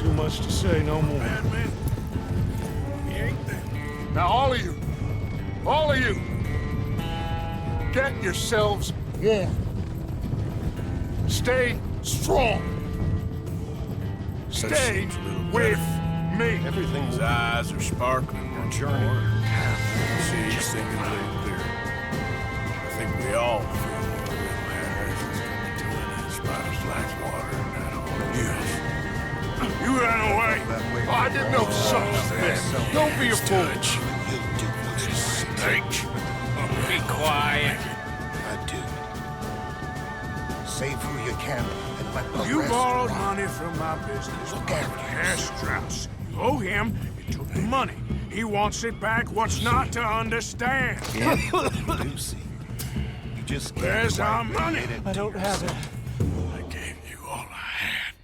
too much to say no more. Bad man. He ain't there. Now all of you, get yourselves warm. Stay strong. Stay with me. His eyes are sparkling. Our journey. See, he's thinking really clear. I think we all feel what that man is about as like water in that hole. Yes. You ran away. Oh, I didn't know such thing. Don't be a fool. Snake. Be quiet. I do. Save who you can and let the You rest borrowed rot. money from my business. Look after Cash Strauss. You owe him. You took the money. He wants it back. What's not to understand? Lucy. You just can't Where's quite our money? admit it I to don't have it. yourself. I gave you all I had.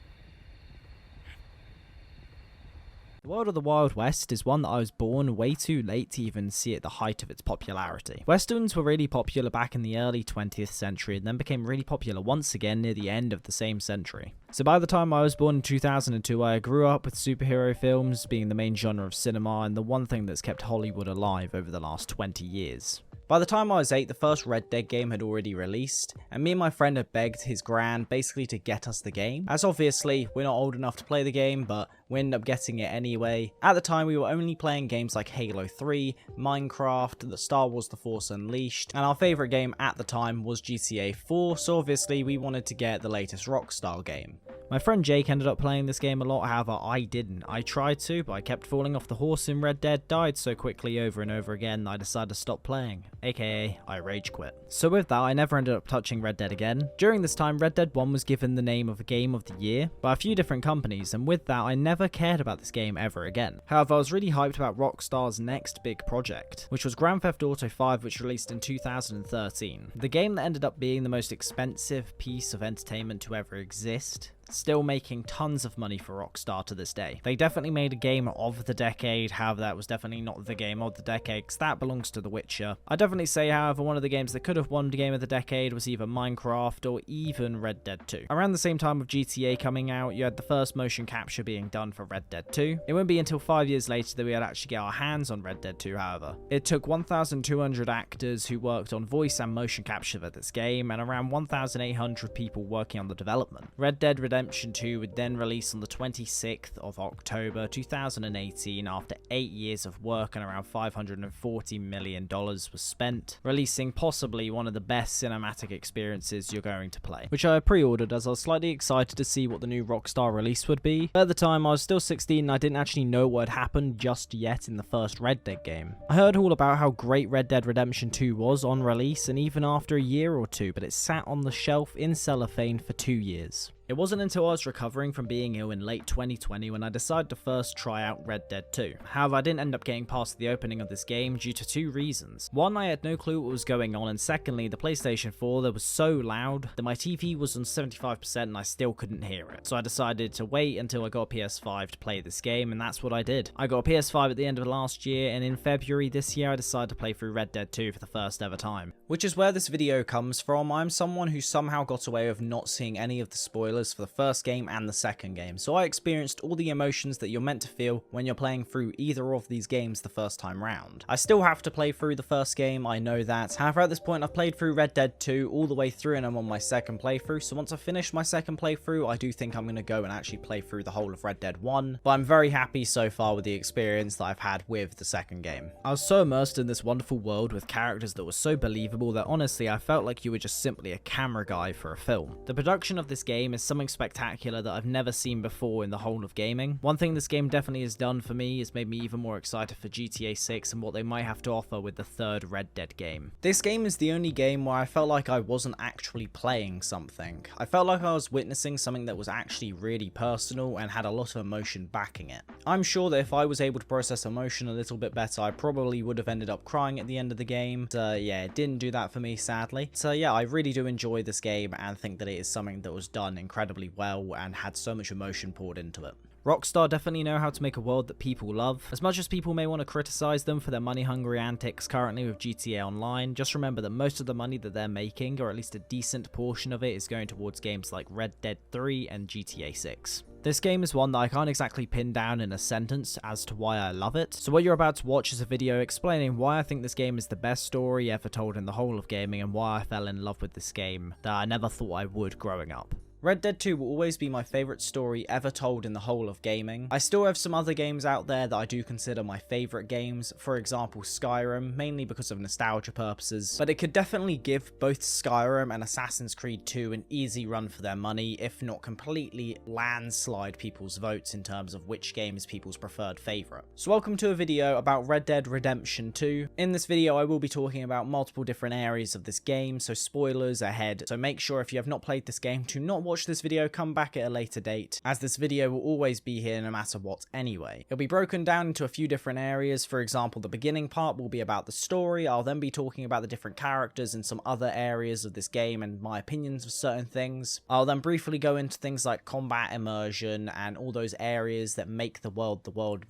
The world of the Wild West is one that I was born way too late to even see at the height of its popularity. Westerns were really popular back in the early 20th century and then became really popular once again near the end of the same century. So by the time I was born in 2002, I grew up with superhero films being the main genre of cinema and the one thing that's kept Hollywood alive over the last 20 years. By the time I was 8, the first Red Dead game had already released, and me and my friend had begged his gran basically to get us the game, as obviously we're not old enough to play the game, but we ended up getting it anyway. At the time we were only playing games like Halo 3, Minecraft, the Star Wars The Force Unleashed, and our favourite game at the time was GTA 4, so obviously we wanted to get the latest Rockstar game. My friend Jake ended up playing this game a lot, however I didn't. I tried to, but I kept falling off the horse in Red Dead, died so quickly over and over again that I decided to stop playing, aka I rage quit. So with that, I never ended up touching Red Dead again. During this time, Red Dead 1 was given the name of Game of the Year by a few different companies, and with that, I never cared about this game ever again. However, I was really hyped about Rockstar's next big project, which was Grand Theft Auto 5, which released in 2013. The game that ended up being the most expensive piece of entertainment to ever exist, still making tons of money for Rockstar to this day. They definitely made a game of the decade, however that was definitely not the game of the decade because that belongs to The Witcher. I definitely say however one of the games that could have won the game of the decade was either Minecraft or even Red Dead 2. Around the same time with GTA coming out, you had the first motion capture being done for Red Dead 2. It wouldn't be until 5 years later that we would actually get our hands on Red Dead 2 however. It took 1,200 actors who worked on voice and motion capture for this game and around 1,800 people working on the development. Red Dead Redemption 2 would then release on the 26th of October 2018 after 8 years of work and around $540 million was spent, releasing possibly one of the best cinematic experiences you're going to play, which I pre-ordered as I was slightly excited to see what the new Rockstar release would be. But at the time I was still 16 and I didn't actually know what had happened just yet in the first Red Dead game. I heard all about how great Red Dead Redemption 2 was on release and even after a year or two, but it sat on the shelf in cellophane for 2 years. It wasn't until I was recovering from being ill in late 2020 when I decided to first try out Red Dead 2. However, I didn't end up getting past the opening of this game due to 2 reasons. One, I had no clue what was going on, and secondly, the PlayStation 4 that was so loud that my TV was on 75% and I still couldn't hear it. So I decided to wait until I got a PS5 to play this game, and that's what I did. I got a PS5 at the end of last year, and in February this year I decided to play through Red Dead 2 for the first ever time. Which is where this video comes from. I'm someone who somehow got away with not seeing any of the spoilers for the first game and the second game, so I experienced all the emotions that you're meant to feel when you're playing through either of these games the first time round. I still have to play through the first game, I know that. However, at this point I've played through Red Dead 2 all the way through and I'm on my second playthrough, so once I finish my second playthrough I do think I'm going to go and actually play through the whole of Red Dead 1, but I'm very happy so far with the experience that I've had with the second game. I was so immersed in this wonderful world with characters that were so believable that honestly I felt like you were just simply a camera guy for a film. The production of this game is something spectacular that I've never seen before in the whole of gaming. One thing this game definitely has done for me is made me even more excited for GTA 6 and what they might have to offer with the third Red Dead game. This game is the only game where I felt like I wasn't actually playing something. I felt like I was witnessing something that was actually really personal and had a lot of emotion backing it. I'm sure that if I was able to process emotion a little bit better, I probably would have ended up crying at the end of the game. Yeah, it didn't do that for me sadly. So yeah, I really do enjoy this game and think that it is something that was done incredibly well and had so much emotion poured into it. Rockstar definitely know how to make a world that people love. As much as people may want to criticize them for their money-hungry antics currently with GTA Online, just remember that most of the money that they're making, or at least a decent portion of it, is going towards games like Red Dead 3 and GTA 6. This game is one that I can't exactly pin down in a sentence as to why I love it, so what you're about to watch is a video explaining why I think this game is the best story ever told in the whole of gaming and why I fell in love with this game that I never thought I would growing up. Red Dead 2 will always be my favourite story ever told in the whole of gaming. I still have some other games out there that I do consider my favourite games, for example Skyrim, mainly because of nostalgia purposes, but it could definitely give both Skyrim and Assassin's Creed 2 an easy run for their money, if not completely landslide people's votes in terms of which game is people's preferred favourite. So welcome to a video about Red Dead Redemption 2. In this video I will be talking about multiple different areas of this game, so spoilers ahead, so make sure if you have not played this game to not watch this video, come back at a later date, as this video will always be here no matter what anyway. It'll be broken down into a few different areas. For example, the beginning part will be about the story. I'll then be talking about the different characters and some other areas of this game and my opinions of certain things. I'll then briefly go into things like combat, immersion, and all those areas that make the world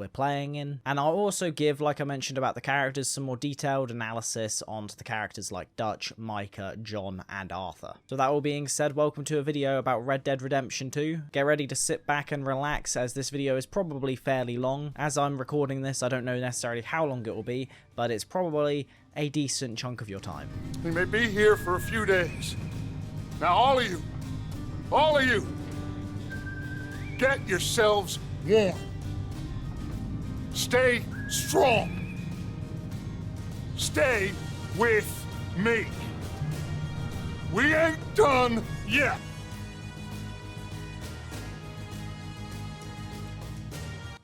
we're playing in. And I'll also give, like I mentioned about the characters, some more detailed analysis onto the characters like Dutch, Micha, John, and Arthur. So that all being said, welcome to a video about Red Dead Redemption 2. Get ready to sit back and relax, as this video is probably fairly long. As I'm recording this, I don't know necessarily how long it will be, but it's probably a decent chunk of your time. We may be here for a few days. Now, all of you, get yourselves warm. Stay strong. Stay with me. We ain't done yet.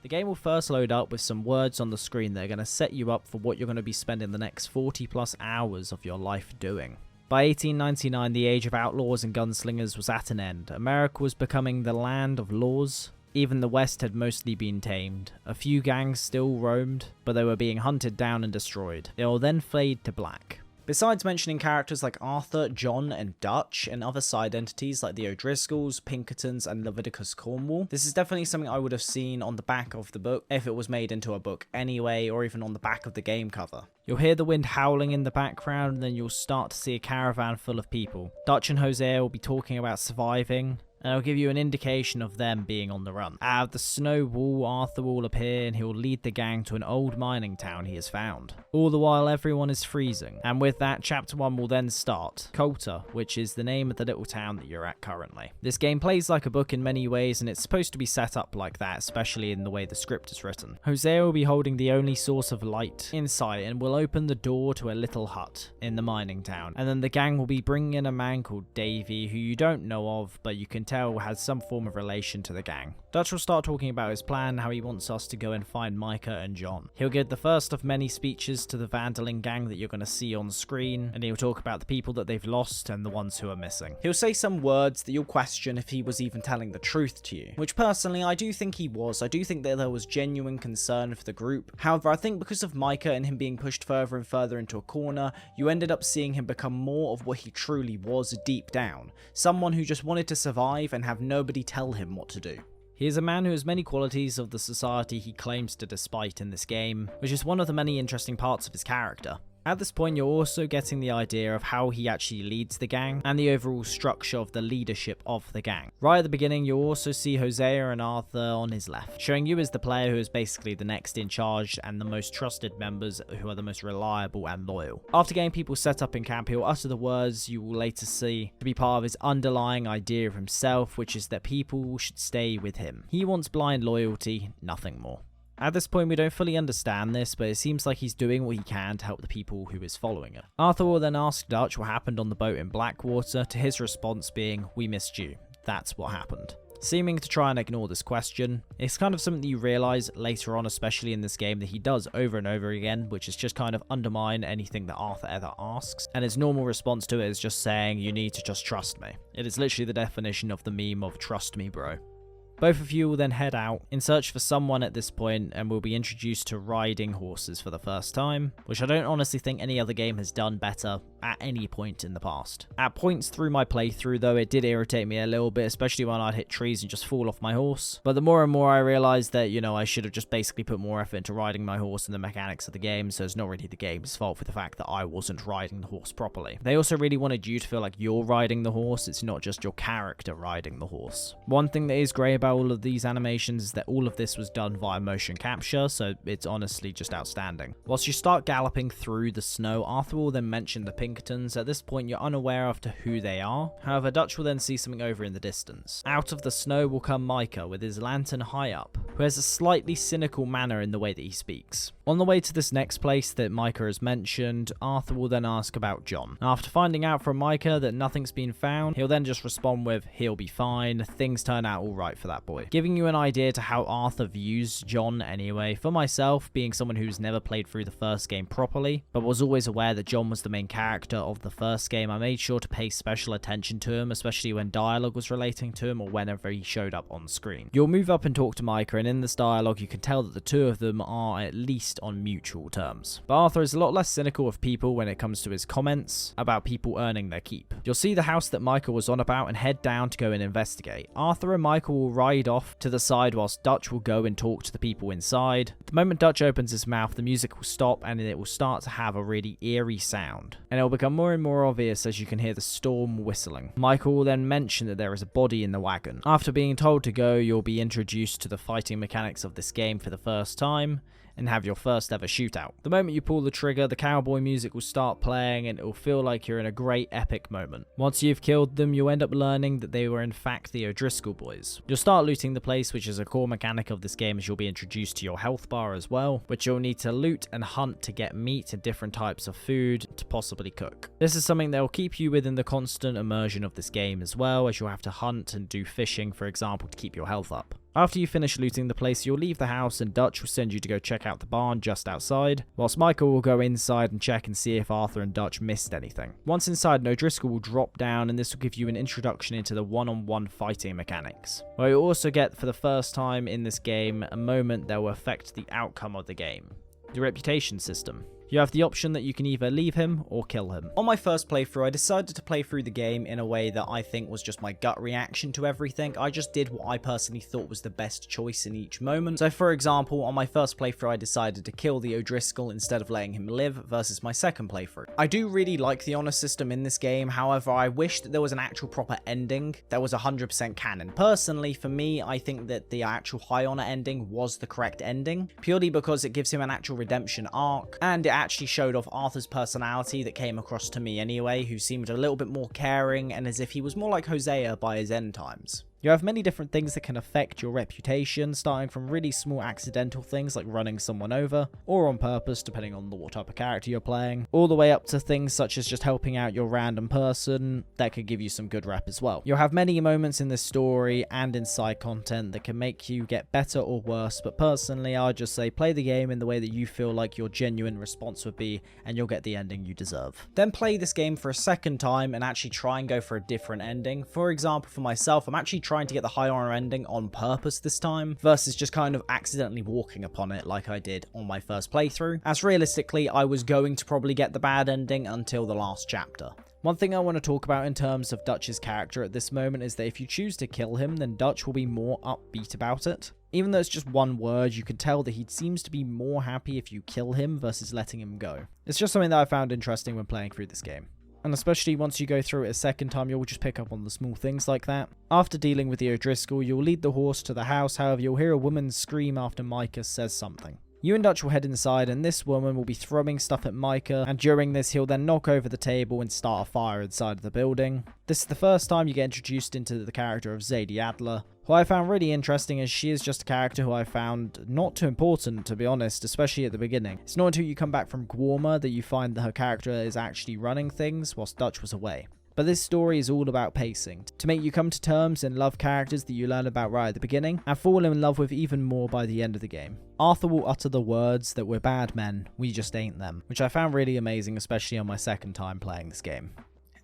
The game will first load up with some words on the screen that are going to set you up for what you're going to be spending the next 40 plus hours of your life doing. By 1899, the age of outlaws and gunslingers was at an end. America was becoming the land of laws. Even the West had mostly been tamed. A few gangs still roamed, but they were being hunted down and destroyed. It will then fade to black. Besides mentioning characters like Arthur, John, and Dutch, and other side entities like the O'Driscolls, Pinkertons, and Leviticus Cornwall, this is definitely something I would have seen on the back of the book, if it was made into a book anyway, or even on the back of the game cover. You'll hear the wind howling in the background, and then you'll start to see a caravan full of people. Dutch and Hosea will be talking about surviving, and it'll give you an indication of them being on the run. Out of the snow wall, Arthur will appear and he'll lead the gang to an old mining town he has found. All the while everyone is freezing, and with that, chapter 1 will then start. Coulter, which is the name of the little town that you're at currently. This game plays like a book in many ways, and it's supposed to be set up like that, especially in the way the script is written. Hosea will be holding the only source of light in sight and will open the door to a little hut in the mining town, and then the gang will be bringing in a man called Davey, who you don't know of, but you can tell has some form of relation to the gang. Dutch will start talking about his plan, how he wants us to go and find Micha and John. He'll give the first of many speeches to the Vandaling gang that you're going to see on screen, and he'll talk about the people that they've lost and the ones who are missing. He'll say some words that you'll question if he was even telling the truth to you, which personally I do think he was. I do think that there was genuine concern for the group. However, I think because of Micha and him being pushed further and further into a corner, you ended up seeing him become more of what he truly was deep down. Someone who just wanted to survive and have nobody tell him what to do. He is a man who has many qualities of the society he claims to despite in this game, which is one of the many interesting parts of his character. At this point, you're also getting the idea of how he actually leads the gang and the overall structure of the leadership of the gang. Right at the beginning, you'll also see Hosea and Arthur on his left, showing you as the player who is basically the next in charge and the most trusted members who are the most reliable and loyal. After getting people set up in camp, he'll utter the words you will later see to be part of his underlying idea of himself, which is that people should stay with him. He wants blind loyalty, nothing more. At this point, we don't fully understand this, but it seems like he's doing what he can to help the people who is following it. Arthur will then ask Dutch what happened on the boat in Blackwater, to his response being, "We missed you. That's what happened." Seeming to try and ignore this question, it's kind of something that you realise later on, especially in this game, that he does over and over again, which is just kind of undermine anything that Arthur ever asks, and his normal response to it is just saying, "You need to just trust me." It is literally the definition of the meme of "trust me, bro." Both of you will then head out in search for someone at this point and will be introduced to riding horses for the first time, which I don't honestly think any other game has done better at any point in the past. At points through my playthrough though, it did irritate me a little bit, especially when I'd hit trees and just fall off my horse. But the more and more I realized that, you know, I should have just basically put more effort into riding my horse and the mechanics of the game, so it's not really the game's fault for the fact that I wasn't riding the horse properly. They also really wanted you to feel like you're riding the horse, it's not just your character riding the horse. One thing that is great about all of these animations is that all of this was done via motion capture, so it's honestly just outstanding. Whilst you start galloping through the snow, Arthur will then mention the Pinkertons. At this point you're unaware of to who they are, however Dutch will then see something over in the distance. Out of the snow will come Micha with his lantern high up, who has a slightly cynical manner in the way that he speaks. On the way to this next place that Micha has mentioned, Arthur will then ask about John. After finding out from Micha that nothing's been found, he'll then just respond with, he'll be fine, things turn out alright for that boy. Giving you an idea to how Arthur views John anyway. For myself, being someone who's never played through the first game properly, but was always aware that John was the main character of the first game, I made sure to pay special attention to him, especially when dialogue was relating to him or whenever he showed up on screen. You'll move up and talk to Micha, and in this dialogue you can tell that the two of them are at least on mutual terms. But Arthur is a lot less cynical of people when it comes to his comments about people earning their keep. You'll see the house that Micha was on about and head down to go and investigate. Arthur and Micha will ride off to the side whilst Dutch will go and talk to the people inside. The moment Dutch opens his mouth, the music will stop and it will start to have a really eerie sound. And it will become more and more obvious as you can hear the storm whistling. Micha will then mention that there is a body in the wagon. After being told to go, you'll be introduced to the fighting mechanics of this game for the first time, and have your first ever shootout. The moment you pull the trigger, the cowboy music will start playing and it will feel like you're in a great epic moment. Once you've killed them, you'll end up learning that they were in fact the O'Driscoll boys. You'll start looting the place, which is a core mechanic of this game, as you'll be introduced to your health bar as well, which you'll need to loot and hunt to get meat and different types of food to possibly cook. This is something that will keep you within the constant immersion of this game as well, as you'll have to hunt and do fishing, for example, to keep your health up. After you finish looting the place, you'll leave the house and Dutch will send you to go check out the barn just outside, whilst Micha will go inside and check and see if Arthur and Dutch missed anything. Once inside, an O'Driscoll will drop down and this will give you an introduction into the one-on-one fighting mechanics, where you'll also get for the first time in this game a moment that will affect the outcome of the game: the reputation system. You have the option that you can either leave him or kill him. On my first playthrough, I decided to play through the game in a way that I think was just my gut reaction to everything. I just did what I personally thought was the best choice in each moment. So for example, on my first playthrough, I decided to kill the O'Driscoll instead of letting him live, versus my second playthrough. I do really like the honor system in this game, however, I wish that there was an actual proper ending that was 100% canon. Personally, for me, I think that the actual high honor ending was the correct ending, purely because it gives him an actual redemption arc, and it actually showed off Arthur's personality that came across to me anyway, who seemed a little bit more caring and as if he was more like Hosea by his end times. You have many different things that can affect your reputation, starting from really small accidental things like running someone over, or on purpose depending on what type of character you're playing, all the way up to things such as just helping out your random person that could give you some good rep as well. You'll have many moments in this story and in side content that can make you get better or worse, but personally I'd just say play the game in the way that you feel like your genuine response would be, and you'll get the ending you deserve. Then play this game for a second time and actually try and go for a different ending. For example, for myself, I'm actually trying to get the high honor ending on purpose this time, versus just kind of accidentally walking upon it like I did on my first playthrough, as realistically I was going to probably get the bad ending until the last chapter. One thing I want to talk about in terms of Dutch's character at this moment is that if you choose to kill him, then Dutch will be more upbeat about it. Even though it's just one word, you can tell that he seems to be more happy if you kill him versus letting him go. It's just something that I found interesting when playing through this game. And especially once you go through it a second time, you'll just pick up on the small things like that. After dealing with the O'Driscoll, you'll lead the horse to the house, however you'll hear a woman scream after Micha says something. You and Dutch will head inside, and this woman will be throwing stuff at Micha, and during this he'll then knock over the table and start a fire inside of the building. This is the first time you get introduced into the character of Zadie Adler, who I found really interesting, as she is just a character who I found not too important, to be honest, especially at the beginning. It's not until you come back from Gwarma that you find that her character is actually running things whilst Dutch was away. But this story is all about pacing, to make you come to terms and love characters that you learn about right at the beginning, and fall in love with even more by the end of the game. Arthur will utter the words that we're bad men, we just ain't them, which I found really amazing, especially on my second time playing this game.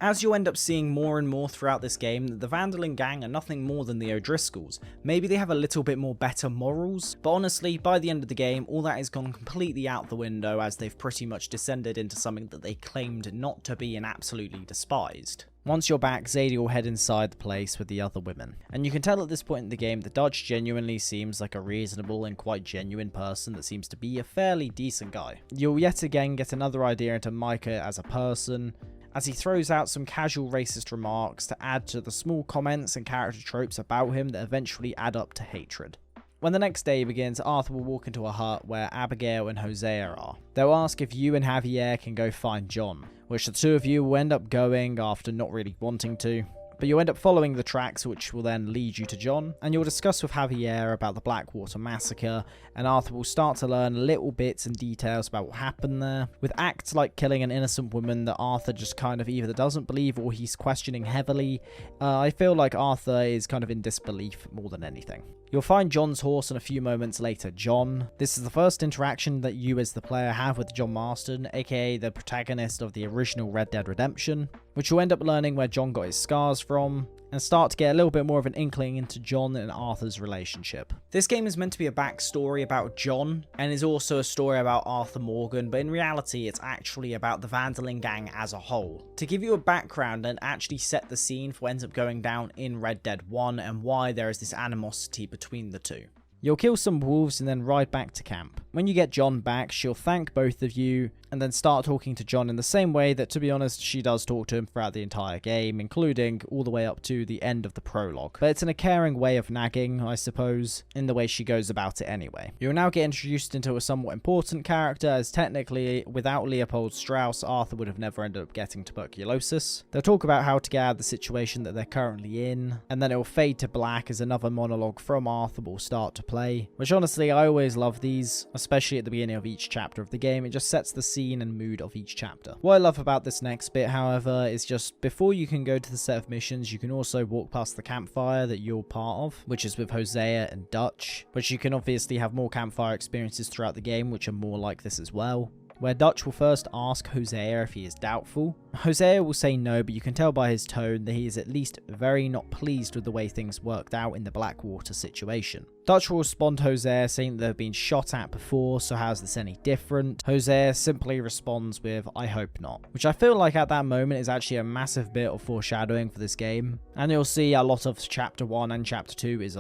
As you'll end up seeing more and more throughout this game, that the Van der Linde gang are nothing more than the O'Driscolls. Maybe they have a little bit more better morals, but honestly, by the end of the game, all that has gone completely out the window as they've pretty much descended into something that they claimed not to be and absolutely despised. Once you're back, Zadie will head inside the place with the other women. And you can tell at this point in the game that Dutch genuinely seems like a reasonable and quite genuine person that seems to be a fairly decent guy. You'll yet again get another idea into Micha as a person, as he throws out some casual racist remarks to add to the small comments and character tropes about him that eventually add up to hatred. When the next day begins, Arthur will walk into a hut where Abigail and Hosea are. They'll ask if you and Javier can go find John, which the two of you will end up going after not really wanting to. But you'll end up following the tracks, which will then lead you to John, and you'll discuss with Javier about the Blackwater massacre, and Arthur will start to learn little bits and details about what happened there, with acts like killing an innocent woman that Arthur just kind of either doesn't believe or he's questioning heavily. I feel like Arthur is kind of in disbelief more than anything. You'll find John's horse and a few moments later, John. This is the first interaction that you as the player have with John Marston, aka the protagonist of the original Red Dead Redemption, which you'll end up learning where John got his scars from, and start to get a little bit more of an inkling into John and Arthur's relationship. This game is meant to be a backstory about John, and is also a story about Arthur Morgan, but in reality it's actually about the Van der Linde gang as a whole. To give you a background and actually set the scene for what ends up going down in Red Dead 1 and why there is this animosity between the two. You'll kill some wolves and then ride back to camp. When you get John back, she'll thank both of you and then start talking to John in the same way that, to be honest, she does talk to him throughout the entire game, including all the way up to the end of the prologue. But it's in a caring way of nagging, I suppose, in the way she goes about it anyway. You'll now get introduced into a somewhat important character, as technically, without Leopold Strauss, Arthur would have never ended up getting tuberculosis. They'll talk about how to get out of the situation that they're currently in, and then it will fade to black as another monologue from Arthur will start to play, which honestly, I always love these, especially at the beginning of each chapter of the game. It just sets the scene and mood of each chapter. What I love about this next bit, however, is just before you can go to the set of missions, you can also walk past the campfire that you're part of, which is with Hosea and Dutch, which you can obviously have more campfire experiences throughout the game, which are more like this as well, where Dutch will first ask Hosea if he is doubtful. Hosea will say no, but you can tell by his tone that he is at least very not pleased with the way things worked out in the Blackwater situation. Dutch will respond to Hosea saying that they've been shot at before, so how's this any different? Hosea simply responds with, I hope not, which I feel like at that moment is actually a massive bit of foreshadowing for this game. And you'll see a lot of chapter 1 and chapter 2 is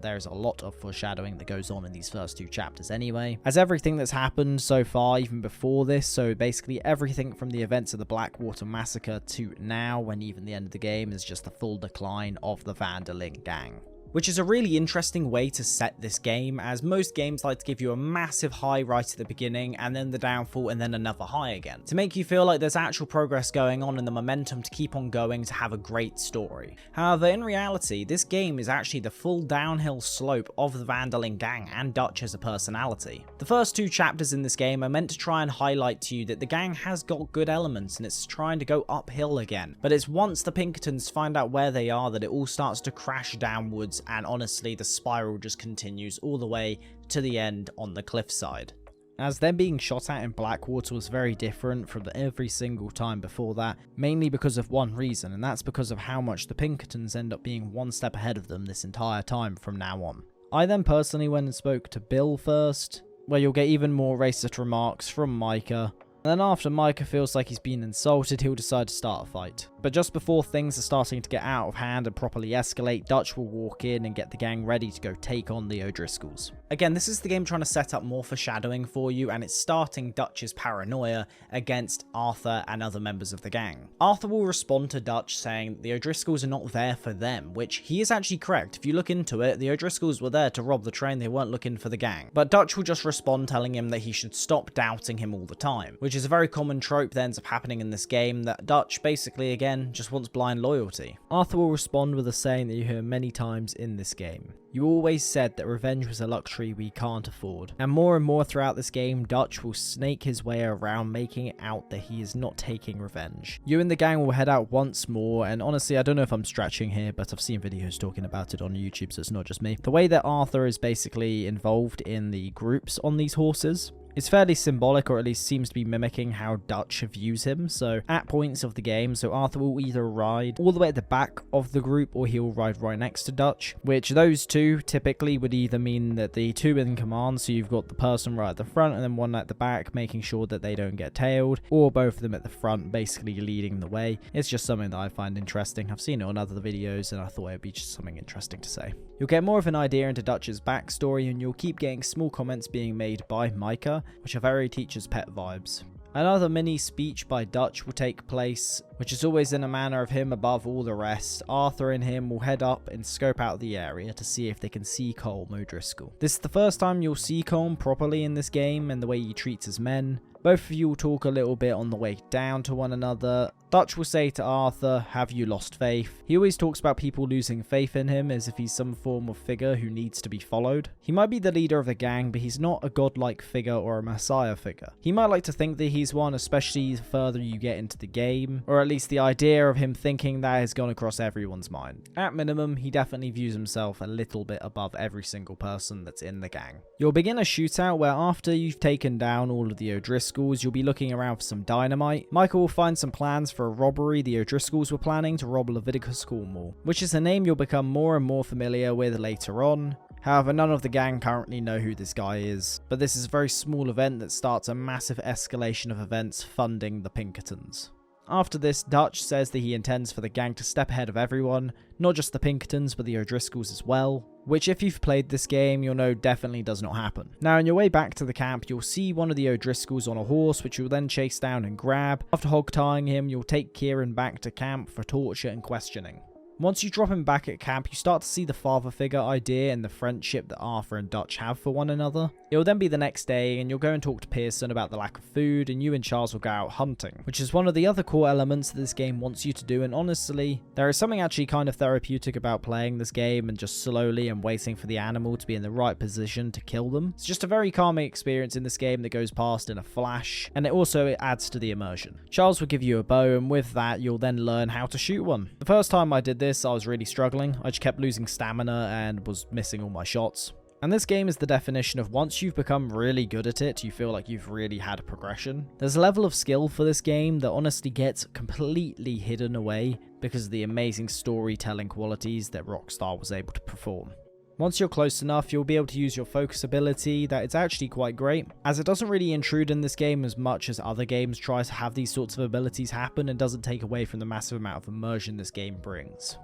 there's a lot of foreshadowing that goes on in these first two chapters anyway. As everything that's happened so far, even before this, so basically everything from the events of the Blackwater massacre to now, when even the end of the game, is just the full decline of the Van der Linde gang. Which is a really interesting way to set this game, as most games like to give you a massive high right at the beginning and then the downfall and then another high again, to make you feel like there's actual progress going on and the momentum to keep on going to have a great story. However, in reality, this game is actually the full downhill slope of the Van der Linde gang and Dutch as a personality. The first two chapters in this game are meant to try and highlight to you that the gang has got good elements and it's trying to go uphill again, but it's once the Pinkertons find out where they are that it all starts to crash downwards, and honestly the spiral just continues all the way to the end on the cliffside. As them being shot at in Blackwater was very different from every single time before that, mainly because of one reason, and that's because of how much the Pinkertons end up being one step ahead of them this entire time from now on. I then personally went and spoke to Bill first, where you'll get even more racist remarks from Micha. And then after Micha feels like he's been insulted, he'll decide to start a fight. But just before things are starting to get out of hand and properly escalate, Dutch will walk in and get the gang ready to go take on the O'Driscolls. Again, this is the game trying to set up more foreshadowing for you, and it's starting Dutch's paranoia against Arthur and other members of the gang. Arthur will respond to Dutch saying the O'Driscolls are not there for them, which he is actually correct. If you look into it, the O'Driscolls were there to rob the train, they weren't looking for the gang. But Dutch will just respond telling him that he should stop doubting him all the time, which is a very common trope that ends up happening in this game, that Dutch basically again just wants blind loyalty. Arthur will respond with a saying that you hear many times in this game. You always said that revenge was a luxury we can't afford. And more throughout this game, Dutch will snake his way around, making it out that he is not taking revenge. You and the gang will head out once more, and honestly, I don't know if I'm stretching here, but I've seen videos talking about it on YouTube, so it's not just me. The way that Arthur is basically involved in the groups on these horses It's fairly symbolic, or at least seems to be mimicking how Dutch views him. So at points of the game, so Arthur will either ride all the way at the back of the group, or he'll ride right next to Dutch, which those two typically would either mean that the two in command, so you've got the person right at the front and then one at the back, making sure that they don't get tailed, or both of them at the front, basically leading the way. It's just something that I find interesting. I've seen it on other videos and I thought it'd be just something interesting to say. You'll get more of an idea into Dutch's backstory, and you'll keep getting small comments being made by Micha, which are very teacher's pet vibes. Another mini speech by Dutch will take place, which is always in a manner of him above all the rest. Arthur and him will head up and scope out the area to see if they can see Colm O'Driscoll. This is the first time you'll see Colm properly in this game and the way he treats his men. Both of you will talk a little bit on the way down to one another. Dutch will say to Arthur, "Have you lost faith?" He always talks about people losing faith in him as if he's some form of figure who needs to be followed. He might be the leader of the gang, but he's not a godlike figure or a messiah figure. He might like to think that he's one, especially the further you get into the game, or at least the idea of him thinking that has gone across everyone's mind. At minimum, he definitely views himself a little bit above every single person that's in the gang. You'll begin a shootout where after you've taken down all of the O'Driscolls, you'll be looking around for some dynamite. Michael will find some plans for a robbery the O'Driscolls were planning to rob Leviticus Cornwall, which is a name you'll become more and more familiar with later on. However, none of the gang currently know who this guy is, but this is a very small event that starts a massive escalation of events funding the Pinkertons. After this, Dutch says that he intends for the gang to step ahead of everyone, not just the Pinkertons but the O'Driscolls as well, which if you've played this game you'll know definitely does not happen. Now on your way back to the camp you'll see one of the O'Driscolls on a horse, which you'll then chase down and grab. After hog-tying him, you'll take Kieran back to camp for torture and questioning. Once you drop him back at camp, you start to see the father figure idea and the friendship that Arthur and Dutch have for one another. It will then be the next day and you'll go and talk to Pearson about the lack of food, and you and Charles will go out hunting, which is one of the other core elements that this game wants you to do, and honestly, there is something actually kind of therapeutic about playing this game and just slowly and waiting for the animal to be in the right position to kill them. It's just a very calming experience in this game that goes past in a flash, and it adds to the immersion. Charles will give you a bow, and with that you'll then learn how to shoot one. The first time I did this, I was really struggling. I just kept losing stamina and was missing all my shots. And this game is the definition of once you've become really good at it, you feel like you've really had a progression. There's a level of skill for this game that honestly gets completely hidden away because of the amazing storytelling qualities that Rockstar was able to perform. Once you're close enough, you'll be able to use your focus ability that it's actually quite great, as it doesn't really intrude in this game as much as other games try to have these sorts of abilities happen, and doesn't take away from the massive amount of immersion this game brings.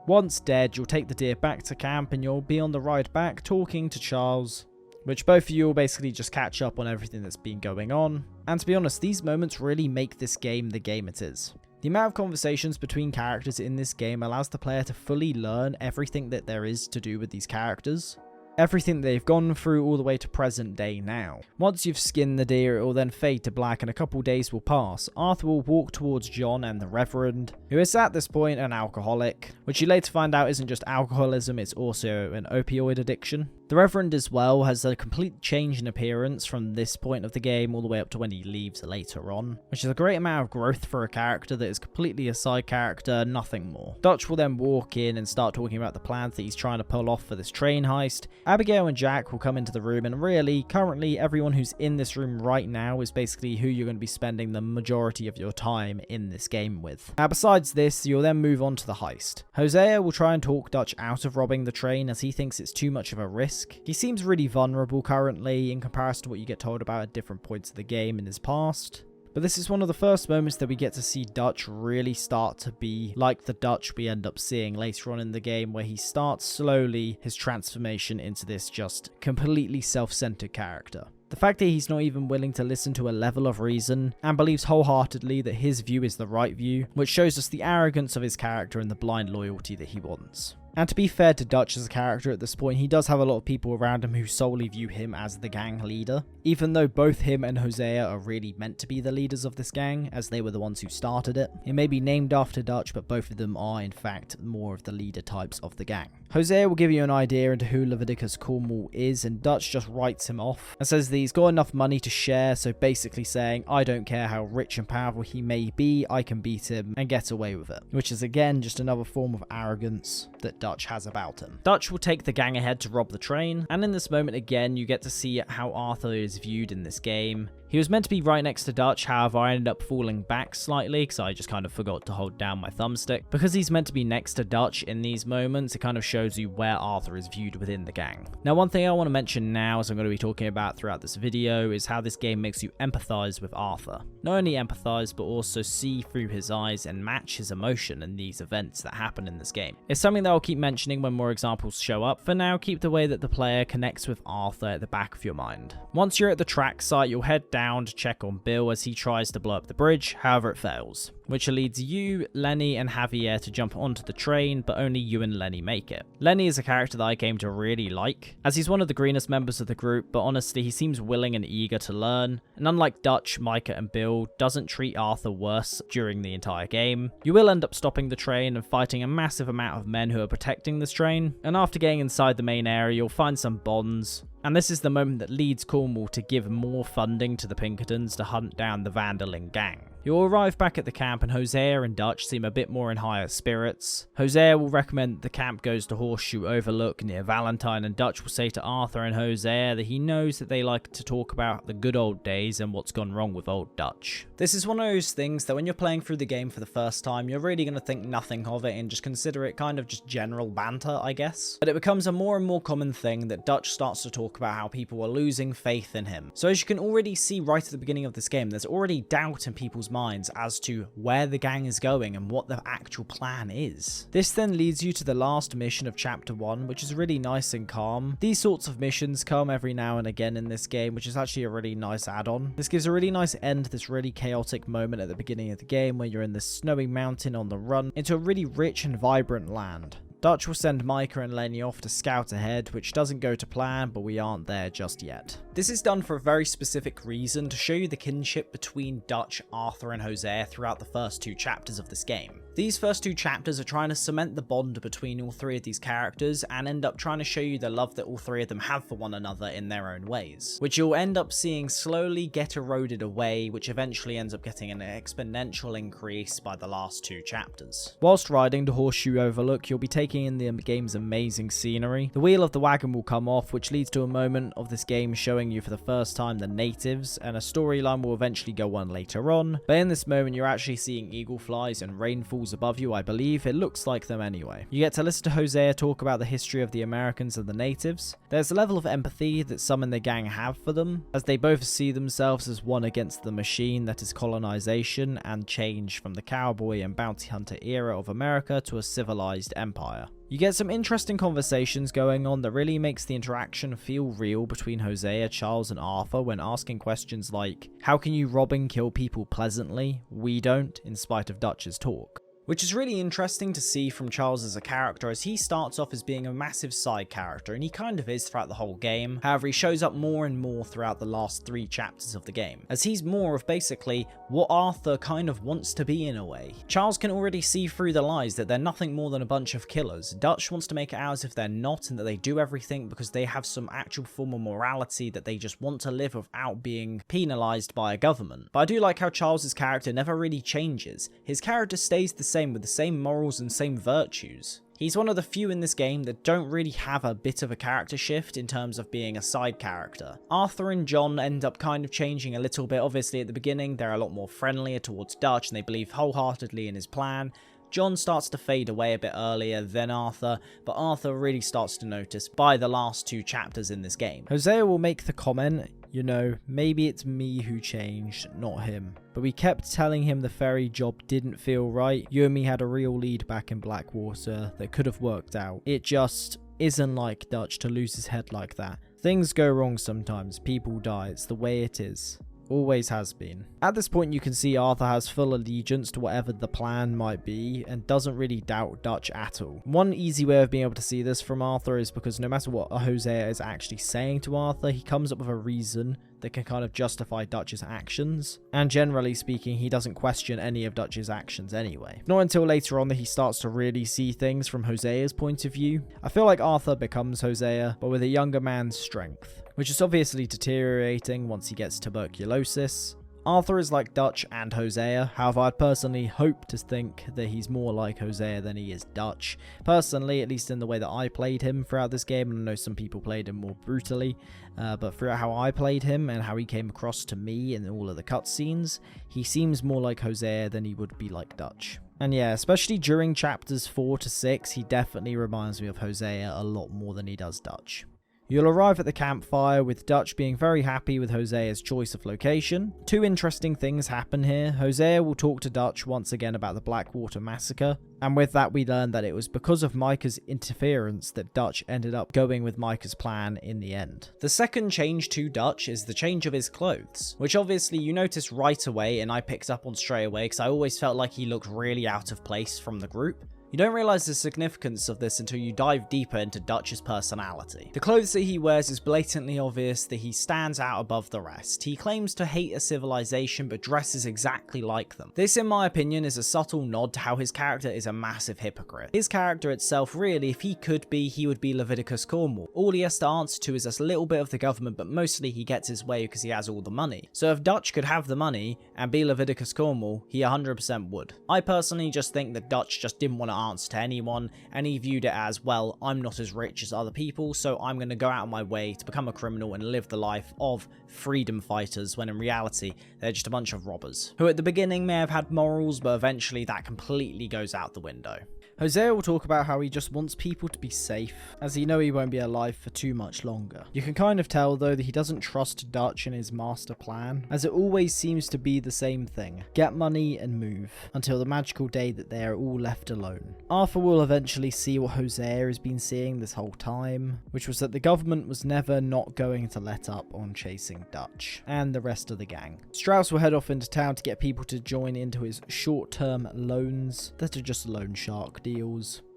Once dead, you'll take the deer back to camp and you'll be on the ride back talking to Charles, which both of you will basically just catch up on everything that's been going on. And to be honest, these moments really make this game the game it is. The amount of conversations between characters in this game allows the player to fully learn everything that there is to do with these characters. Everything they've gone through all the way to present day now. Once you've skinned the deer, it will then fade to black and a couple days will pass. Arthur will walk towards John and the Reverend, who is at this point an alcoholic, which you later find out isn't just alcoholism, it's also an opioid addiction. The Reverend as well has a complete change in appearance from this point of the game all the way up to when he leaves later on, which is a great amount of growth for a character that is completely a side character, nothing more. Dutch will then walk in and start talking about the plans that he's trying to pull off for this train heist. Abigail and Jack will come into the room, and really, currently everyone who's in this room right now is basically who you're going to be spending the majority of your time in this game with. Now besides this, you'll then move on to the heist. Hosea will try and talk Dutch out of robbing the train as he thinks it's too much of a risk. He seems really vulnerable currently in comparison to what you get told about at different points of the game in his past. But this is one of the first moments that we get to see Dutch really start to be like the Dutch we end up seeing later on in the game, where he starts slowly his transformation into this just completely self-centered character. The fact that he's not even willing to listen to a level of reason and believes wholeheartedly that his view is the right view, which shows us the arrogance of his character and the blind loyalty that he wants. And to be fair to Dutch as a character at this point, he does have a lot of people around him who solely view him as the gang leader, even though both him and Hosea are really meant to be the leaders of this gang, as they were the ones who started it. It may be named after Dutch, but both of them are in fact more of the leader types of the gang. Hosea will give you an idea into who Leviticus Cornwall is, and Dutch just writes him off and says that he's got enough money to share, so basically saying, I don't care how rich and powerful he may be, I can beat him and get away with it. Which is again just another form of arrogance that Dutch has about him. Dutch will take the gang ahead to rob the train, and in this moment again you get to see how Arthur is viewed in this game. He was meant to be right next to Dutch, however I ended up falling back slightly because I just kind of forgot to hold down my thumbstick. Because he's meant to be next to Dutch in these moments, it kind of shows you where Arthur is viewed within the gang. Now one thing I want to mention now, as I'm going to be talking about throughout this video, is how this game makes you empathize with Arthur. Not only empathize, but also see through his eyes and match his emotion in these events that happen in this game. It's something that I'll keep mentioning when more examples show up. For now, keep the way that the player connects with Arthur at the back of your mind. Once you're at the track site, you'll head down to check on Bill as he tries to blow up the bridge, however it fails, which leads you, Lenny and Javier to jump onto the train, but only you and Lenny make it. Lenny is a character that I came to really like, as he's one of the greenest members of the group, but honestly he seems willing and eager to learn, and unlike Dutch, Micha and Bill, doesn't treat Arthur worse during the entire game. You will end up stopping the train and fighting a massive amount of men who are protecting this train, and after getting inside the main area you'll find some bonds. And this is the moment that leads Cornwall to give more funding to the Pinkertons to hunt down the Vanderling gang. You'll arrive back at the camp and Hosea and Dutch seem a bit more in higher spirits. Hosea will recommend the camp goes to Horseshoe Overlook near Valentine, and Dutch will say to Arthur and Hosea that he knows that they like to talk about the good old days and what's gone wrong with old Dutch. This is one of those things that when you're playing through the game for the first time, you're really going to think nothing of it and just consider it kind of just general banter, I guess. But it becomes a more and more common thing that Dutch starts to talk about how people are losing faith in him. So as you can already see right at the beginning of this game, there's already doubt in people's minds as to where the gang is going and what the actual plan is. This then leads you to the last mission of chapter 1, which is really nice and calm. These sorts of missions come every now and again in this game, which is actually a really nice add-on. This gives a really nice end to this really chaotic moment at the beginning of the game where you're in this snowy mountain on the run into a really rich and vibrant land. Dutch will send Micha and Lenny off to scout ahead, which doesn't go to plan, but we aren't there just yet. This is done for a very specific reason, to show you the kinship between Dutch, Arthur and Hosea throughout the first 2 chapters of this game. These first 2 chapters are trying to cement the bond between all 3 of these characters and end up trying to show you the love that all 3 of them have for one another in their own ways, which you'll end up seeing slowly get eroded away, which eventually ends up getting an exponential increase by the last 2 chapters. Whilst riding to Horseshoe Overlook, you'll be taking in the game's amazing scenery. The wheel of the wagon will come off, which leads to a moment of this game showing you for the first time the natives, and a storyline will eventually go on later on, but in this moment you're actually seeing eagle flies and rainfalls above you, I believe. It looks like them anyway. You get to listen to Hosea talk about the history of the Americans and the natives. There's a level of empathy that some in the gang have for them, as they both see themselves as one against the machine that is colonization and change from the cowboy and bounty hunter era of America to a civilized empire. You get some interesting conversations going on that really makes the interaction feel real between Hosea, Charles and Arthur when asking questions like, how can you rob and kill people pleasantly? We don't, in spite of Dutch's talk. Which is really interesting to see from Charles as a character, as he starts off as being a massive side character, and he kind of is throughout the whole game. However, he shows up more and more throughout the last 3 chapters of the game, as he's more of basically what Arthur kind of wants to be in a way. Charles can already see through the lies that they're nothing more than a bunch of killers. Dutch wants to make it out as if they're not, and that they do everything because they have some actual form of morality that they just want to live without being penalized by a government. But I do like how Charles's character never really changes. His character stays the same, with the same morals and same virtues. He's one of the few in this game that don't really have a bit of a character shift in terms of being a side character. Arthur and John end up kind of changing a little bit. Obviously at the beginning they're a lot more friendlier towards Dutch and they believe wholeheartedly in his plan. John starts to fade away a bit earlier than Arthur, but Arthur really starts to notice by the last 2 chapters in this game. Hosea will make the comment, you know, maybe it's me who changed, not him. But we kept telling him the ferry job didn't feel right. You and me had a real lead back in Blackwater that could have worked out. It just isn't like Dutch to lose his head like that. Things go wrong sometimes, people die, it's the way it is. Always has been. At this point you can see Arthur has full allegiance to whatever the plan might be and doesn't really doubt Dutch at all. One easy way of being able to see this from Arthur is because no matter what Hosea is actually saying to Arthur, he comes up with a reason that can kind of justify Dutch's actions, and generally speaking, he doesn't question any of Dutch's actions anyway. Not until later on that he starts to really see things from Hosea's point of view. I feel like Arthur becomes Hosea, but with a younger man's strength, which is obviously deteriorating once he gets tuberculosis. Arthur is like Dutch and Hosea, however I'd personally hope to think that he's more like Hosea than he is Dutch. Personally, at least in the way that I played him throughout this game, and I know some people played him more brutally, but throughout how I played him and how he came across to me in all of the cutscenes, he seems more like Hosea than he would be like Dutch. And yeah, especially during chapters 4 to 6, he definitely reminds me of Hosea a lot more than he does Dutch. You'll arrive at the campfire with Dutch being very happy with Hosea's choice of location. Two interesting things happen here. Hosea will talk to Dutch once again about the Blackwater massacre, and with that we learn that it was because of Micha's interference that Dutch ended up going with Micha's plan in the end. The second change to Dutch is the change of his clothes, which obviously you notice right away and I picked up on straight away because I always felt like he looked really out of place from the group. You don't realise the significance of this until you dive deeper into Dutch's personality. The clothes that he wears is blatantly obvious that he stands out above the rest. He claims to hate a civilization but dresses exactly like them. This, in my opinion, is a subtle nod to how his character is a massive hypocrite. His character itself, really, if he could be, he would be Leviticus Cornwall. All he has to answer to is a little bit of the government, but mostly he gets his way because he has all the money. So if Dutch could have the money and be Leviticus Cornwall, he 100% would. I personally just think that Dutch just didn't want to answer to anyone, and he viewed it as, well, I'm not as rich as other people, so I'm going to go out of my way to become a criminal and live the life of freedom fighters, when in reality they're just a bunch of robbers, who at the beginning may have had morals, but eventually that completely goes out the window. Hosea will talk about how he just wants people to be safe, as he knows he won't be alive for too much longer. You can kind of tell though that he doesn't trust Dutch in his master plan, as it always seems to be the same thing: get money and move, until the magical day that they are all left alone. Arthur will eventually see what Hosea has been seeing this whole time, which was that the government was never not going to let up on chasing Dutch and the rest of the gang. Strauss will head off into town to get people to join into his short-term loans that are just loan shark deals.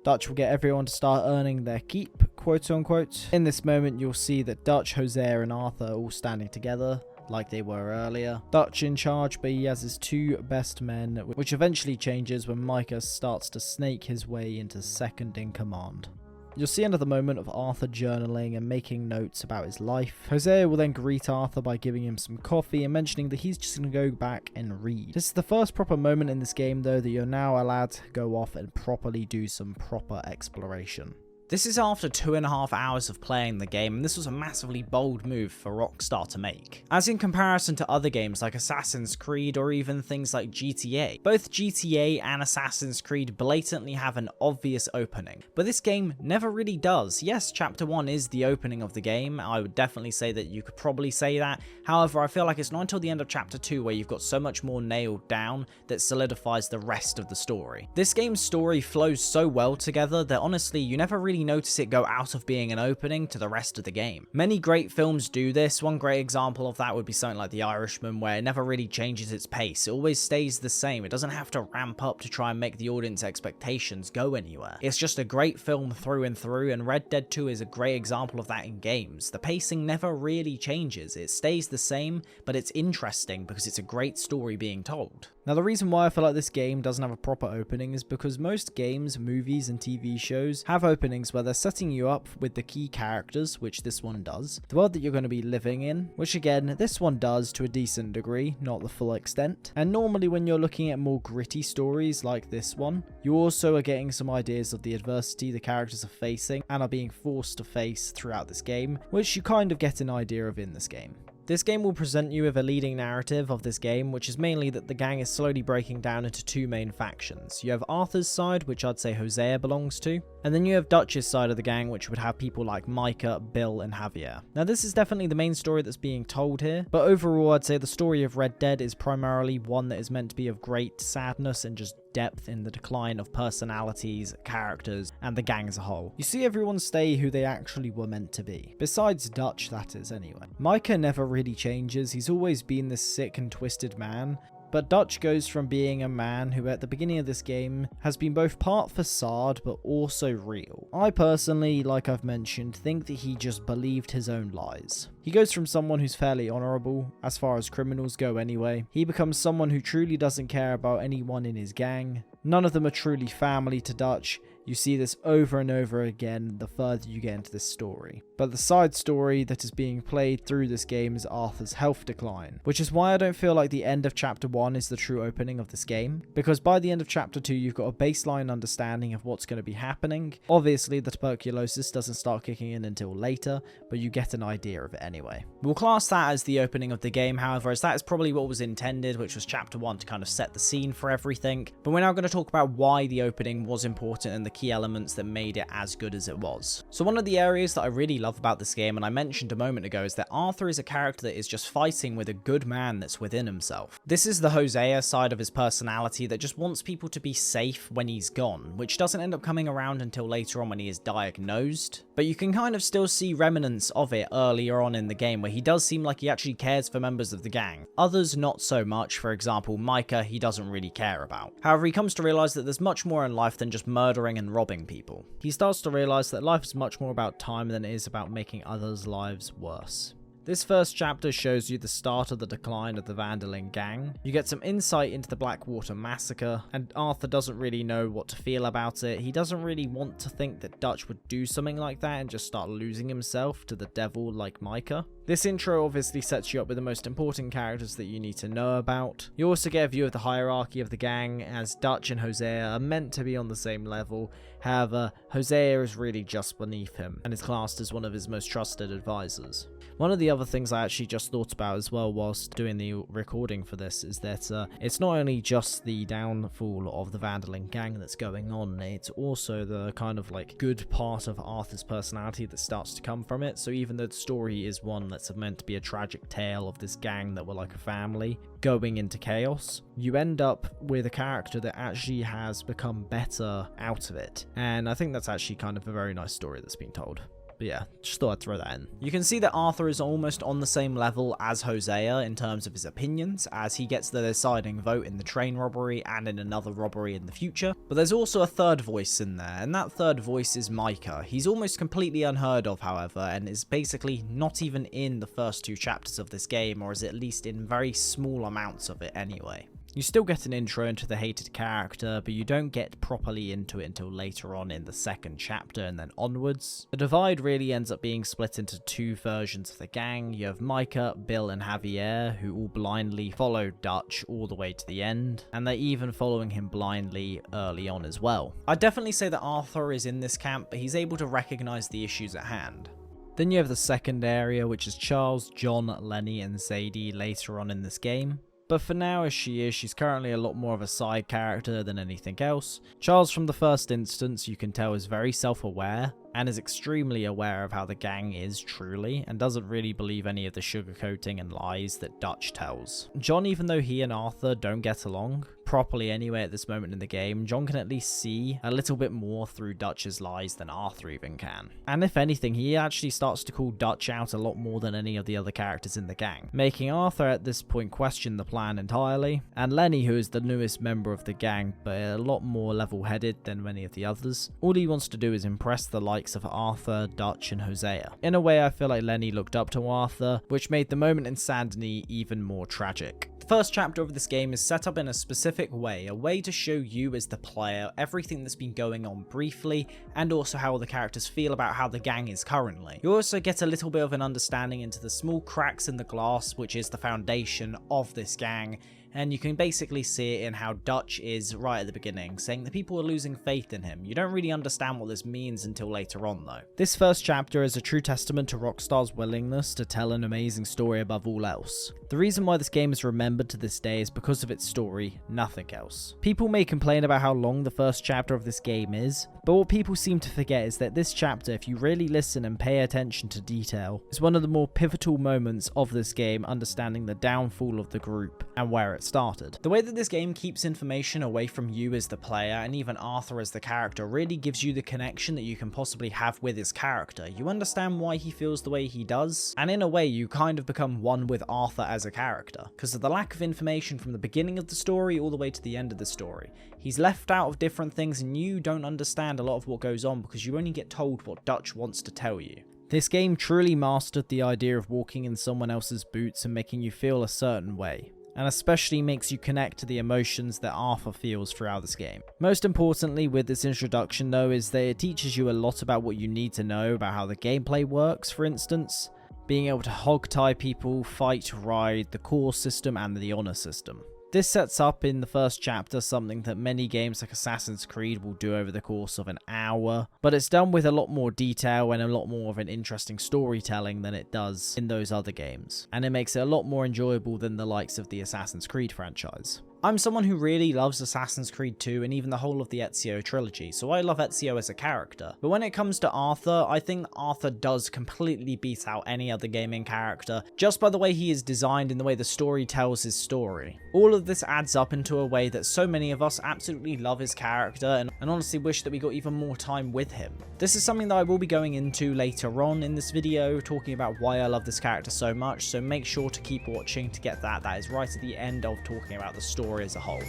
Dutch will get everyone to start earning their keep, quote unquote. In this moment you'll see that Dutch, Hosea and Arthur are all standing together like they were earlier. Dutch in charge, but he has his two best men, which eventually changes when Micha starts to snake his way into second in command. You'll see another moment of Arthur journaling and making notes about his life. Hosea will then greet Arthur by giving him some coffee and mentioning that he's just going to go back and read. This is the first proper moment in this game though that you're now allowed to go off and properly do some proper exploration. This is after 2.5 hours of playing the game, and this was a massively bold move for Rockstar to make. As in comparison to other games like Assassin's Creed or even things like GTA. Both GTA and Assassin's Creed blatantly have an obvious opening, but this game never really does. Yes, Chapter 1 is the opening of the game, I would definitely say that you could probably say that. However, I feel like it's not until the end of Chapter 2 where you've got so much more nailed down that solidifies the rest of the story. This game's story flows so well together that honestly you never really notice it go out of being an opening to the rest of the game. Many great films do this. One great example of that would be something like The Irishman, where it never really changes its pace. It always stays the same. It doesn't have to ramp up to try and make the audience expectations go anywhere. It's just a great film through and through, and Red Dead 2 is a great example of that in games. The pacing never really changes. It stays the same, but it's interesting because it's a great story being told. Now, the reason why I feel like this game doesn't have a proper opening is because most games, movies, and TV shows have openings where they're setting you up with the key characters, which this one does, the world that you're going to be living in, which again, this one does to a decent degree, not the full extent. And normally when you're looking at more gritty stories like this one, you also are getting some ideas of the adversity the characters are facing and are being forced to face throughout this game, which you kind of get an idea of in this game. This game will present you with a leading narrative of this game, which is mainly that the gang is slowly breaking down into two main factions. You have Arthur's side, which I'd say Hosea belongs to, and then you have Dutch's side of the gang, which would have people like Micha, Bill, and Javier. Now this is definitely the main story that's being told here, but overall I'd say the story of Red Dead is primarily one that is meant to be of great sadness and just depth in the decline of personalities, characters, and the gang as a whole. You see everyone stay who they actually were meant to be. Besides Dutch, that is, anyway. Micha never really changes. He's always been this sick and twisted man, But Dutch goes from being a man who at the beginning of this game has been both part facade but also real. I personally, like I've mentioned, think that he just believed his own lies. He goes from someone who's fairly honourable, as far as criminals go anyway. He becomes someone who truly doesn't care about anyone in his gang. None of them are truly family to Dutch. You see this over and over again the further you get into this story. But the side story that is being played through this game is Arthur's health decline, which is why I don't feel like the end of chapter 1 is the true opening of this game, because by the end of chapter 2 you've got a baseline understanding of what's going to be happening. Obviously the tuberculosis doesn't start kicking in until later, but you get an idea of it anyway. We'll class that as the opening of the game, however, as that is probably what was intended, which was chapter 1 to kind of set the scene for everything. But we're now going to talk about why the opening was important and the key elements that made it as good as it was. So one of the areas that I really love about this game, and I mentioned a moment ago, is that Arthur is a character that is just fighting with a good man that's within himself. This is the Hosea side of his personality that just wants people to be safe when he's gone, which doesn't end up coming around until later on when he is diagnosed. But you can kind of still see remnants of it earlier on in the game, where he does seem like he actually cares for members of the gang. Others not so much. For example, Micha he doesn't really care about. However, he comes to realise that there's much more in life than just murdering and robbing people. He starts to realise that life is much more about time than it is about making others' lives worse. This first chapter shows you the start of the decline of the Vanderlyn gang. You get some insight into the Blackwater massacre, and Arthur doesn't really know what to feel about it. He doesn't really want to think that Dutch would do something like that and just start losing himself to the devil like Micha. This intro obviously sets you up with the most important characters that you need to know about. You also get a view of the hierarchy of the gang, as Dutch and Hosea are meant to be on the same level. However, Hosea is really just beneath him and is classed as one of his most trusted advisors. One of the other things I actually just thought about as well whilst doing the recording for this is that it's not only just the downfall of the Vanderlyn gang that's going on, it's also the kind of like good part of Arthur's personality that starts to come from it. So even though the story is one that's meant to be a tragic tale of this gang that were like a family going into chaos, you end up with a character that actually has become better out of it. And I think that's actually kind of a very nice story that's been told. But yeah, just thought I'd throw that in. You can see that Arthur is almost on the same level as Hosea in terms of his opinions, as he gets the deciding vote in the train robbery and in another robbery in the future. But there's also a third voice in there, and that third voice is Micha. He's almost completely unheard of, however, and is basically not even in the first 2 chapters of this game, or is at least in very small amounts of it anyway. You still get an intro into the hated character, but you don't get properly into it until later on in the second chapter and then onwards. The divide really ends up being split into 2 versions of the gang. You have Micha, Bill and Javier, who all blindly follow Dutch all the way to the end, and they're even following him blindly early on as well. I'd definitely say that Arthur is in this camp, but he's able to recognise the issues at hand. Then you have the second area, which is Charles, John, Lenny and Zadie later on in this game. But for now, as she is, she's currently a lot more of a side character than anything else. Charles, from the first instance, you can tell is very self-aware and is extremely aware of how the gang is truly, and doesn't really believe any of the sugarcoating and lies that Dutch tells. John, even though he and Arthur don't get along properly anyway at this moment in the game, John can at least see a little bit more through Dutch's lies than Arthur even can. And if anything, he actually starts to call Dutch out a lot more than any of the other characters in the gang, making Arthur at this point question the plan entirely. And Lenny, who is the newest member of the gang, but a lot more level-headed than many of the others, all he wants to do is impress the likes of Arthur, Dutch and Hosea. In a way, I feel like Lenny looked up to Arthur, which made the moment in Saint Denis even more tragic. The first chapter of this game is set up in a specific way, a way to show you as the player everything that's been going on briefly, and also how the characters feel about how the gang is currently. You also get a little bit of an understanding into the small cracks in the glass, which is the foundation of this gang, and you can basically see it in how Dutch is right at the beginning, saying that people are losing faith in him. You don't really understand what this means until later on though. This first chapter is a true testament to Rockstar's willingness to tell an amazing story above all else. The reason why this game is remembered to this day is because of its story, nothing else. People may complain about how long the first chapter of this game is, but what people seem to forget is that this chapter, if you really listen and pay attention to detail, is one of the more pivotal moments of this game, understanding the downfall of the group and where it started. The way that this game keeps information away from you as the player, and even Arthur as the character, really gives you the connection that you can possibly have with his character. You understand why he feels the way he does, and in a way you kind of become one with Arthur as a character, because of the lack of information from the beginning of the story all the way to the end of the story. He's left out of different things and you don't understand a lot of what goes on because you only get told what Dutch wants to tell you. This game truly mastered the idea of walking in someone else's boots and making you feel a certain way, and especially makes you connect to the emotions that Arthur feels throughout this game. Most importantly with this introduction though is that it teaches you a lot about what you need to know about how the gameplay works, for instance, being able to hog tie people, fight, ride, the core system and the honor system. This sets up in the first chapter something that many games like Assassin's Creed will do over the course of an hour, but it's done with a lot more detail and a lot more of an interesting storytelling than it does in those other games, and it makes it a lot more enjoyable than the likes of the Assassin's Creed franchise. I'm someone who really loves Assassin's Creed 2 and even the whole of the Ezio trilogy, so I love Ezio as a character. But when it comes to Arthur, I think Arthur does completely beat out any other gaming character, just by the way he is designed and the way the story tells his story. All of this adds up into a way that so many of us absolutely love his character and honestly wish that we got even more time with him. This is something that I will be going into later on in this video, talking about why I love this character so much, so make sure to keep watching to get that. That is right at the end of talking about the story as a whole.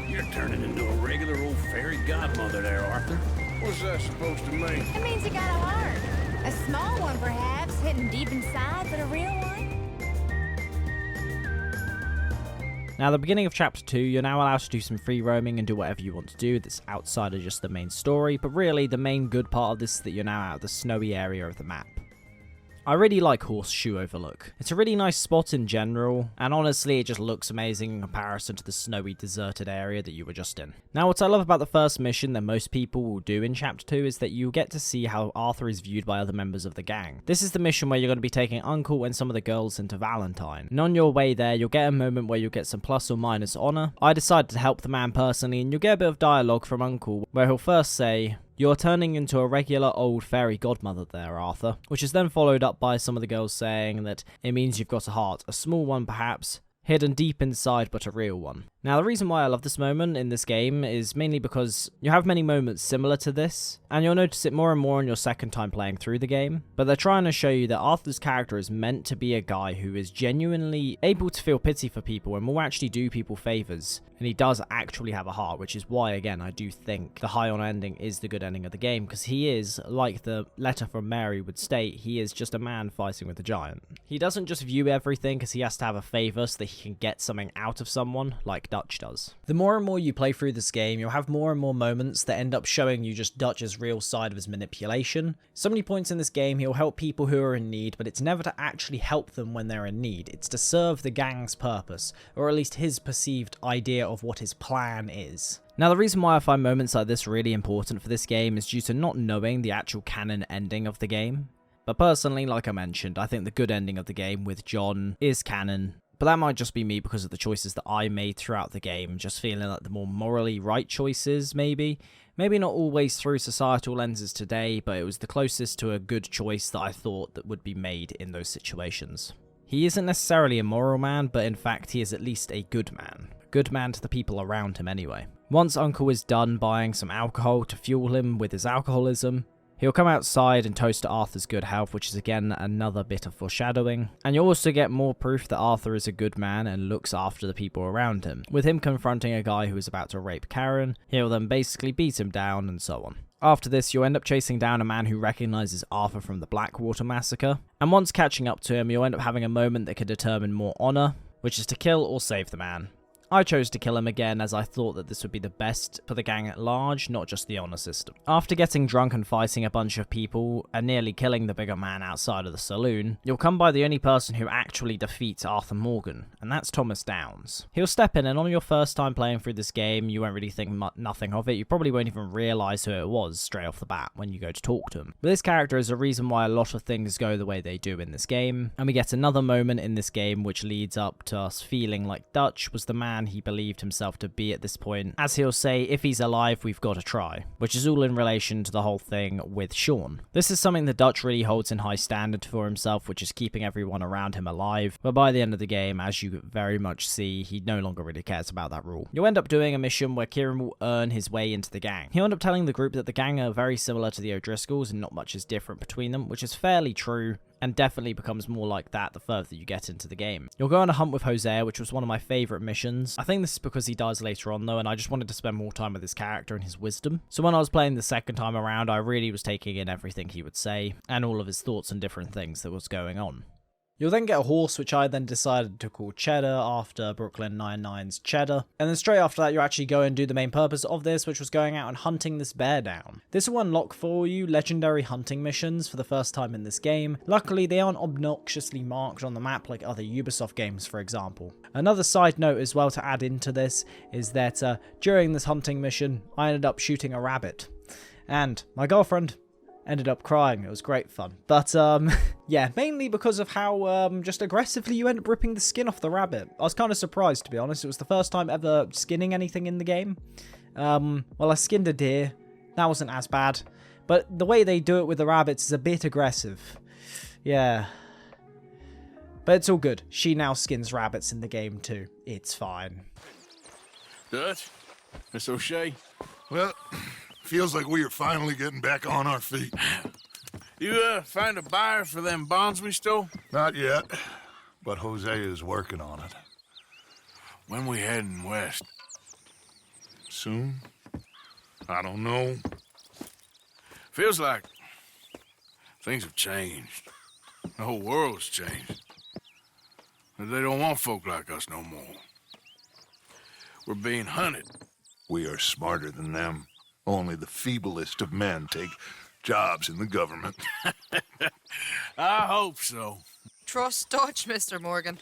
You're turning into a regular old fairy godmother there, Arthur. What's that supposed to mean? It means you got a heart. A small one, perhaps, hidden deep inside, but a real one. Now, at the beginning of chapter 2, you're now allowed to do some free roaming and do whatever you want to do that's outside of just the main story, but really the main good part of this is that you're now out of the snowy area of the map. I really like Horseshoe Overlook. It's a really nice spot in general, and honestly it just looks amazing in comparison to the snowy deserted area that you were just in. Now what I love about the first mission that most people will do in chapter 2 is that you get to see how Arthur is viewed by other members of the gang. This is the mission where you're going to be taking Uncle and some of the girls into Valentine, and on your way there you'll get a moment where you'll get some plus or minus honor. I decided to help the man personally, and you'll get a bit of dialogue from Uncle where he'll first say, "You're turning into a regular old fairy godmother there, Arthur," which is then followed up by some of the girls saying that it means you've got a heart, a small one perhaps, hidden deep inside but a real one. Now the reason why I love this moment in this game is mainly because you have many moments similar to this, and you'll notice it more and more on your second time playing through the game, but they're trying to show you that Arthur's character is meant to be a guy who is genuinely able to feel pity for people and will actually do people favors, and he does actually have a heart, which is why again I do think the high honor ending is the good ending of the game, because he is, like the letter from Mary would state, he is just a man fighting with a giant. He doesn't just view everything because he has to have a favor so that he can get something out of someone like Dutch does. The more and more you play through this game, you'll have more and more moments that end up showing you just Dutch's real side of his manipulation. So many points in this game he'll help people who are in need, but it's never to actually help them when they're in need. It's to serve the gang's purpose, or at least his perceived idea of what his plan is. Now the reason why I find moments like this really important for this game is due to not knowing the actual canon ending of the game. But personally, like I mentioned, I think the good ending of the game with John is canon. But that might just be me because of the choices that I made throughout the game, just feeling like the more morally right choices, maybe. Maybe not always through societal lenses today, but it was the closest to a good choice that I thought that would be made in those situations. He isn't necessarily a moral man, but in fact he is at least a good man. A good man to the people around him anyway. Once Uncle is done buying some alcohol to fuel him with his alcoholism, he'll come outside and toast to Arthur's good health, which is again another bit of foreshadowing. And you'll also get more proof that Arthur is a good man and looks after the people around him. With him confronting a guy who is about to rape Karen, he'll then basically beat him down and so on. After this, you'll end up chasing down a man who recognizes Arthur from the Blackwater massacre. And once catching up to him, you'll end up having a moment that could determine more honor, which is to kill or save the man. I chose to kill him again as I thought that this would be the best for the gang at large, not just the honor system. After getting drunk and fighting a bunch of people and nearly killing the bigger man outside of the saloon, you'll come by the only person who actually defeats Arthur Morgan, and that's Thomas Downs. He'll step in, and on your first time playing through this game, you won't really think nothing of it. You probably won't even realise who it was straight off the bat when you go to talk to him. But this character is a reason why a lot of things go the way they do in this game, and we get another moment in this game which leads up to us feeling like Dutch was the man man he believed himself to be at this point. As he'll say, if he's alive, we've got to try. Which is all in relation to the whole thing with Sean. This is something the Dutch really holds in high standard for himself, which is keeping everyone around him alive. But by the end of the game, as you very much see, he no longer really cares about that rule. You'll end up doing a mission where Kieran will earn his way into the gang. He'll end up telling the group that the gang are very similar to the O'Driscolls and not much is different between them, which is fairly true, and definitely becomes more like that the further you get into the game. You'll go on a hunt with Hosea, which was one of my favourite missions. I think this is because he dies later on though, and I just wanted to spend more time with his character and his wisdom. So when I was playing the second time around, I really was taking in everything he would say, and all of his thoughts on different things that was going on. You'll then get a horse, which I then decided to call Cheddar after Brooklyn Nine-Nine's Cheddar. And then straight after that, you actually go and do the main purpose of this, which was going out and hunting this bear down. This will unlock for you legendary hunting missions for the first time in this game. Luckily, they aren't obnoxiously marked on the map like other Ubisoft games, for example. Another side note as well to add into this is that during this hunting mission, I ended up shooting a rabbit. And my girlfriend ended up crying. It was great fun. But, yeah, mainly because of how, just aggressively you end up ripping the skin off the rabbit. I was kind of surprised, to be honest. It was the first time ever skinning anything in the game. Well, I skinned a deer. That wasn't as bad. But the way they do it with the rabbits is a bit aggressive. Yeah. But it's all good. She now skins rabbits in the game, too. It's fine. Dutch? Miss O'Shea? Well, feels like we are finally getting back on our feet. You, find a buyer for them bonds we stole? Not yet, but Hosea is working on it. When we heading west? Soon? I don't know. Feels like things have changed. The whole world's changed. They don't want folk like us no more. We're being hunted. We are smarter than them. Only the feeblest of men take jobs in the government. I hope so. Trust Dutch, Mr. Morgan.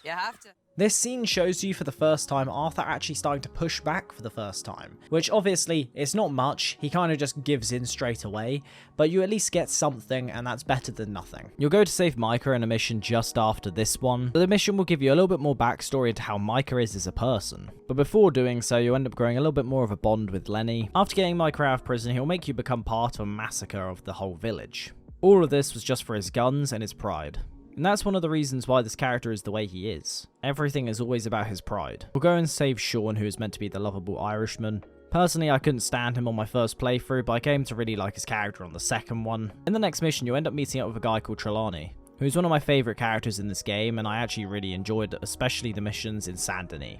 You have to. This scene shows you for the first time Arthur actually starting to push back for the first time, which obviously it's not much, he kind of just gives in straight away, but you at least get something and that's better than nothing. You'll go to save Micha in a mission just after this one, but the mission will give you a little bit more backstory into how Micha is as a person. But before doing so, you end up growing a little bit more of a bond with Lenny. After getting Micha out of prison, he'll make you become part of a massacre of the whole village. All of this was just for his guns and his pride. And that's one of the reasons why this character is the way he is. Everything is always about his pride. We'll go and save Sean, who is meant to be the lovable Irishman. Personally, I couldn't stand him on my first playthrough, but I came to really like his character on the second one. In the next mission, you end up meeting up with a guy called Trelawney, who's one of my favourite characters in this game, and I actually really enjoyed especially the missions in Saint Denis.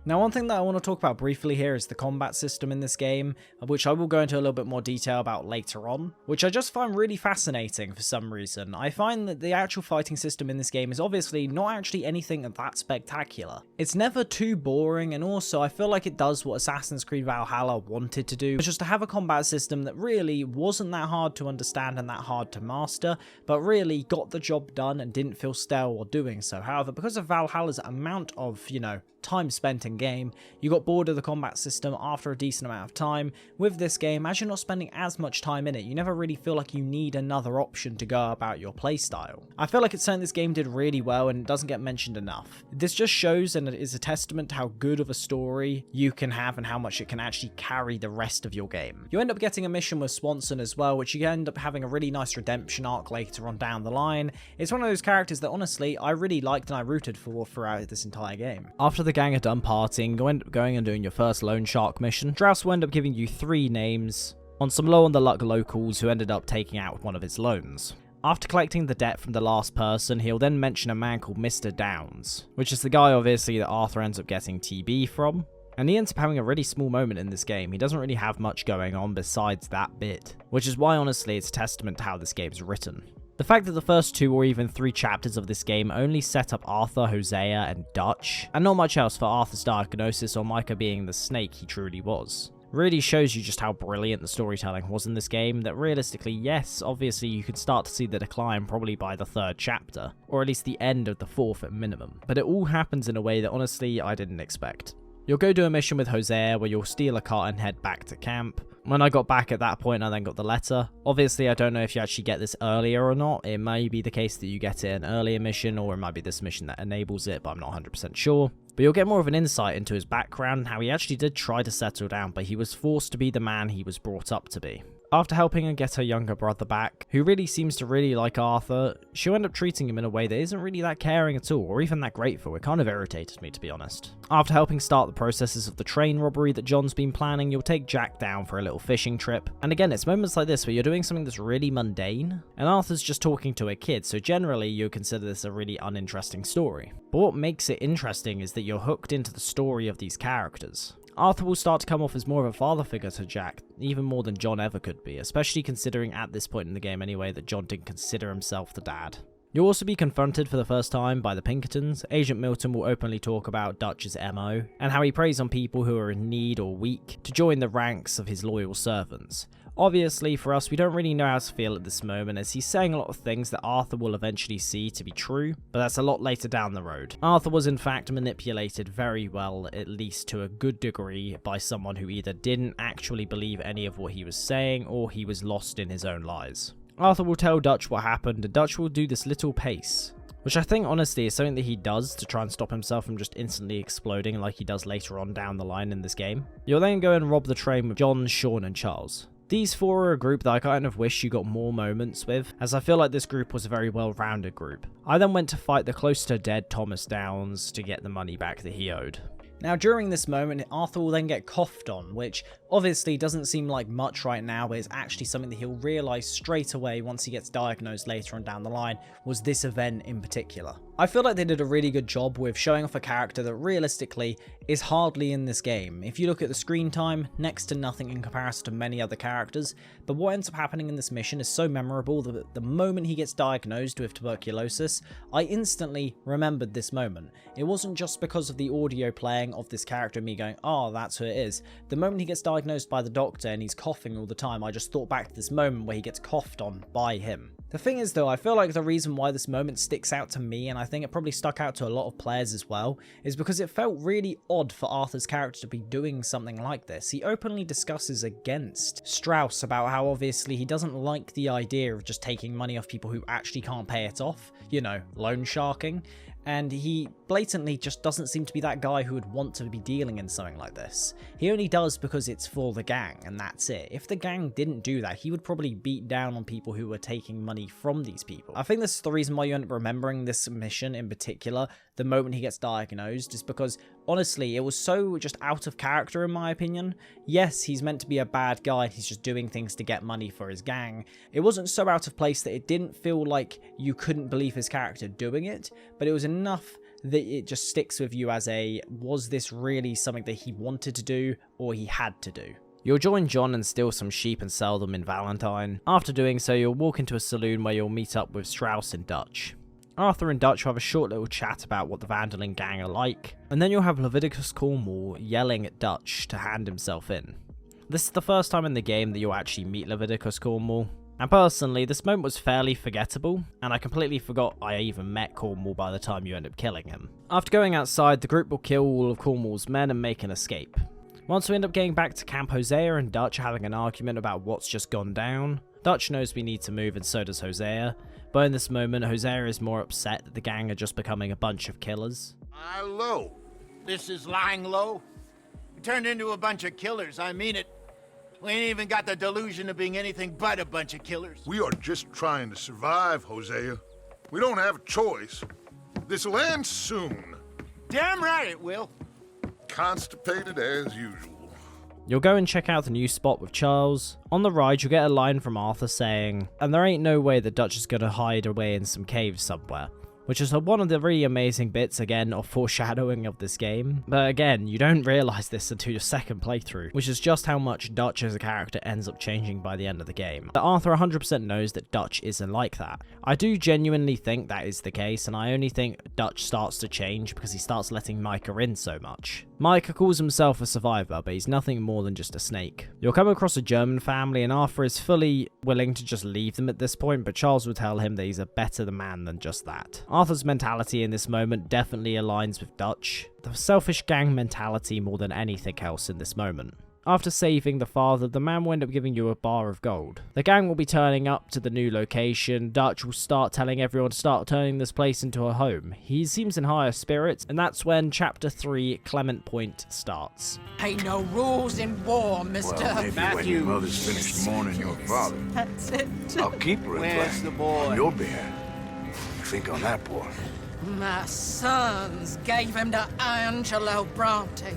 Now, one thing that I want to talk about briefly here is the combat system in this game, which I will go into a little bit more detail about later on, which I just find really fascinating for some reason. I find that the actual fighting system in this game is obviously not actually anything that spectacular. It's never too boring, and also I feel like it does what Assassin's Creed Valhalla wanted to do, which is to have a combat system that really wasn't that hard to understand and that hard to master, but really got the job done and didn't feel stale while doing so. However, because of Valhalla's amount of, time spent in game, you got bored of the combat system after a decent amount of time. With this game, as you're not spending as much time in it, you never really feel like you need another option to go about your playstyle. I feel like it's something this game did really well and it doesn't get mentioned enough. This just shows and it is a testament to how good of a story you can have and how much it can actually carry the rest of your game. You end up getting a mission with Swanson as well, which you end up having a really nice redemption arc later on down the line. It's one of those characters that honestly I really liked and I rooted for throughout this entire game. After the gang are done partying, you end up going and doing your first loan shark mission. Draus will end up giving you 3 names on some low on the luck locals who ended up taking out one of his loans. After collecting the debt from the last person, he'll then mention a man called Mr. Downs, which is the guy obviously that Arthur ends up getting TB from. And he ends up having a really small moment in this game. He doesn't really have much going on besides that bit, which is why honestly it's a testament to how this game's written. The fact that the first 2 or even 3 chapters of this game only set up Arthur, Hosea, and Dutch, and not much else for Arthur's diagnosis or Micha being the snake he truly was, really shows you just how brilliant the storytelling was in this game, that realistically, yes, obviously you can start to see the decline probably by the 3rd chapter, or at least the end of the 4th at minimum, but it all happens in a way that honestly I didn't expect. You'll go do a mission with Hosea where you'll steal a cart and head back to camp. When I got back at that point, I then got the letter. Obviously, I don't know if you actually get this earlier or not. It may be the case that you get it in an earlier mission, or it might be this mission that enables it, but I'm not 100% sure. But you'll get more of an insight into his background and how he actually did try to settle down, but he was forced to be the man he was brought up to be. After helping her get her younger brother back, who really seems to really like Arthur, she'll end up treating him in a way that isn't really that caring at all, or even that grateful. It kind of irritated me, to be honest. After helping start the processes of the train robbery that John's been planning, you'll take Jack down for a little fishing trip. And again, it's moments like this where you're doing something that's really mundane, and Arthur's just talking to a kid, so generally you'll consider this a really uninteresting story. But what makes it interesting is that you're hooked into the story of these characters. Arthur will start to come off as more of a father figure to Jack, even more than John ever could be, especially considering at this point in the game anyway that John didn't consider himself the dad. You'll also be confronted for the first time by the Pinkertons. Agent Milton will openly talk about Dutch's MO, and how he preys on people who are in need or weak to join the ranks of his loyal servants. Obviously, for us, we don't really know how to feel at this moment, as he's saying a lot of things that Arthur will eventually see to be true, but that's a lot later down the road. Arthur was in fact manipulated very well, at least to a good degree, by someone who either didn't actually believe any of what he was saying, or he was lost in his own lies. Arthur will tell Dutch what happened, and Dutch will do this little pace, which I think honestly is something that he does to try and stop himself from just instantly exploding like he does later on down the line in this game. You'll then go and rob the train with John, Sean, and Charles. These four are a group that I kind of wish you got more moments with, as I feel like this group was a very well-rounded group. I then went to fight the close to dead Thomas Downs to get the money back that he owed. Now during this moment, Arthur will then get coughed on, which obviously doesn't seem like much right now, but is actually something that he'll realise straight away once he gets diagnosed later on down the line, was this event in particular. I feel like they did a really good job with showing off a character that realistically is hardly in this game. If you look at the screen time, next to nothing in comparison to many other characters, but what ends up happening in this mission is so memorable that the moment he gets diagnosed with tuberculosis, I instantly remembered this moment. It wasn't just because of the audio playing of this character, me going, oh, that's who it is. The moment he gets diagnosed by the doctor and he's coughing all the time, I just thought back to this moment where he gets coughed on by him. The thing is though, I feel like the reason why this moment sticks out to me, and I think it probably stuck out to a lot of players as well, is because it felt really odd for Arthur's character to be doing something like this. He openly discusses against Strauss about how obviously he doesn't like the idea of just taking money off people who actually can't pay it off, you know, loan sharking. And he blatantly just doesn't seem to be that guy who would want to be dealing in something like this. He only does because it's for the gang, and that's it. If the gang didn't do that, he would probably beat down on people who were taking money from these people. I think this is the reason why you end up remembering this mission in particular, the moment he gets diagnosed, is because honestly, it was so just out of character in my opinion. Yes, he's meant to be a bad guy and he's just doing things to get money for his gang. It wasn't so out of place that it didn't feel like you couldn't believe his character doing it, but it was enough that it just sticks with you as a, was this really something that he wanted to do or he had to do? You'll join John and steal some sheep and sell them in Valentine. After doing so, you'll walk into a saloon where you'll meet up with Strauss and Dutch. Arthur and Dutch will have a short little chat about what the Vanderlyn gang are like, and then you'll have Leviticus Cornwall yelling at Dutch to hand himself in. This is the first time in the game that you'll actually meet Leviticus Cornwall, and personally, this moment was fairly forgettable, and I completely forgot I even met Cornwall by the time you end up killing him. After going outside, the group will kill all of Cornwall's men and make an escape. Once we end up getting back to Camp, Hosea and Dutch are having an argument about what's just gone down. Dutch knows we need to move and so does Hosea, but in this moment Hosea is more upset that the gang are just becoming a bunch of killers. Low. This is lying low. We turned into a bunch of killers, I mean it. We ain't even got the delusion of being anything but a bunch of killers. We are just trying to survive, Hosea. We don't have a choice. This'll end soon. Damn right it will. Constipated as usual. You'll go and check out the new spot with Charles. On the ride, you'll get a line from Arthur saying, and there ain't no way that Dutch is gonna hide away in some cave somewhere. Which is one of the really amazing bits, again, of foreshadowing of this game. But again, you don't realise this until your second playthrough, which is just how much Dutch as a character ends up changing by the end of the game. But Arthur 100% knows that Dutch isn't like that. I do genuinely think that is the case, and I only think Dutch starts to change because he starts letting Micha in so much. Micha calls himself a survivor, but he's nothing more than just a snake. You'll come across a German family, and Arthur is fully willing to just leave them at this point, but Charles will tell him that he's a better man than just that. Arthur's mentality in this moment definitely aligns with Dutch. The selfish gang mentality more than anything else in this moment. After saving the father, the man will end up giving you a bar of gold. The gang will be turning up to the new location. Dutch will start telling everyone to start turning this place into a home. He seems in higher spirits, and that's when Chapter 3, Clement Point, starts. Ain't no rules in war, mister. Well, maybe when your mother's finished mourning your father, That's it. I'll keep her Where's the boy? on your behalf. Think on that, boy. My sons gave him to Angelo Bronte.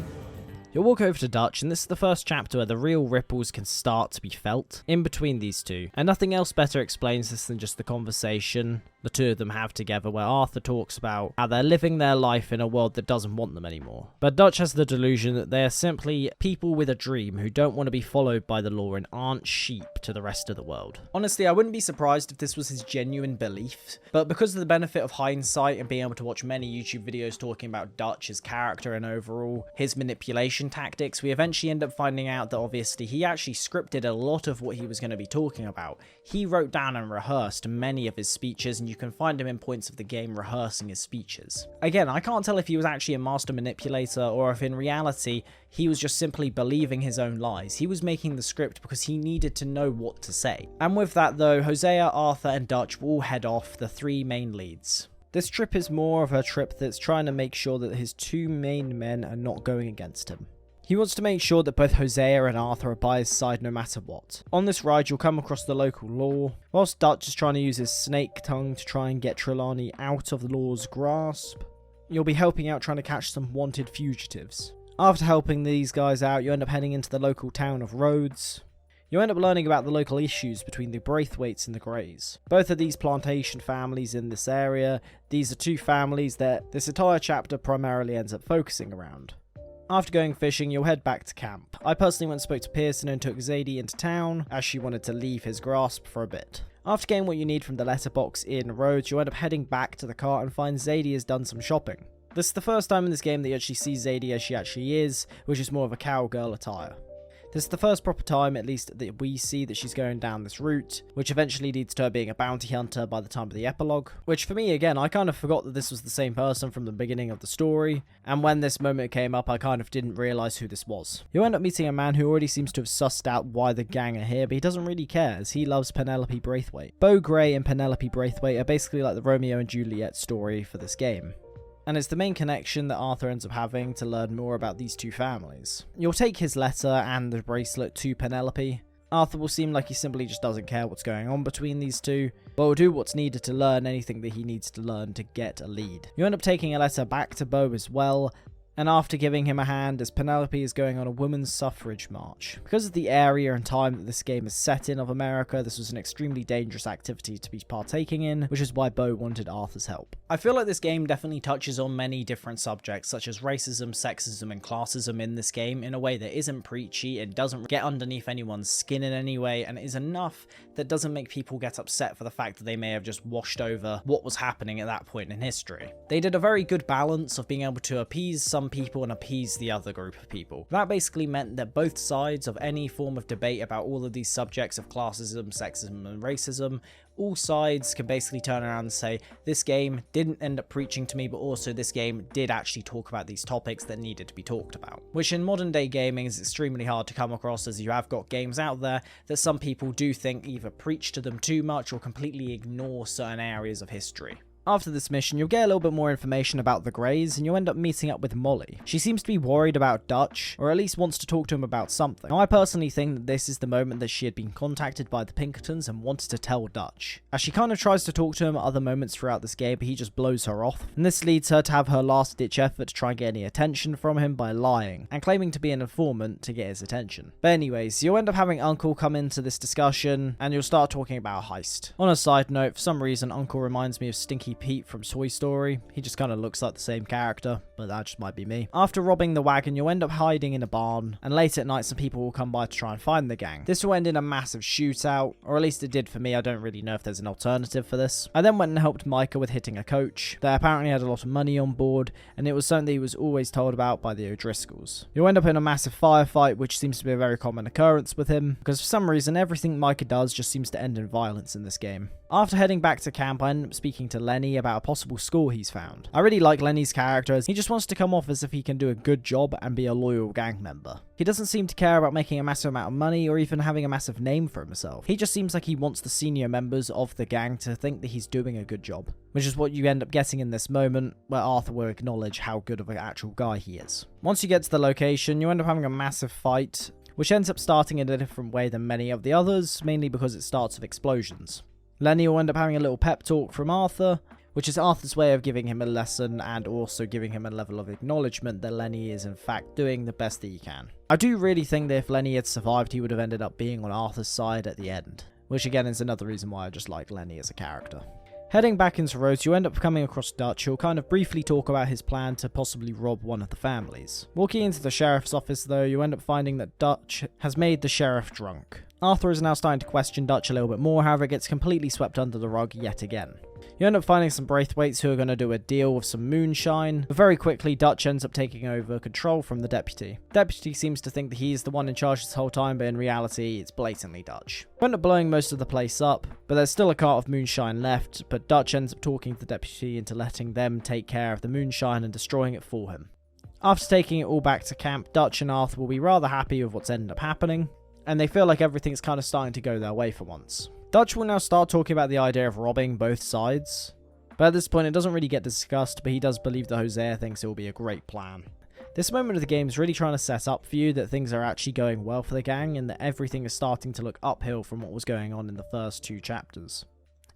You'll walk over to Dutch, and this is the first chapter where the real ripples can start to be felt in between these two. And nothing else better explains this than just the conversation the two of them have together, where Arthur talks about how they're living their life in a world that doesn't want them anymore. But Dutch has the delusion that they are simply people with a dream who don't want to be followed by the law and aren't sheep to the rest of the world. Honestly, I wouldn't be surprised if this was his genuine belief, but because of the benefit of hindsight and being able to watch many YouTube videos talking about Dutch, his character, and overall his manipulation tactics, we eventually end up finding out that obviously he actually scripted a lot of what he was going to be talking about. He wrote down and rehearsed many of his speeches, and you can find him in points of the game rehearsing his speeches. Again, I can't tell if he was actually a master manipulator or if in reality he was just simply believing his own lies. He was making the script because he needed to know what to say. And with that though, Hosea, Arthur and Dutch will all head off, the three main leads. This trip is more of a trip that's trying to make sure that his two main men are not going against him. He wants to make sure that both Hosea and Arthur are by his side no matter what. On this ride, you'll come across the local law, whilst Dutch is trying to use his snake tongue to try and get Trelawney out of the law's grasp. You'll be helping out trying to catch some wanted fugitives. After helping these guys out, you end up heading into the local town of Rhodes. You end up learning about the local issues between the Braithwaites and the Greys. Both of these plantation families in this area, these are two families that this entire chapter primarily ends up focusing around. After going fishing, you'll head back to camp. I personally went and spoke to Pearson and took Zadie into town, as she wanted to leave his grasp for a bit. After getting what you need from the letterbox in Rhodes, you'll end up heading back to the car and find Zadie has done some shopping. This is the first time in this game that you actually see Zadie as she actually is, which is more of a cowgirl attire. This is the first proper time, at least, that we see that she's going down this route, which eventually leads to her being a bounty hunter by the time of the epilogue. Which for me, again, I kind of forgot that this was the same person from the beginning of the story, and when this moment came up, I kind of didn't realise who this was. You end up meeting a man who already seems to have sussed out why the gang are here, but he doesn't really care, as he loves Penelope Braithwaite. Beau Gray and Penelope Braithwaite are basically like the Romeo and Juliet story for this game. And it's the main connection that Arthur ends up having to learn more about these two families. You'll take his letter and the bracelet to Penelope. Arthur will seem like he simply just doesn't care what's going on between these two, but will do what's needed to learn anything that he needs to learn to get a lead. You end up taking a letter back to Beau as well, and after giving him a hand as Penelope is going on a women's suffrage march. Because of the area and time that this game is set in of America, this was an extremely dangerous activity to be partaking in, which is why Beau wanted Arthur's help. I feel like this game definitely touches on many different subjects, such as racism, sexism, and classism in this game in a way that isn't preachy, it doesn't get underneath anyone's skin in any way, and is enough that doesn't make people get upset for the fact that they may have just washed over what was happening at that point in history. They did a very good balance of being able to appease some people and appease the other group of people. That basically meant that both sides of any form of debate about all of these subjects of classism, sexism, and racism, all sides can basically turn around and say, this game didn't end up preaching to me, but also this game did actually talk about these topics that needed to be talked about. Which in modern day gaming is extremely hard to come across, as you have got games out there that some people do think either preach to them too much or completely ignore certain areas of history. After this mission, you'll get a little bit more information about the Greys, and you'll end up meeting up with Molly. She seems to be worried about Dutch, or at least wants to talk to him about something. Now, I personally think that this is the moment that she had been contacted by the Pinkertons and wanted to tell Dutch. As she kind of tries to talk to him at other moments throughout this game, but he just blows her off. And this leads her to have her last-ditch effort to try and get any attention from him by lying, and claiming to be an informant to get his attention. But anyways, you'll end up having Uncle come into this discussion, and you'll start talking about a heist. On a side note, for some reason, Uncle reminds me of Stinky Pete from Toy Story. He just kind of looks like the same character, but that just might be me. After robbing the wagon, you'll end up hiding in a barn, and late at night some people will come by to try and find the gang. This will end in a massive shootout, or at least it did for me. I don't really know if there's an alternative for this. I then went and helped Micha with hitting a coach. They apparently had a lot of money on board, and it was something that he was always told about by the O'Driscolls. You'll end up in a massive firefight, which seems to be a very common occurrence with him, because for some reason everything Micha does just seems to end in violence in this game. After heading back to camp, I ended up speaking to Lenny, Lenny about a possible score he's found. I really like Lenny's character as he just wants to come off as if he can do a good job and be a loyal gang member. He doesn't seem to care about making a massive amount of money or even having a massive name for himself. He just seems like he wants the senior members of the gang to think that he's doing a good job, which is what you end up getting in this moment where Arthur will acknowledge how good of an actual guy he is. Once you get to the location, you end up having a massive fight, which ends up starting in a different way than many of the others, mainly because it starts with explosions. Lenny will end up having a little pep talk from Arthur, which is Arthur's way of giving him a lesson and also giving him a level of acknowledgement that Lenny is in fact doing the best that he can. I do really think that if Lenny had survived, he would have ended up being on Arthur's side at the end, which again is another reason why I just like Lenny as a character. Heading back into Rhodes, you end up coming across Dutch, who'll kind of briefly talk about his plan to possibly rob one of the families. Walking into the sheriff's office though, you end up finding that Dutch has made the sheriff drunk. Arthur is now starting to question Dutch a little bit more, however it gets completely swept under the rug yet again. You end up finding some Braithwaites who are going to do a deal with some moonshine, but very quickly Dutch ends up taking over control from the deputy. The deputy seems to think that he's the one in charge this whole time, but in reality it's blatantly Dutch. You end up blowing most of the place up, but there's still a cart of moonshine left, but Dutch ends up talking the deputy into letting them take care of the moonshine and destroying it for him. After taking it all back to camp, Dutch and Arthur will be rather happy with what's ended up happening, and they feel like everything's kind of starting to go their way for once. Dutch will now start talking about the idea of robbing both sides, but at this point it doesn't really get discussed, but he does believe that Hosea thinks it will be a great plan. This moment of the game is really trying to set up for you that things are actually going well for the gang and that everything is starting to look uphill from what was going on in the first 2 chapters.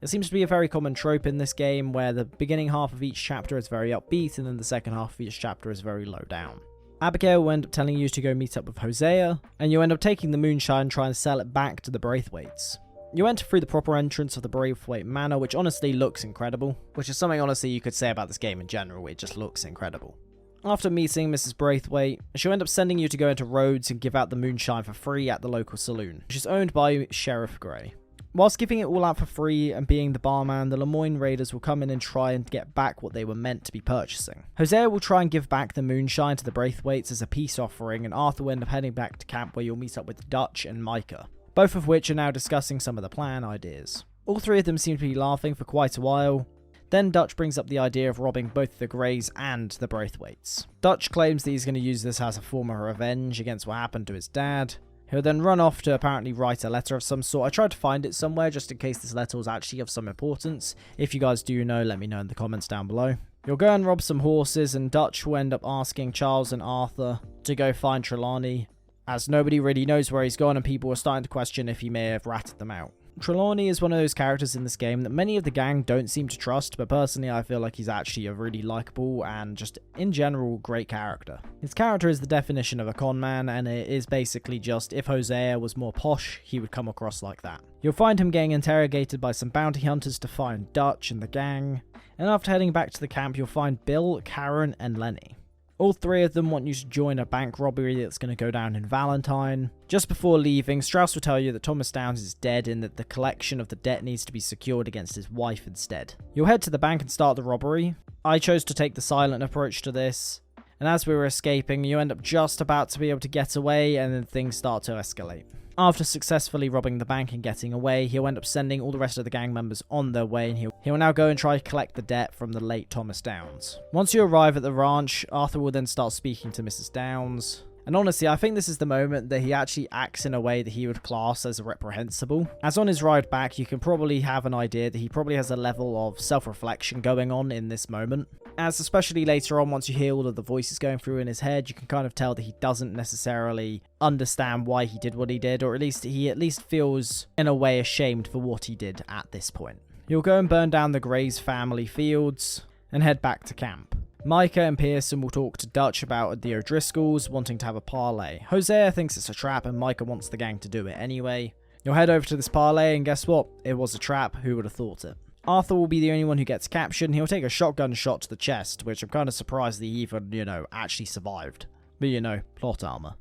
It seems to be a very common trope in this game where the beginning half of each chapter is very upbeat and then the second half of each chapter is very low down. Abigail will end up telling you to go meet up with Hosea, and you end up taking the moonshine and trying to sell it back to the Braithwaites. You enter through the proper entrance of the Braithwaite Manor, which honestly looks incredible, which is something honestly you could say about this game in general, it just looks incredible. After meeting Mrs. Braithwaite, she'll end up sending you to go into Rhodes and give out the moonshine for free at the local saloon, which is owned by Sheriff Gray. Whilst giving it all out for free and being the barman, the Lemoyne Raiders will come in and try and get back what they were meant to be purchasing. Hosea will try and give back the moonshine to the Braithwaites as a peace offering, and Arthur will end up heading back to camp where you'll meet up with Dutch and Micha, both of which are now discussing some of the plan ideas. All 3 of them seem to be laughing for quite a while. Then Dutch brings up the idea of robbing both the Greys and the Braithwaites. Dutch claims that he's going to use this as a form of revenge against what happened to his dad. He'll then run off to apparently write a letter of some sort. I tried to find it somewhere just in case this letter was actually of some importance. If you guys do know, let me know in the comments down below. You'll go and rob some horses, and Dutch will end up asking Charles and Arthur to go find Trelawney, as nobody really knows where he's gone and people are starting to question if he may have ratted them out. Trelawney is one of those characters in this game that many of the gang don't seem to trust, but personally I feel like he's actually a really likable and just in general great character. His character is the definition of a con man, and it is basically just if Hosea was more posh, he would come across like that. You'll find him getting interrogated by some bounty hunters to find Dutch and the gang, and after heading back to the camp you'll find Bill, Karen and Lenny. All 3 of them want you to join a bank robbery that's going to go down in Valentine. Just before leaving, Strauss will tell you that Thomas Downs is dead and that the collection of the debt needs to be secured against his wife instead. You'll head to the bank and start the robbery. I chose to take the silent approach to this, and as we were escaping, you end up just about to be able to get away and then things start to escalate. After successfully robbing the bank and getting away, he'll end up sending all the rest of the gang members on their way, and he'll now go and try to collect the debt from the late Thomas Downs. Once you arrive at the ranch, Arthur will then start speaking to Mrs. Downs. And honestly, I think this is the moment that he actually acts in a way that he would class as reprehensible. As on his ride back, you can probably have an idea that he probably has a level of self-reflection going on in this moment. As especially later on, once you hear all of the voices going through in his head, you can kind of tell that he doesn't necessarily understand why he did what he did, or he at least feels in a way ashamed for what he did at this point. You'll go and burn down the Gray's family fields and head back to camp. Micha and Pearson will talk to Dutch about the O'Driscolls wanting to have a parlay. Hosea thinks it's a trap and Micha wants the gang to do it anyway. You'll head over to this parlay and guess what? It was a trap. Who would have thought it? Arthur will be the only one who gets captured and he'll take a shotgun shot to the chest, which I'm kind of surprised that he even, actually survived. But plot armor.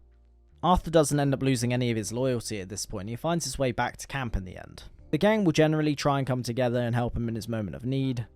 Arthur doesn't end up losing any of his loyalty at this point and he finds his way back to camp in the end. The gang will generally try and come together and help him in his moment of need.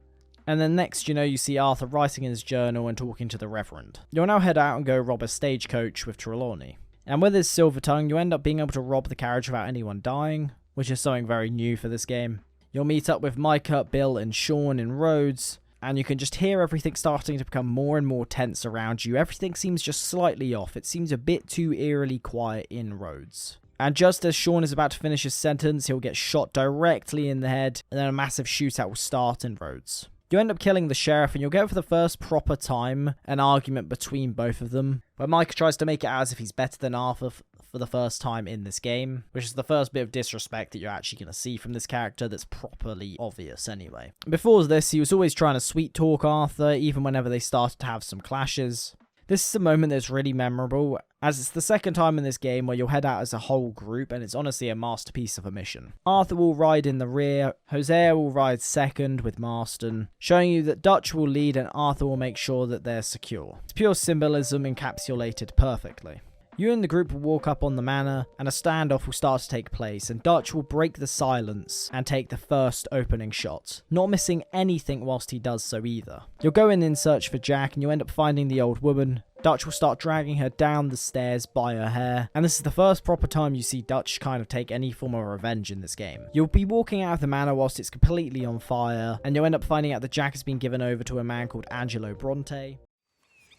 And then next, you see Arthur writing in his journal and talking to the Reverend. You'll now head out and go rob a stagecoach with Trelawney. And with his silver tongue, you end up being able to rob the carriage without anyone dying, which is something very new for this game. You'll meet up with Micha, Bill, and Sean in Rhodes, and you can just hear everything starting to become more and more tense around you. Everything seems just slightly off. It seems a bit too eerily quiet in Rhodes. And just as Sean is about to finish his sentence, he'll get shot directly in the head, and then a massive shootout will start in Rhodes. You end up killing the sheriff, and you'll get for the first proper time an argument between both of them, where Micah tries to make it out as if he's better than Arthur for the first time in this game, which is the first bit of disrespect that you're actually going to see from this character that's properly obvious anyway. Before this, he was always trying to sweet talk Arthur, even whenever they started to have some clashes. This is a moment that's really memorable, as it's the second time in this game where you'll head out as a whole group, and it's honestly a masterpiece of a mission. Arthur will ride in the rear, Hosea will ride second with Marston, showing you that Dutch will lead and Arthur will make sure that they're secure. It's pure symbolism encapsulated perfectly. You and the group will walk up on the manor, and a standoff will start to take place, and Dutch will break the silence and take the first opening shot, not missing anything whilst he does so either. You'll go in search for Jack, and you end up finding the old woman. Dutch will start dragging her down the stairs by her hair, and this is the first proper time you see Dutch kind of take any form of revenge in this game. You'll be walking out of the manor whilst it's completely on fire, and you'll end up finding out that Jack has been given over to a man called Angelo Bronte.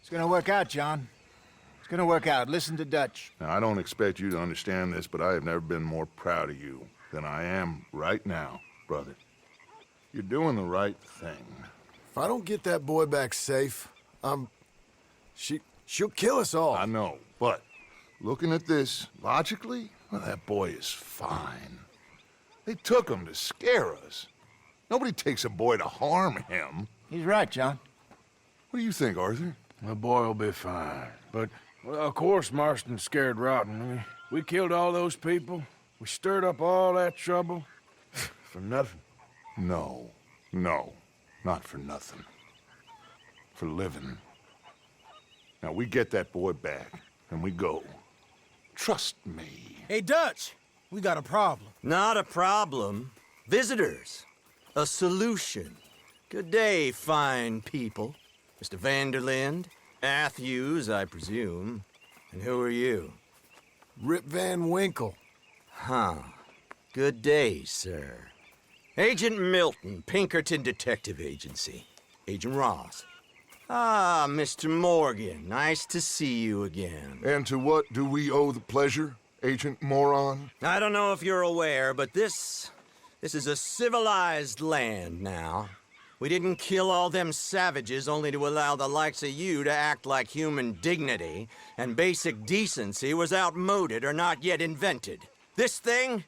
It's gonna work out, John. It's gonna work out. Listen to Dutch. Now, I don't expect you to understand this, but I have never been more proud of you than I am right now, brother. You're doing the right thing. If I don't get that boy back safe, she'll kill us all. I know, but looking at this logically, well, that boy is fine. They took him to scare us. Nobody takes a boy to harm him. He's right, John. What do you think, Arthur? The boy will be fine. But, well, of course, Marston's scared rotten. We killed all those people. We stirred up all that trouble. For nothing. No, not for nothing. For living. Now, we get that boy back, and we go. Trust me. Hey, Dutch, we got a problem. Not a problem. Visitors. A solution. Good day, fine people. Mr. Vanderlind, Matthews, I presume. And who are you? Rip Van Winkle. Huh. Good day, sir. Agent Milton, Pinkerton Detective Agency. Agent Ross. Ah, Mr. Morgan, nice to see you again. And to what do we owe the pleasure, Agent Moron? I don't know if you're aware, but this is a civilized land now. We didn't kill all them savages only to allow the likes of you to act like human dignity, and basic decency was outmoded or not yet invented. This thing,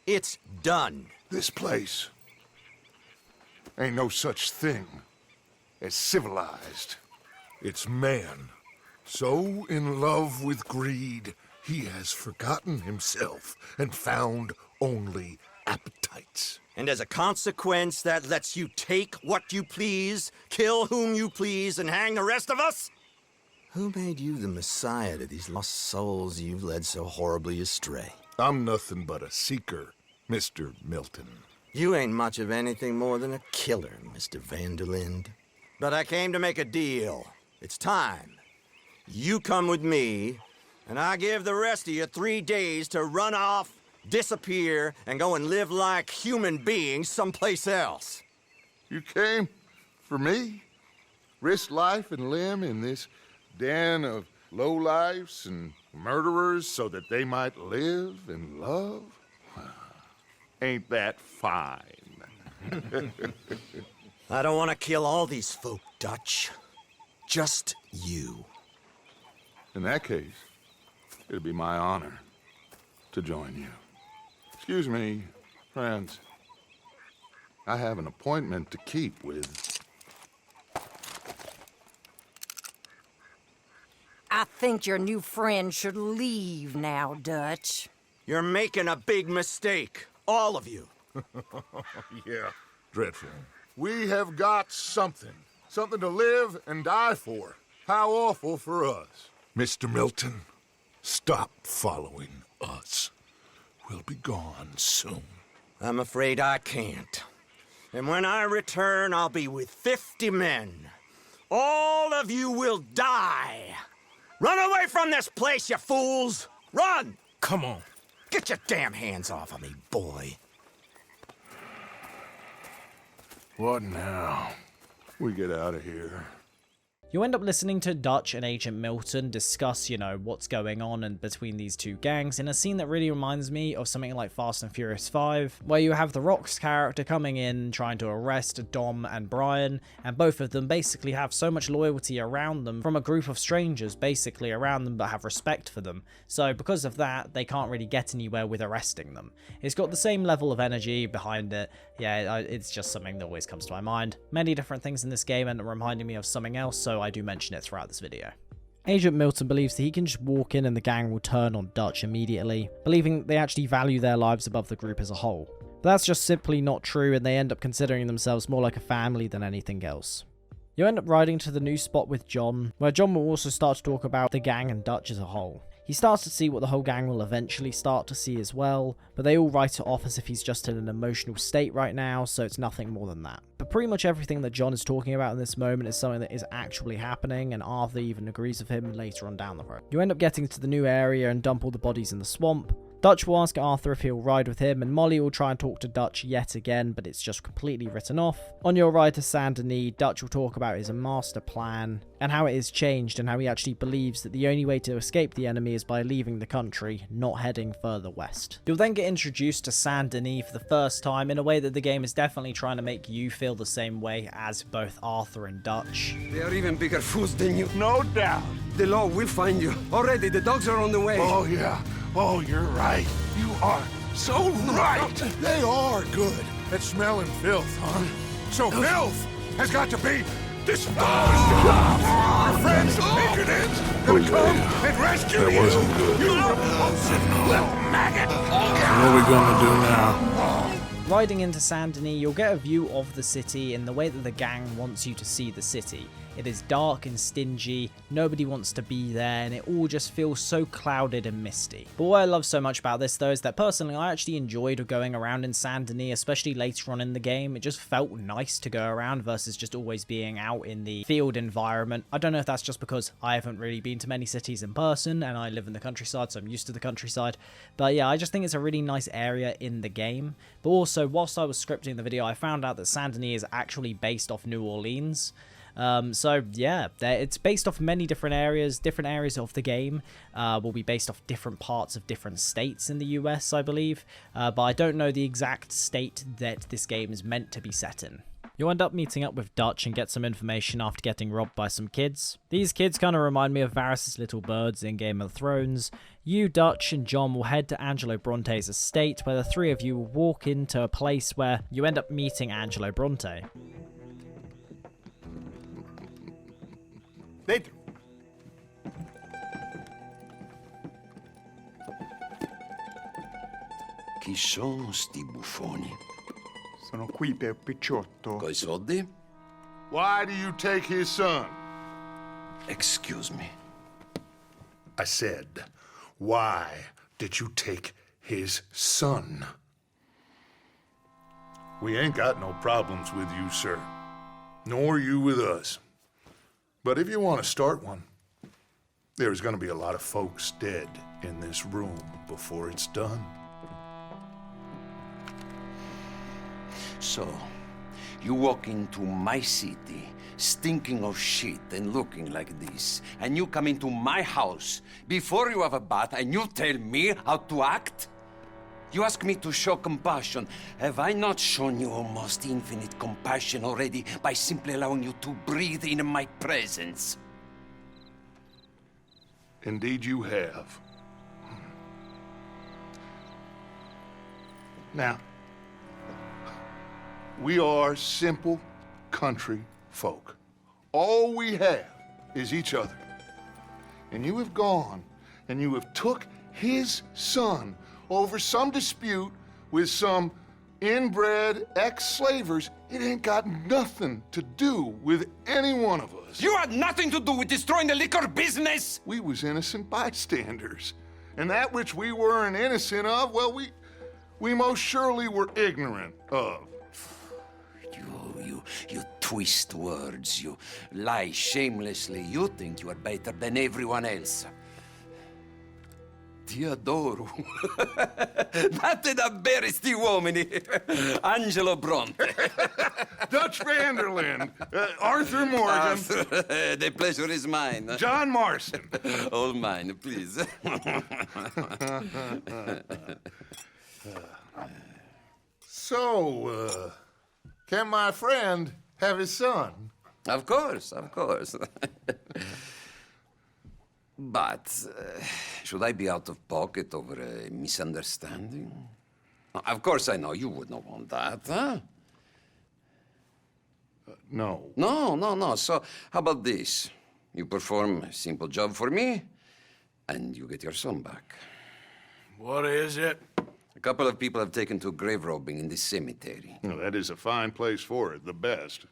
it's done. This place ain't no such thing as civilized. It's man. So in love with greed, he has forgotten himself and found only appetites. And as a consequence, that lets you take what you please, kill whom you please, and hang the rest of us? Who made you the messiah to these lost souls you've led so horribly astray? I'm nothing but a seeker, Mr. Milton. You ain't much of anything more than a killer, Mr. Vanderlind. But I came to make a deal. It's time. You come with me, and I give the rest of you 3 days to run off, disappear, and go and live like human beings someplace else. You came for me? Risk life and limb in this den of lowlifes and murderers so that they might live and love? Ain't that fine? I don't want to kill all these folk, Dutch. Just you. In that case, it'll be my honor to join you. Excuse me, friends. I have an appointment to keep with... I think your new friend should leave now, Dutch. You're making a big mistake. All of you. Yeah, dreadful. We have got something. Something to live and die for. How awful for us. Mr. Milton, stop following us. We'll be gone soon. I'm afraid I can't. And when I return, I'll be with 50 men. All of you will die. Run away from this place, you fools! Run! Come on. Get your damn hands off of me, boy. What now? We get out of here. You end up listening to Dutch and Agent Milton discuss, what's going on and between these two gangs in a scene that really reminds me of something like Fast and Furious 5, where you have The Rock's character coming in trying to arrest Dom and Brian, and both of them basically have so much loyalty around them from a group of strangers basically around them that have respect for them. So because of that, they can't really get anywhere with arresting them. It's got the same level of energy behind it. Yeah, it's just something that always comes to my mind. Many different things in this game end up reminding me of something else, so I do mention it throughout this video. Agent Milton believes that he can just walk in and the gang will turn on Dutch immediately, believing they actually value their lives above the group as a whole. But that's just simply not true, and they end up considering themselves more like a family than anything else. You end up riding to the new spot with John, where John will also start to talk about the gang and Dutch as a whole. He starts to see what the whole gang will eventually start to see as well, but they all write it off as if he's just in an emotional state right now, so it's nothing more than that. But pretty much everything that John is talking about in this moment is something that is actually happening, and Arthur even agrees with him later on down the road. You end up getting to the new area and dump all the bodies in the swamp. Dutch will ask Arthur if he'll ride with him, and Molly will try and talk to Dutch yet again, but it's just completely written off. On your ride to Saint Denis, Dutch will talk about his master plan, and how it is changed, and how he actually believes that the only way to escape the enemy is by leaving the country, not heading further west. You'll then get introduced to Saint Denis for the first time in a way that the game is definitely trying to make you feel the same way as both Arthur and Dutch. They are even bigger fools than you. No doubt. The law will find you. Already, the dogs are on the way. Oh, yeah. Oh, you're right. You are so right. They are good at smelling filth, huh? So filth has got to be disposed of. Our friends the Patriots gonna come and rescue you. That wasn't good. You repulsive little maggot. What are we gonna do now? Riding into Saint Denis, you'll get a view of the city in the way that the gang wants you to see the city. It is dark and stingy, nobody wants to be there, and it all just feels so clouded and misty. But what I love so much about this though is that personally I actually enjoyed going around in Saint Denis, especially later on in the game. It just felt nice to go around versus just always being out in the field environment. I don't know if that's just because I haven't really been to many cities in person and I live in the countryside, so I'm used to the countryside. But yeah, I just think it's a really nice area in the game. But also, whilst I was scripting the video, I found out that Saint Denis is actually based off New Orleans. So yeah, it's based off many different areas of the game. Will be based off different parts of different states in the US, I believe. But I don't know the exact state that this game is meant to be set in. You'll end up meeting up with Dutch and get some information after getting robbed by some kids. These kids kind of remind me of Varys' little birds in Game of Thrones. You, Dutch, and John will head to Angelo Bronte's estate, where the three of you will walk into a place where you end up meeting Angelo Bronte. Dentro. Chi sono sti buffoni? Sono qui per Picciotto. Coi soldi? Why do you take his son? Excuse me. I said, why did you take his son? We ain't got no problems with you, sir. Nor you with us. But if you want to start one, there's going to be a lot of folks dead in this room before it's done. So, you walk into my city, stinking of shit and looking like this, and you come into my house before you have a bath and you tell me how to act? You ask me to show compassion. Have I not shown you almost infinite compassion already by simply allowing you to breathe in my presence? Indeed you have. Now, we are simple country folk. All we have is each other. And you have gone and you have took his son over some dispute with some inbred ex-slavers. It ain't got nothing to do with any one of us. You had nothing to do with destroying the liquor business! We was innocent bystanders. And that which we weren't innocent of, well, we most surely were ignorant of. You twist words, you lie shamelessly, you think you are better than everyone else. ti adoro. Date da bere sti uomini. Angelo Bronte. Dutch Vanderlyn, Arthur Morgan, The pleasure is mine. John Marston. All mine, please. So, can my friend have his son? Of course, of course. But should I be out of pocket over a misunderstanding? Of course I know you would not want that, huh? No. No. So how about this? You perform a simple job for me, and you get your son back. What is it? A couple of people have taken to grave robbing in this cemetery. Well, that is a fine place for it, the best.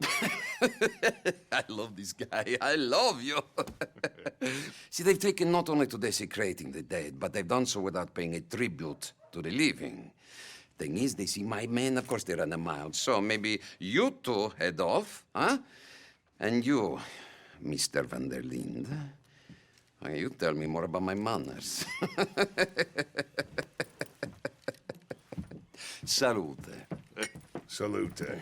I love this guy. I love you. See, they've taken not only to desecrating the dead, but they've done so without paying a tribute to the living. Thing is, they see my men, of course they run a mile. So maybe you two head off, huh? And you, Mr. Van der Linde, you tell me more about my manners. Salute. Salute.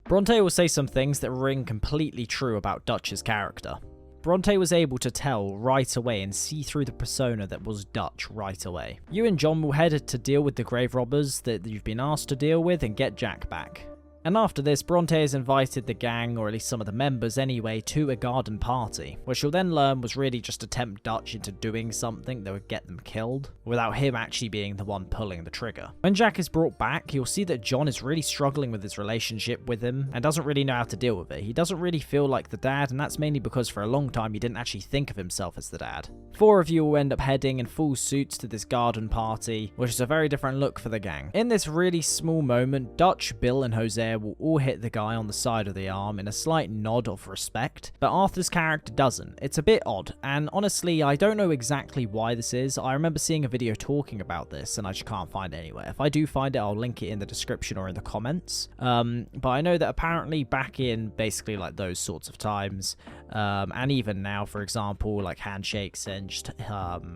Bronte will say some things that ring completely true about Dutch's character. Bronte was able to tell right away and see through the persona that was Dutch right away. You and John will head to deal with the grave robbers that you've been asked to deal with and get Jack back. And after this, Bronte has invited the gang, or at least some of the members anyway, to a garden party, which you'll then learn was really just to tempt Dutch into doing something that would get them killed, without him actually being the one pulling the trigger. When Jack is brought back, you'll see that John is really struggling with his relationship with him, and doesn't really know how to deal with it. He doesn't really feel like the dad, and that's mainly because for a long time he didn't actually think of himself as the dad. 4 of you will end up heading in full suits to this garden party, which is a very different look for the gang. In this really small moment, Dutch, Bill, and Hosea will all hit the guy on the side of the arm in a slight nod of respect, but Arthur's character doesn't. It's a bit odd, and honestly, I don't know exactly why this is. I remember seeing a video talking about this, and I just can't find it anywhere. If I do find it, I'll link it in the description or in the comments. But I know that apparently back in basically like those sorts of times, and even now, for example, like handshakes and just,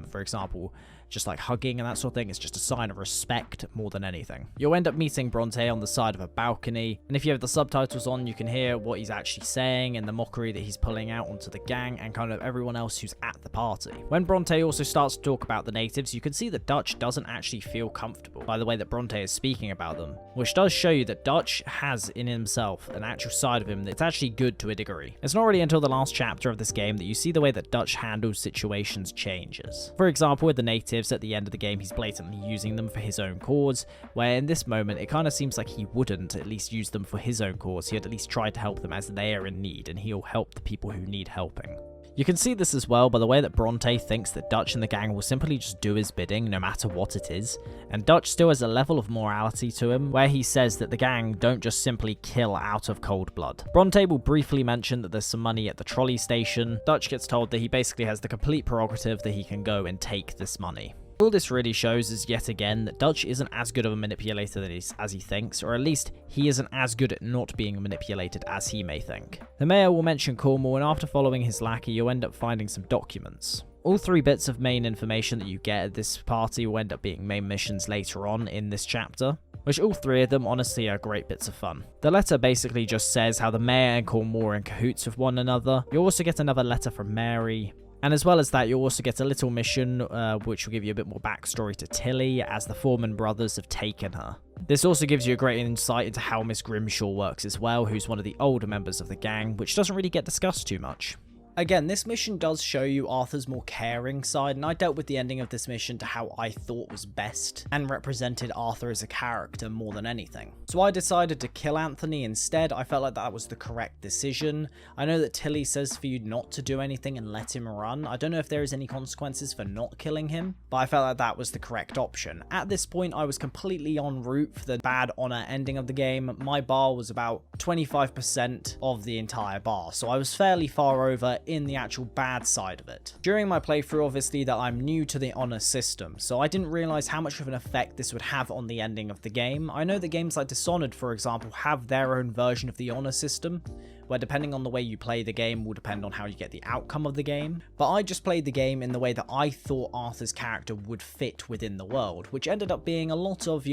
for example, just like hugging and that sort of thing, it's just a sign of respect more than anything. You'll end up meeting Bronte on the side of a balcony, and if you have the subtitles on, you can hear what he's actually saying and the mockery that he's pulling out onto the gang and kind of everyone else who's at the party. When Bronte also starts to talk about the natives, you can see that Dutch doesn't actually feel comfortable by the way that Bronte is speaking about them, which does show you that Dutch has in himself an actual side of him that's actually good to a degree. It's not really until the last chapter of this game that you see the way that Dutch handles situations changes. For example, with the natives, at the end of the game, he's blatantly using them for his own cause, where in this moment it kind of seems like he wouldn't at least use them for his own cause. He would at least try to help them as they are in need, and he'll help the people who need helping. You can see this as well by the way that Bronte thinks that Dutch and the gang will simply just do his bidding no matter what it is, and Dutch still has a level of morality to him where he says that the gang don't just simply kill out of cold blood. Bronte will briefly mention that there's some money at the trolley station. Dutch gets told that he basically has the complete prerogative that he can go and take this money. All this really shows is yet again that Dutch isn't as good of a manipulator as he thinks, or at least he isn't as good at not being manipulated as he may think. The mayor will mention Cornwall, and after following his lackey you'll end up finding some documents. All 3 bits of main information that you get at this party will end up being main missions later on in this chapter, which all 3 of them honestly are great bits of fun. The letter basically just says how the mayor and Cornwall are in cahoots with one another. You'll also get another letter from Mary, and as well as that, you'll also get a little mission which will give you a bit more backstory to Tilly, as the Foreman brothers have taken her. This also gives you a great insight into how Miss Grimshaw works as well, who's one of the older members of the gang, which doesn't really get discussed too much. Again, this mission does show you Arthur's more caring side, and I dealt with the ending of this mission to how I thought was best, and represented Arthur as a character more than anything. So I decided to kill Anthony instead. I felt like that was the correct decision. I know that Tilly says for you not to do anything and let him run. I don't know if there is any consequences for not killing him, but I felt like that was the correct option. At this point, I was completely en route for the bad honor ending of the game. My bar was about 25% of the entire bar, so I was fairly far over in the actual bad side of it. During my playthrough, obviously, that I'm new to the honor system, so I didn't realize how much of an effect this would have on the ending of the game. I know that games like Dishonored, for example, have their own version of the honor system, where depending on the way you play the game will depend on how you get the outcome of the game. But I just played the game in the way that I thought Arthur's character would fit within the world, which ended up being a lot of,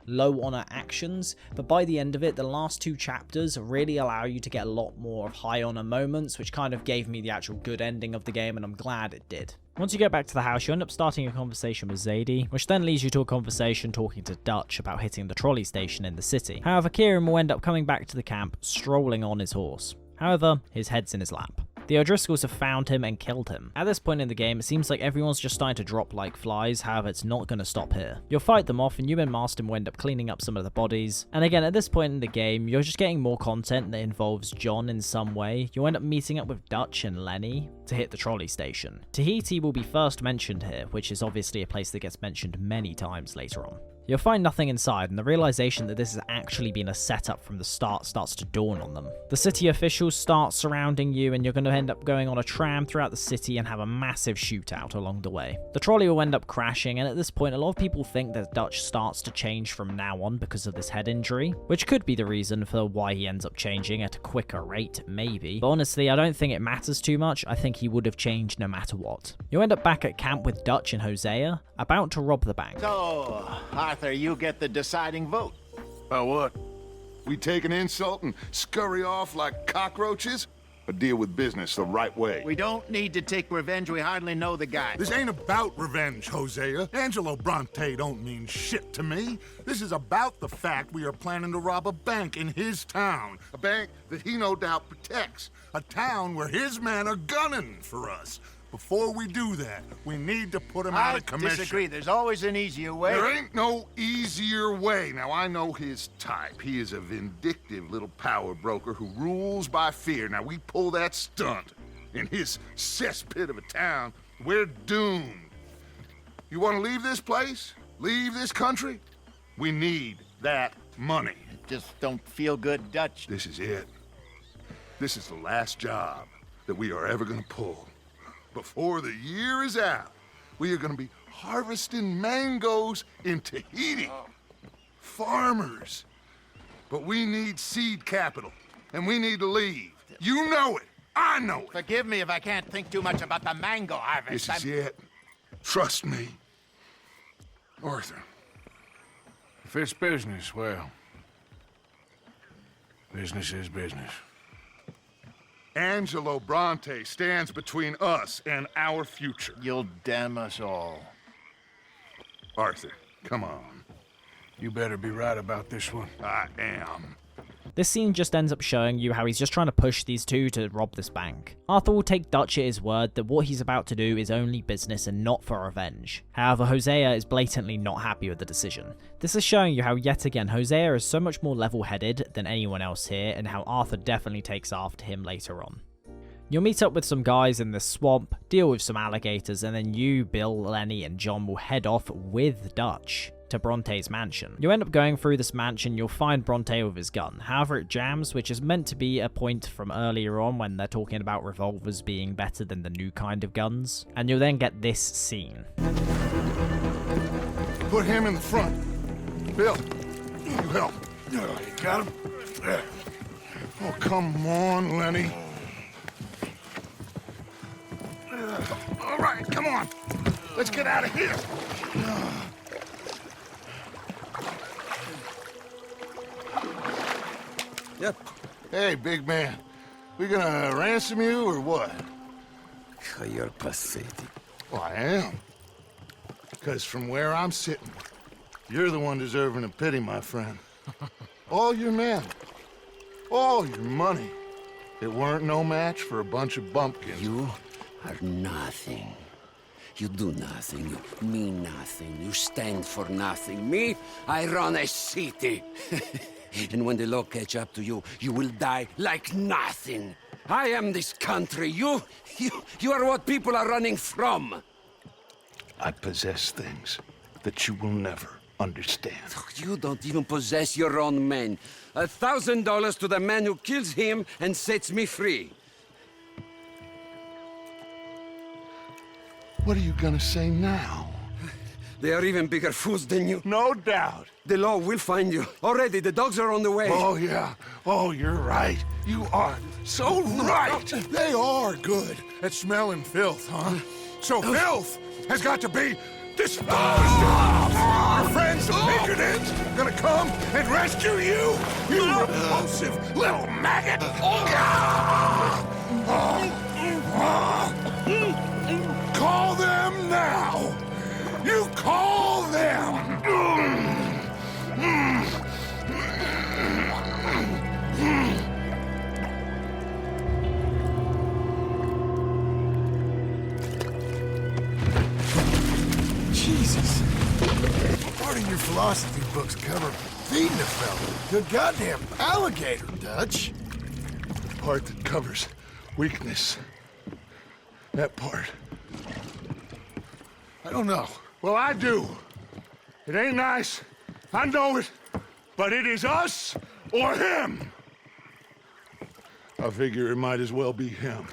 low honor actions, but by the end of it, the last 2 chapters really allow you to get a lot more of high honor moments, which kind of gave me the actual good ending of the game, and I'm glad it did. Once you get back to the house, you end up starting a conversation with Zadie, which then leads you to a conversation talking to Dutch about hitting the trolley station in the city. However, Kieran will end up coming back to the camp, strolling on his horse. However, his head's in his lap. The O'Driscolls have found him and killed him. At this point in the game, it seems like everyone's just starting to drop like flies, however it's not going to stop here. You'll fight them off and you and Marston will end up cleaning up some of the bodies. And again, at this point in the game, you're just getting more content that involves John in some way. You'll end up meeting up with Dutch and Lenny to hit the trolley station. Tahiti will be first mentioned here, which is obviously a place that gets mentioned many times later on. You'll find nothing inside, and the realization that this has actually been a setup from the start starts to dawn on them. The city officials start surrounding you, and you're going to end up going on a tram throughout the city and have a massive shootout along the way. The trolley will end up crashing, and at this point a lot of people think that Dutch starts to change from now on because of this head injury, which could be the reason for why he ends up changing at a quicker rate, maybe. But honestly, I don't think it matters too much. I think he would have changed no matter what. You'll end up back at camp with Dutch and Hosea, about to rob the bank. So, Arthur, you get the deciding vote. About what? We take an insult and scurry off like cockroaches? Or deal with business the right way? We don't need to take revenge. We hardly know the guy. This ain't about revenge, Hosea. Angelo Bronte don't mean shit to me. This is about the fact we are planning to rob a bank in his town. A bank that he no doubt protects. A town where his men are gunning for us. Before we do that, we need to put him out of commission. I disagree. There's always an easier way. There ain't no easier way. Now, I know his type. He is a vindictive little power broker who rules by fear. Now, we pull that stunt in his cesspit of a town, we're doomed. You want to leave this place? Leave this country? We need that money. Just don't feel good, Dutch. This is it. This is the last job that we are ever going to pull. Before the year is out, we are going to be harvesting mangoes in Tahiti. Farmers. But we need seed capital, and we need to leave. You know it. I know it. Forgive me if I can't think too much about the mango harvest. This is it. Trust me. Arthur. If it's business, well, business is business. Angelo Bronte stands between us and our future. You'll damn us all. Arthur, come on. You better be right about this one. I am. This scene just ends up showing you how he's just trying to push these two to rob this bank. Arthur will take Dutch at his word that what he's about to do is only business and not for revenge. However, Hosea is blatantly not happy with the decision. This is showing you how yet again Hosea is so much more level-headed than anyone else here, and how Arthur definitely takes after him later on. You'll meet up with some guys in the swamp, deal with some alligators, and then you, Bill, Lenny, and John will head off with Dutch to Bronte's mansion. You end up going through this mansion, you'll find Bronte with his gun. However, it jams, which is meant to be a point from earlier on when they're talking about revolvers being better than the new kind of guns. And you'll then get this scene. Put him in the front. Bill, you help. You got him? Oh, come on, Lenny. All right, come on. Let's get out of here. Yep. Hey, big man. We gonna ransom you or what? You're pathetic. Well, I am. Because from where I'm sitting, you're the one deserving of pity, my friend. All your men, all your money, it weren't no match for a bunch of bumpkins. You are nothing. You do nothing. You mean nothing. You stand for nothing. Me, I run a city. And when the law catch up to you, you will die like nothing. I am this country. You are what people are running from. I possess things that you will never understand. You don't even possess your own men. $1,000 to the man who kills him and sets me free. What are you gonna say now? They are even bigger fools than you. No doubt. The law will find you. Already, the dogs are on the way. Oh, yeah. Oh, you're right. You are so right. They are good at smelling filth, huh? So filth has got to be disposed of. Our friends the Pinkertons are gonna come and rescue you, you repulsive little maggot. Call them now. You call them. Jesus. Part of your philosophy books cover feeding a fella. Good goddamn alligator, Dutch. The part that covers weakness. That part. I don't know. Well, I do. It ain't nice. I know it. But it is us or him. I figure it might as well be him.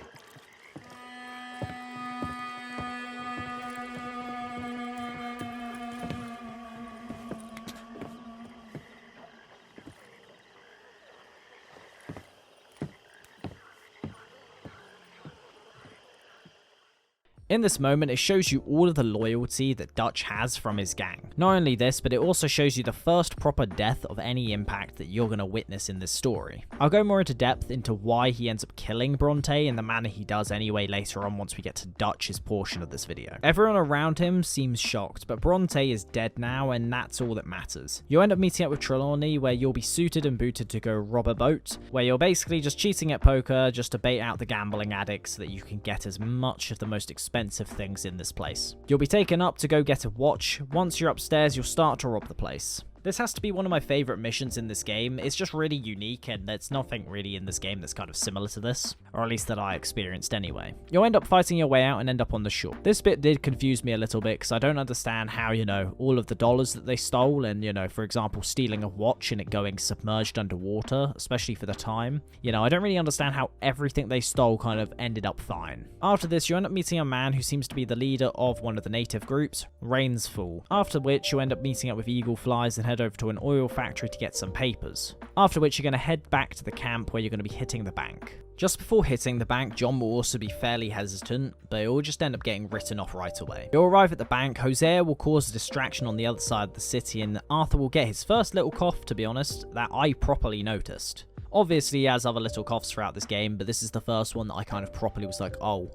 In this moment, it shows you all of the loyalty that Dutch has from his gang. Not only this, but it also shows you the first proper death of any impact that you're going to witness in this story. I'll go more into depth into why he ends up killing Bronte in the manner he does anyway later on once we get to Dutch's portion of this video. Everyone around him seems shocked, but Bronte is dead now and that's all that matters. You'll end up meeting up with Trelawney where you'll be suited and booted to go rob a boat, where you're basically just cheating at poker just to bait out the gambling addicts so that you can get as much of the most expensive things in this place. You'll be taken up to go get a watch. Once you're upstairs, you'll start to rob the place. This has to be one of my favorite missions in this game. It's just really unique and there's nothing really in this game that's kind of similar to this, or at least that I experienced anyway. You'll end up fighting your way out and end up on the shore. This bit did confuse me a little bit because I don't understand how, you know, all of the dollars that they stole and, you know, for example, stealing a watch and it going submerged underwater, especially for the time. You know, I don't really understand how everything they stole kind of ended up fine. After this, you end up meeting a man who seems to be the leader of one of the native groups, Rain's Fall. After which, you end up meeting up with Eagle Flies and head over to an oil factory to get some papers. After which you're going to head back to the camp where you're going to be hitting the bank. Just before hitting the bank, John will also be fairly hesitant, but it will just end up getting written off right away. You'll arrive at the bank, Hosea will cause a distraction on the other side of the city, and Arthur will get his first little cough, to be honest, that I properly noticed. Obviously he has other little coughs throughout this game, but this is the first one that I kind of properly was like, oh,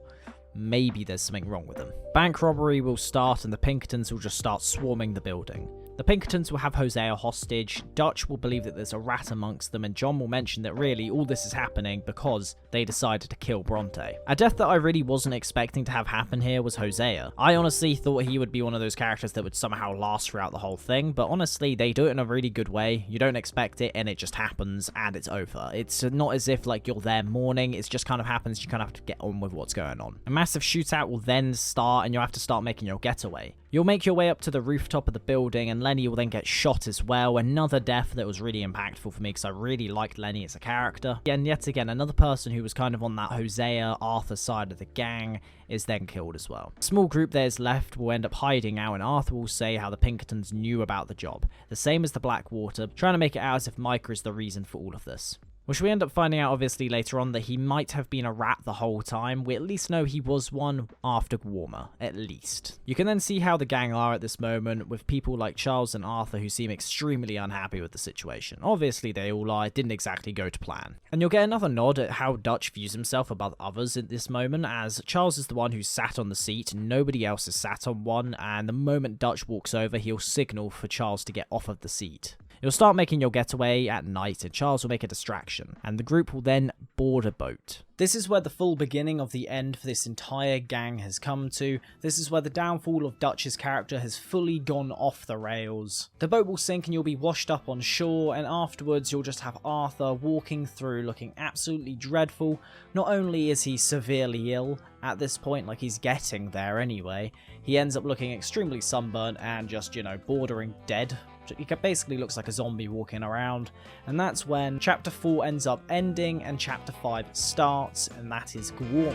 maybe there's something wrong with them. Bank robbery will start and the Pinkertons will just start swarming the building. The Pinkertons will have Hosea hostage, Dutch will believe that there's a rat amongst them, and John will mention that really all this is happening because they decided to kill Bronte. A death that I really wasn't expecting to have happen here was Hosea. I honestly thought he would be one of those characters that would somehow last throughout the whole thing, but honestly they do it in a really good way. You don't expect it and it just happens and it's over. It's not as if like you're there mourning, it just kind of happens, you kind of have to get on with what's going on. A massive shootout will then start and you'll have to start making your getaway. You'll make your way up to the rooftop of the building and Lenny will then get shot as well. Another death that was really impactful for me because I really liked Lenny as a character. And yet again, another person who was kind of on that Hosea, Arthur side of the gang is then killed as well. A small group that is left will end up hiding out and Arthur will say how the Pinkertons knew about the job. The same as the Blackwater, trying to make it out as if Micha is the reason for all of this. Which we end up finding out obviously later on that he might have been a rat the whole time. We at least know he was one after Warmer, at least. You can then see how the gang are at this moment with people like Charles and Arthur who seem extremely unhappy with the situation. Obviously they all are, it didn't exactly go to plan. And you'll get another nod at how Dutch views himself above others at this moment, as Charles is the one who's sat on the seat, nobody else is sat on one, and the moment Dutch walks over he'll signal for Charles to get off of the seat. You'll start making your getaway at night and Charles will make a distraction, and the group will then board a boat. This is where the full beginning of the end for this entire gang has come to. This is where the downfall of Dutch's character has fully gone off the rails. The boat will sink and you'll be washed up on shore, and afterwards you'll just have Arthur walking through looking absolutely dreadful. Not only is he severely ill at this point, like he's getting there anyway, he ends up looking extremely sunburnt and just, you know, bordering dead. He basically looks like a zombie walking around, and that's when Chapter 4 ends up ending and Chapter 5 starts, and that is Gwarmer.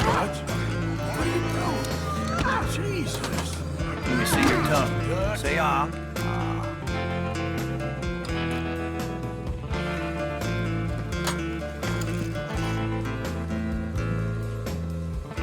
What? What are you doing? Jesus. Let me see your tongue. Say ah.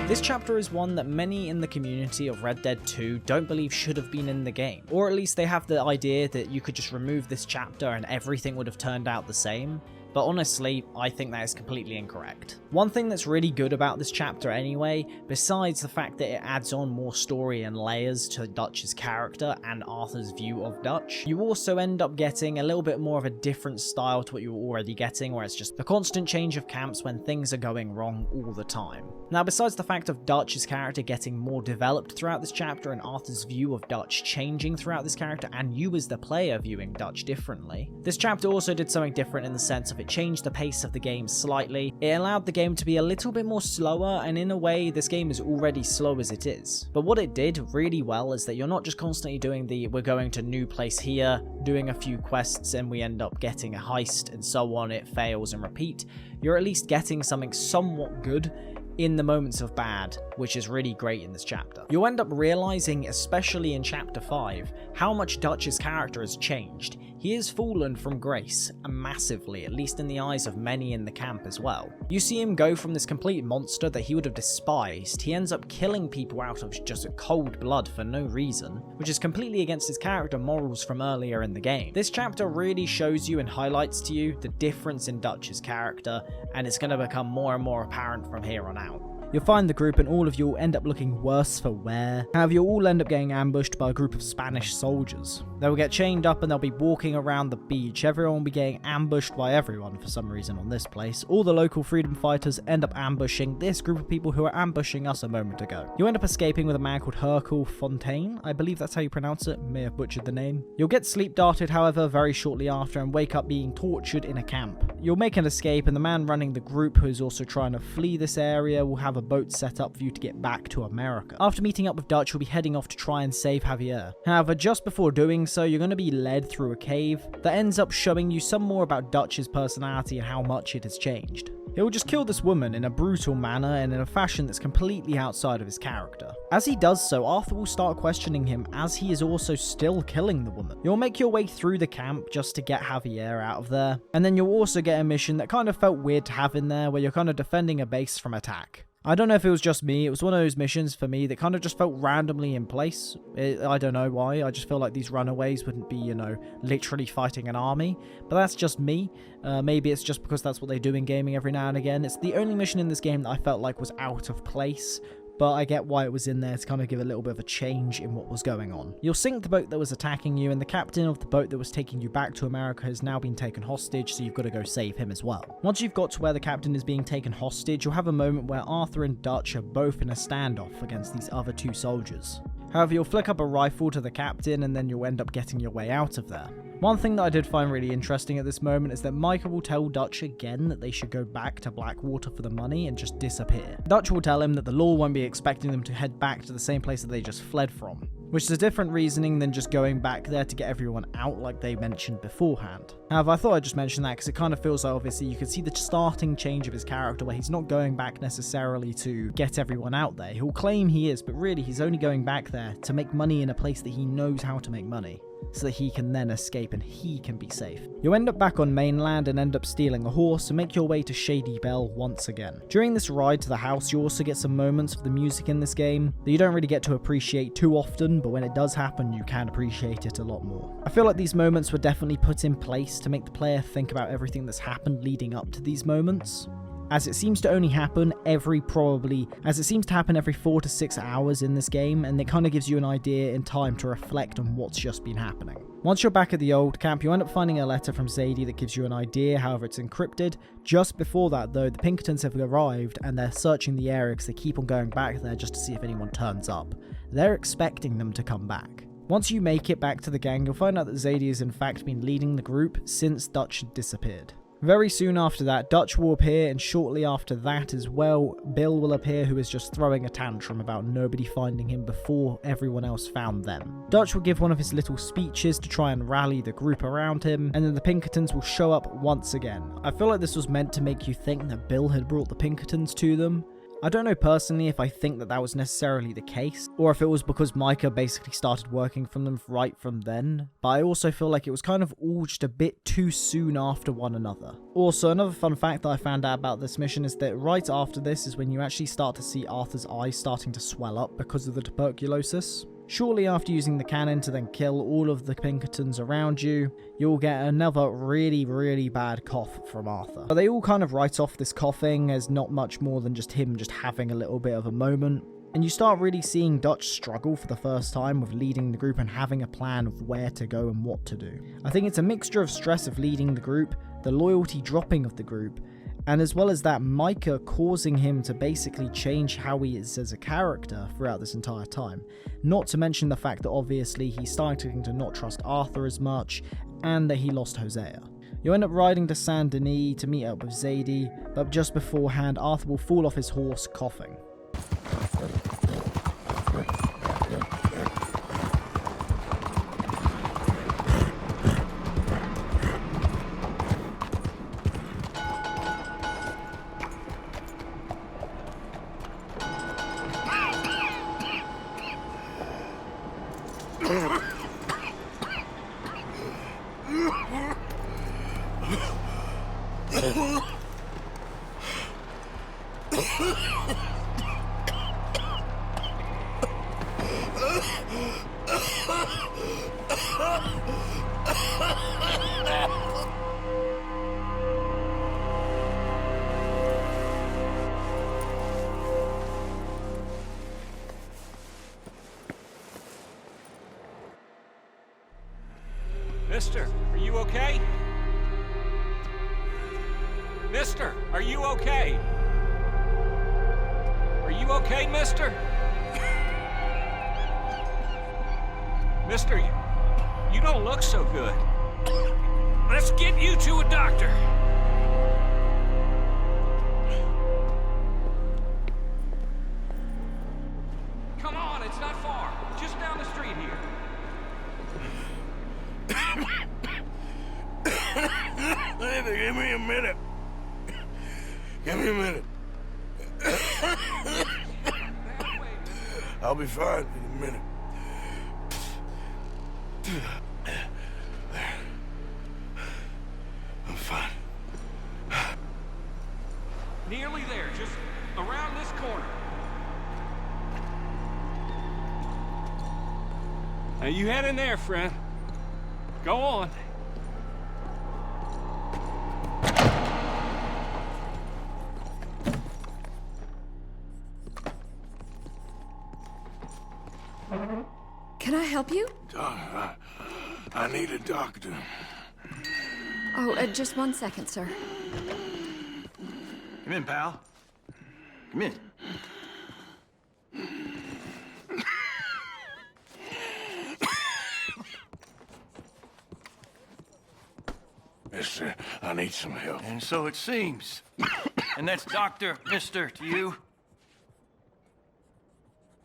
This chapter is one that many in the community of Red Dead 2 don't believe should have been in the game, or at least they have the idea that you could just remove this chapter and everything would have turned out the same. But honestly, I think that is completely incorrect. One thing that's really good about this chapter anyway, besides the fact that it adds on more story and layers to Dutch's character and Arthur's view of Dutch, you also end up getting a little bit more of a different style to what you were already getting, where it's just the constant change of camps when things are going wrong all the time. Now, besides the fact of Dutch's character getting more developed throughout this chapter and Arthur's view of Dutch changing throughout this character and you as the player viewing Dutch differently, this chapter also did something different in the sense of it changed the pace of the game slightly. It allowed the game to be a little bit more slower, and in a way this game is already slow as it is. But what it did really well is that you're not just constantly doing the we're going to new place here, doing a few quests and we end up getting a heist and so on, it fails and repeat. You're at least getting something somewhat good in the moments of bad, which is really great in this chapter. You'll end up realizing, especially in chapter 5, how much Dutch's character has changed. He has fallen from grace massively, at least in the eyes of many in the camp as well. You see him go from this complete monster that he would have despised, he ends up killing people out of just cold blood for no reason, which is completely against his character morals from earlier in the game. This chapter really shows you and highlights to you the difference in Dutch's character, and it's going to become more and more apparent from here on out. You'll find the group and all of you will end up looking worse for wear. However, you'll all end up getting ambushed by a group of Spanish soldiers. They will get chained up and they'll be walking around the beach. Everyone will be getting ambushed by everyone for some reason on this place. All the local freedom fighters end up ambushing this group of people who are ambushing us a moment ago. You end up escaping with a man called Hercule Fontaine. I believe that's how you pronounce it. May have butchered the name. You'll get sleep darted, however, very shortly after and wake up being tortured in a camp. You'll make an escape and the man running the group, who is also trying to flee this area, will have a boat set up for you to get back to America. After meeting up with Dutch, you'll be heading off to try and save Javier. However, just before doing so, you're going to be led through a cave that ends up showing you some more about Dutch's personality and how much it has changed. He'll just kill this woman in a brutal manner and in a fashion that's completely outside of his character. As he does so, Arthur will start questioning him as he is also still killing the woman. You'll make your way through the camp just to get Javier out of there, and then you'll also get a mission that kind of felt weird to have in there where you're kind of defending a base from attack. I don't know if it was just me, it was one of those missions for me that kind of just felt randomly in place. I don't know why, I just feel like these runaways wouldn't be, literally fighting an army. But that's just me. Maybe it's just because that's what they do in gaming every now and again. It's the only mission in this game that I felt like was out of place. But I get why it was in there to kind of give a little bit of a change in what was going on. You'll sink the boat that was attacking you, and the captain of the boat that was taking you back to America has now been taken hostage, so you've got to go save him as well. Once you've got to where the captain is being taken hostage, you'll have a moment where Arthur and Dutch are both in a standoff against these other two soldiers. However, you'll flick up a rifle to the captain and then you'll end up getting your way out of there. One thing that I did find really interesting at this moment is that Micha will tell Dutch again that they should go back to Blackwater for the money and just disappear. Dutch will tell him that the law won't be expecting them to head back to the same place that they just fled from, which is a different reasoning than just going back there to get everyone out like they mentioned beforehand. However, I thought I'd just mention that because it kind of feels like obviously you can see the starting change of his character where he's not going back necessarily to get everyone out there. He'll claim he is, but really he's only going back there to make money in a place that he knows how to make money, so that he can then escape and he can be safe. You'll end up back on mainland and end up stealing a horse and make your way to Shady Belle once again. During this ride to the house, you also get some moments of the music in this game that you don't really get to appreciate too often, but when it does happen, you can appreciate it a lot more. I feel like these moments were definitely put in place to make the player think about everything that's happened leading up to these moments, as it seems to only happen every 4 to 6 hours in this game, and it kind of gives you an idea in time to reflect on what's just been happening. Once you're back at the old camp, you end up finding a letter from Zadie that gives you an idea, however it's encrypted. Just before that though, the Pinkertons have arrived and they're searching the area because they keep on going back there just to see if anyone turns up. They're expecting them to come back. Once you make it back to the gang, you'll find out that Zadie has in fact been leading the group since Dutch had disappeared. Very soon after that, Dutch will appear, and shortly after that as well, Bill will appear, who is just throwing a tantrum about nobody finding him before everyone else found them. Dutch will give one of his little speeches to try and rally the group around him, and then the Pinkertons will show up once again. I feel like this was meant to make you think that Bill had brought the Pinkertons to them, I don't know personally if I think that was necessarily the case, or if it was because Micha basically started working from them right from then, but I also feel like it was kind of all just a bit too soon after one another. Also, another fun fact that I found out about this mission is that right after this is when you actually start to see Arthur's eyes starting to swell up because of the tuberculosis. Shortly after using the cannon to then kill all of the Pinkertons around you, you'll get another really bad cough from Arthur. But they all kind of write off this coughing as not much more than just him just having a little bit of a moment. And you start really seeing Dutch struggle for the first time with leading the group and having a plan of where to go and what to do. I think it's a mixture of stress of leading the group, the loyalty dropping of the group, and as well as that, Micha causing him to basically change how he is as a character throughout this entire time. Not to mention the fact that obviously he's starting to not trust Arthur as much, and that he lost Hosea. You end up riding to Saint Denis to meet up with Zadie, but just beforehand Arthur will fall off his horse coughing. Mister, are you okay? Mister, are you okay? Are you okay, mister? Mister, you don't look so good. Let's get you to a doctor. Come on, it's not far. Just down the street here. Give me a minute. Give me a minute. I'll be fine in a minute. There. I'm fine. Nearly there, just around this corner. Now you head in there, friend. Go on. Can I help you? I need a doctor. Oh, just 1 second, sir. Come in, pal. Come in. Mister, I need some help. And so it seems. And that's Dr. Mister to you?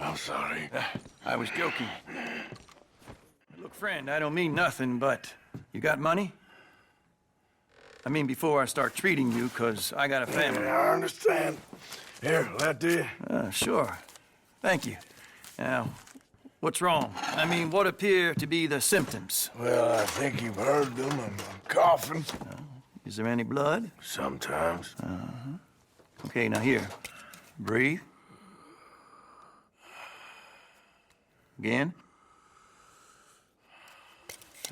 I'm sorry. I was joking. Look, friend, I don't mean nothing, but you got money? I mean, before I start treating you, 'cause I got a family. I understand. Here, that do you? Sure. Thank you. Now, what's wrong? I mean, what appear to be the symptoms? Well, I think you've heard them. I'm coughing. Is there any blood? Sometimes. Okay, now here. Breathe. Again.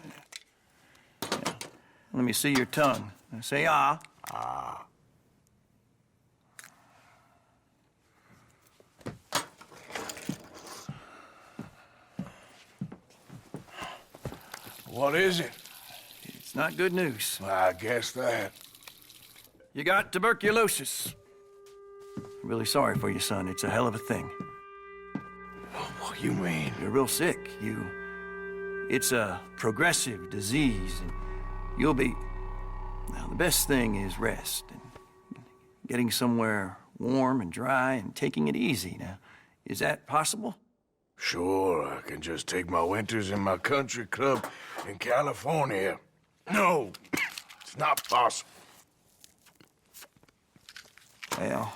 Yeah. Let me see your tongue. Now say ah. Ah. What is it? It's not good news. I guess that. You got tuberculosis. Really sorry for you, son. It's a hell of a thing. What do you mean? You're real sick. It's a progressive disease, and you'll be... Now, the best thing is rest, and getting somewhere warm and dry and taking it easy. Now, is that possible? Sure, I can just take my winters in my country club in California. No, it's not possible. Well,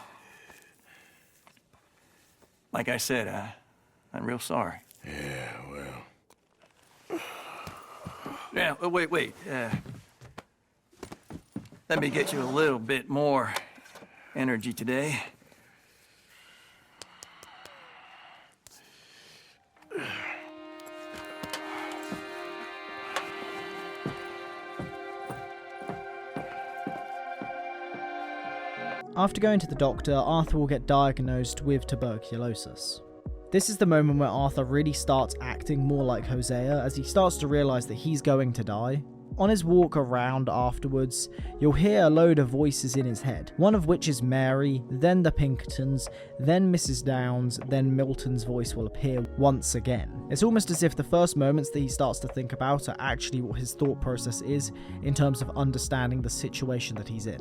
like I said, I'm real sorry. Yeah, well... Yeah, wait. Let me get you a little bit more energy today. After going to the doctor, Arthur will get diagnosed with tuberculosis. This is the moment where Arthur really starts acting more like Hosea, as he starts to realise that he's going to die. On his walk around afterwards, you'll hear a load of voices in his head, one of which is Mary, then the Pinkertons, then Mrs. Downs, then Milton's voice will appear once again. It's almost as if the first moments that he starts to think about are actually what his thought process is in terms of understanding the situation that he's in.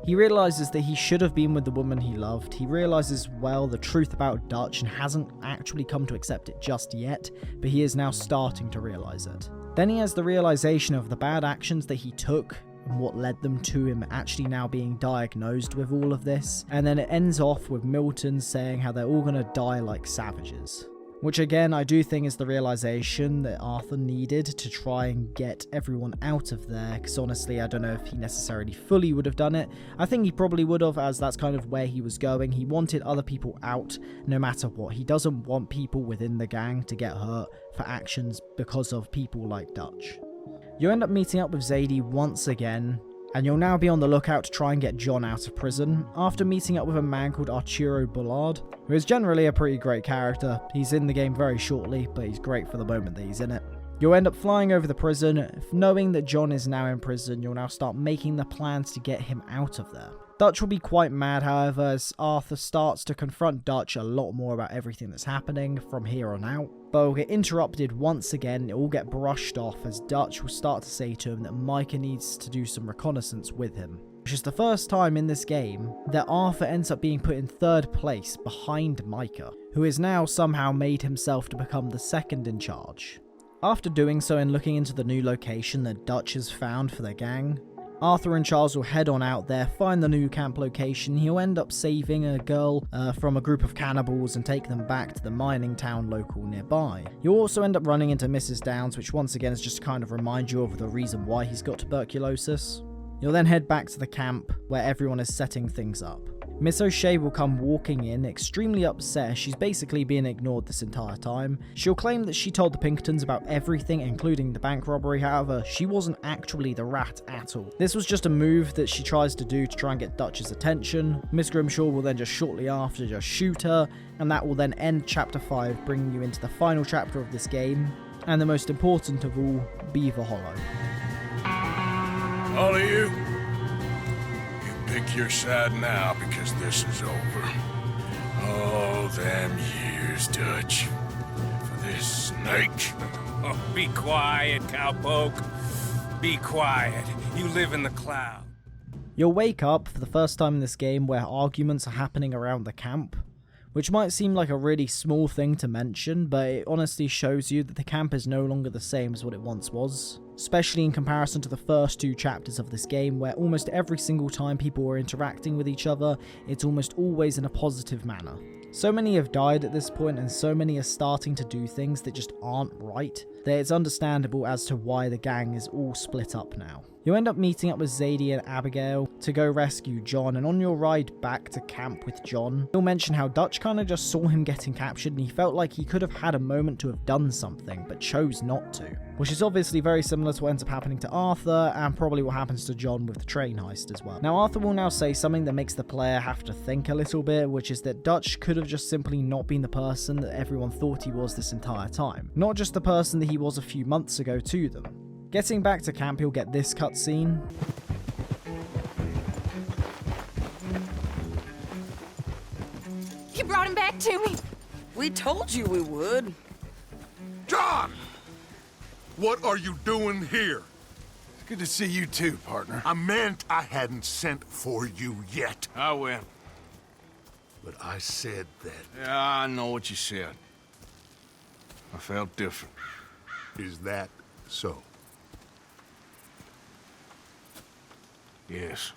He realises that he should have been with the woman he loved. He realises, well, the truth about Dutch and hasn't actually come to accept it just yet, but he is now starting to realise it. Then he has the realisation of the bad actions that he took and what led them to him actually now being diagnosed with all of this. And then it ends off with Milton saying how they're all going to die like savages. Which again, I do think is the realization that Arthur needed to try and get everyone out of there, because honestly, I don't know if he necessarily fully would have done it. I think he probably would have, as that's kind of where he was going. He wanted other people out no matter what. He doesn't want people within the gang to get hurt for actions because of people like Dutch. You end up meeting up with Zadie once again, and you'll now be on the lookout to try and get John out of prison, after meeting up with a man called Arturo Bullard, who is generally a pretty great character. He's in the game very shortly, but he's great for the moment that he's in it. You'll end up flying over the prison. Knowing that John is now in prison, you'll now start making the plans to get him out of there. Dutch will be quite mad, however, as Arthur starts to confront Dutch a lot more about everything that's happening from here on out. But will get interrupted once again. It will get brushed off as Dutch will start to say to him that Micha needs to do some reconnaissance with him. Which is the first time in this game that Arthur ends up being put in third place behind Micha, who has now somehow made himself to become the second in charge. After doing so and looking into the new location that Dutch has found for their gang, Arthur and Charles will head on out there, find the new camp location. He'll end up saving a girl from a group of cannibals and take them back to the mining town local nearby. You'll also end up running into Mrs. Downs, which once again is just to kind of remind you of the reason why he's got tuberculosis. You'll then head back to the camp where everyone is setting things up. Miss O'Shea will come walking in, extremely upset. She's basically being ignored this entire time. She'll claim that she told the Pinkertons about everything, including the bank robbery. However, she wasn't actually the rat at all. This was just a move that she tries to do to try and get Dutch's attention. Miss Grimshaw will then just shortly after just shoot her, and that will then end Chapter 5, bringing you into the final chapter of this game, and the most important of all, Beaver Hollow. All of you, pick your side now, because this is over. All them years, Dutch, for this snake. Oh, be quiet, cowpoke. Be quiet. You live in the cloud. You'll wake up for the first time in this game where arguments are happening around the camp, which might seem like a really small thing to mention, but it honestly shows you that the camp is no longer the same as what it once was. Especially in comparison to the first two chapters of this game, where almost every single time people are interacting with each other, it's almost always in a positive manner. So many have died at this point, and so many are starting to do things that just aren't right, that it's understandable as to why the gang is all split up now. You end up meeting up with Zadie and Abigail to go rescue John, and on your ride back to camp with John, you'll mention how Dutch kind of just saw him getting captured and he felt like he could have had a moment to have done something, but chose not to. Which is obviously very similar to what ends up happening to Arthur, and probably what happens to John with the train heist as well. Now Arthur will now say something that makes the player have to think a little bit, which is that Dutch could have just simply not been the person that everyone thought he was this entire time. Not just the person that he was a few months ago to them. Getting back to camp, you'll get this cutscene. You brought him back to me. We told you we would. John! What are you doing here? It's good to see you too, partner. I meant I hadn't sent for you yet. I will. But I said that. Yeah, I know what you said. I felt different. Is that so? Yes.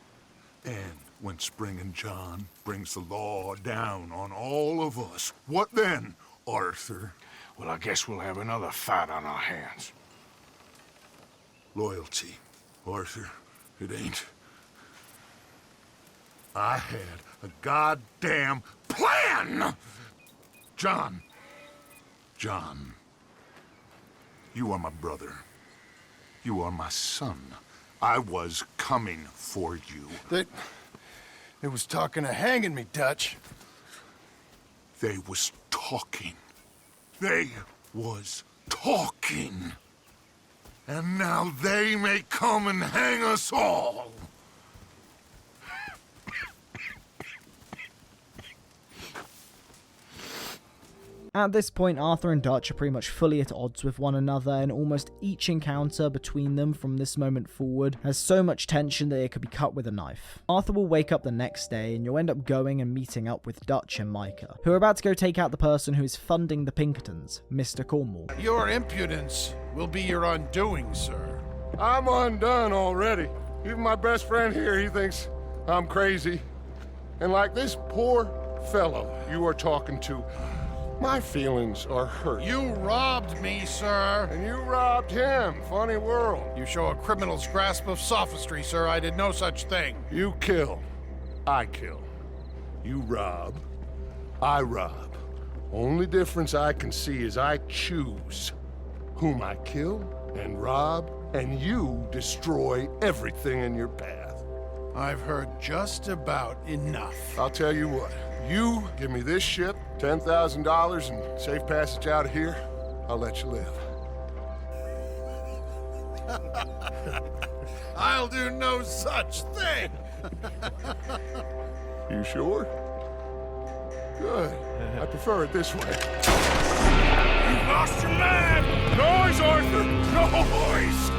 And when Spring and John brings the law down on all of us, what then, Arthur? Well, I guess we'll have another fight on our hands. Loyalty, Arthur. It ain't. I had a goddamn plan! John. You are my brother. You are my son. I was coming for you. They was talking of hanging me, Dutch. They was talking. They was talking. And now they may come and hang us all. At this point, Arthur and Dutch are pretty much fully at odds with one another, and almost each encounter between them from this moment forward has so much tension that it could be cut with a knife. Arthur will wake up the next day, and you'll end up going and meeting up with Dutch and Micha, who are about to go take out the person who is funding the Pinkertons, Mr. Cornwall. Your impudence will be your undoing, sir. I'm undone already. Even my best friend here, he thinks I'm crazy. And like this poor fellow you are talking to, my feelings are hurt. You robbed me, sir. And you robbed him. Funny world. You show a criminal's grasp of sophistry, sir. I did no such thing. You kill. I kill. You rob. I rob. Only difference I can see is I choose whom I kill and rob, and you destroy everything in your path. I've heard just about enough. I'll tell you what. You give me this ship, $10,000, and safe passage out of here, I'll let you live. I'll do no such thing. You sure? Good. I prefer it this way. You've lost your man! Noise, Arthur! Noise!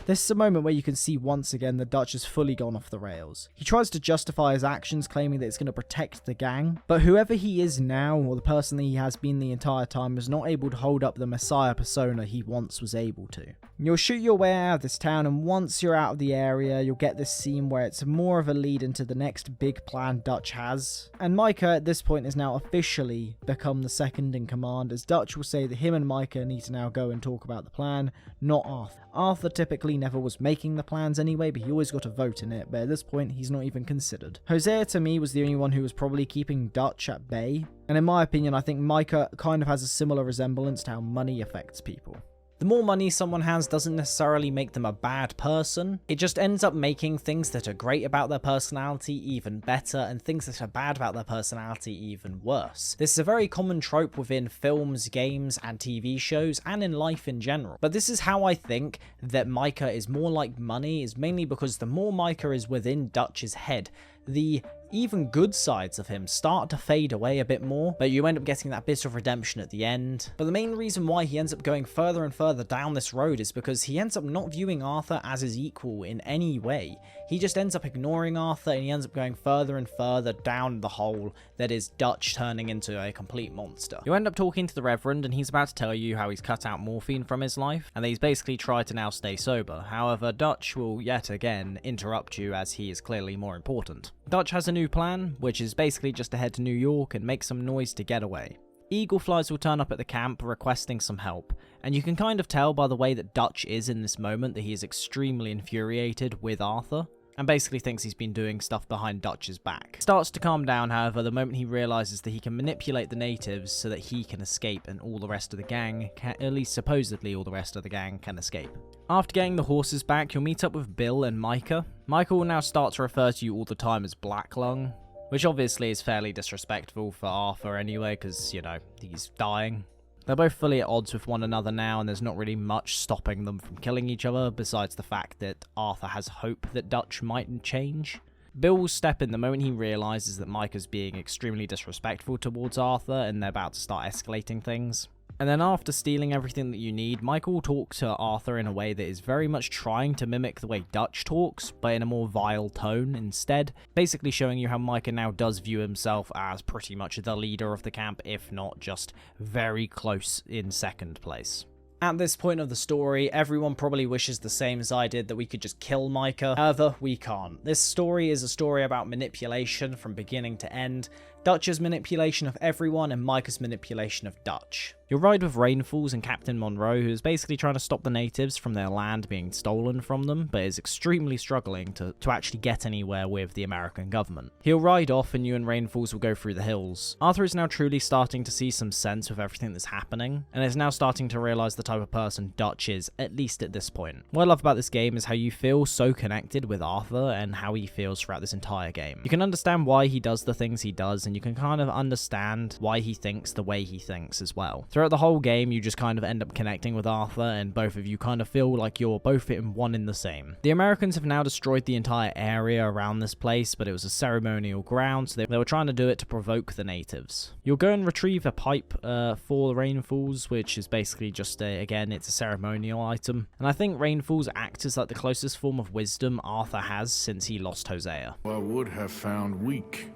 This is a moment where you can see once again the Dutch has fully gone off the rails. He tries to justify his actions, claiming that it's going to protect the gang, but whoever he is now, or the person that he has been the entire time, is not able to hold up the Messiah persona he once was able to. You'll shoot your way out of this town, and once you're out of the area, you'll get this scene where it's more of a lead into the next big plan Dutch has. And Micha at this point has now officially become the second in command, as Dutch will say that him and Micha need to now go and talk about the plan, not Arthur. Arthur typically never was making the plans anyway, but he always got a vote in it, but at this point he's not even considered. Hosea to me was the only one who was probably keeping Dutch at bay, and in my opinion I think Micha kind of has a similar resemblance to how money affects people. The more money someone has doesn't necessarily make them a bad person, it just ends up making things that are great about their personality even better, and things that are bad about their personality even worse. This is a very common trope within films, games, and TV shows, and in life in general. But this is how I think that Micha is more like money, is mainly because the more Micha is within Dutch's head, the even good sides of him start to fade away a bit more, but you end up getting that bit of redemption at the end. But the main reason why he ends up going further and further down this road is because he ends up not viewing Arthur as his equal in any way. He just ends up ignoring Arthur, and he ends up going further and further down the hole that is Dutch turning into a complete monster. You end up talking to the Reverend, and he's about to tell you how he's cut out morphine from his life, and that he's basically tried to now stay sober. However, Dutch will yet again interrupt you, as he is clearly more important. Dutch has a new plan, which is basically just to head to New York and make some noise to get away. Eagle Flies will turn up at the camp requesting some help, and you can kind of tell by the way that Dutch is in this moment that he is extremely infuriated with Arthur, and basically thinks he's been doing stuff behind Dutch's back. Starts to calm down, however, the moment he realizes that he can manipulate the natives so that he can escape and all the rest of the gang, at least supposedly all the rest of the gang, can escape. After getting the horses back, you'll meet up with Bill and Micha. Micha will now start to refer to you all the time as Black Lung, which obviously is fairly disrespectful for Arthur anyway, because, you know, he's dying. They're both fully at odds with one another now, and there's not really much stopping them from killing each other, besides the fact that Arthur has hope that Dutch might change. Bill will step in the moment he realizes that Micha's being extremely disrespectful towards Arthur, and they're about to start escalating things. And then after stealing everything that you need, Micha will talk to Arthur in a way that is very much trying to mimic the way Dutch talks, but in a more vile tone instead, basically showing you how Micha now does view himself as pretty much the leader of the camp, if not just very close in second place. At this point of the story, everyone probably wishes the same as I did, that we could just kill Micha. However, we can't. This story is a story about manipulation from beginning to end. Dutch's manipulation of everyone and Micha's manipulation of Dutch. You'll ride with Rainfalls and Captain Monroe, who is basically trying to stop the natives from their land being stolen from them, but is extremely struggling to actually get anywhere with the American government. He'll ride off and you and Rainfalls will go through the hills. Arthur is now truly starting to see some sense with everything that's happening, and is now starting to realise the type of person Dutch is, at least at this point. What I love about this game is how you feel so connected with Arthur and how he feels throughout this entire game. You can understand why he does the things he does, and you can kind of understand why he thinks the way he thinks as well. Throughout the whole game, you just kind of end up connecting with Arthur, and both of you kind of feel like you're both in one in the same. The Americans have now destroyed the entire area around this place, but it was a ceremonial ground, so they were trying to do it to provoke the natives. You'll go and retrieve a pipe for the Rainfalls, which is basically just again, it's a ceremonial item, and I think Rainfalls acts as like the closest form of wisdom Arthur has since he lost Hosea. I would have found weak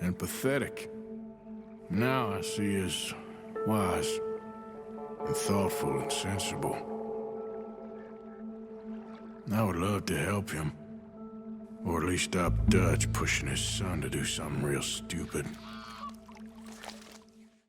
and pathetic. Now I see as wise and thoughtful and sensible. I would love to help him, or at least stop Dutch pushing his son to do something real stupid.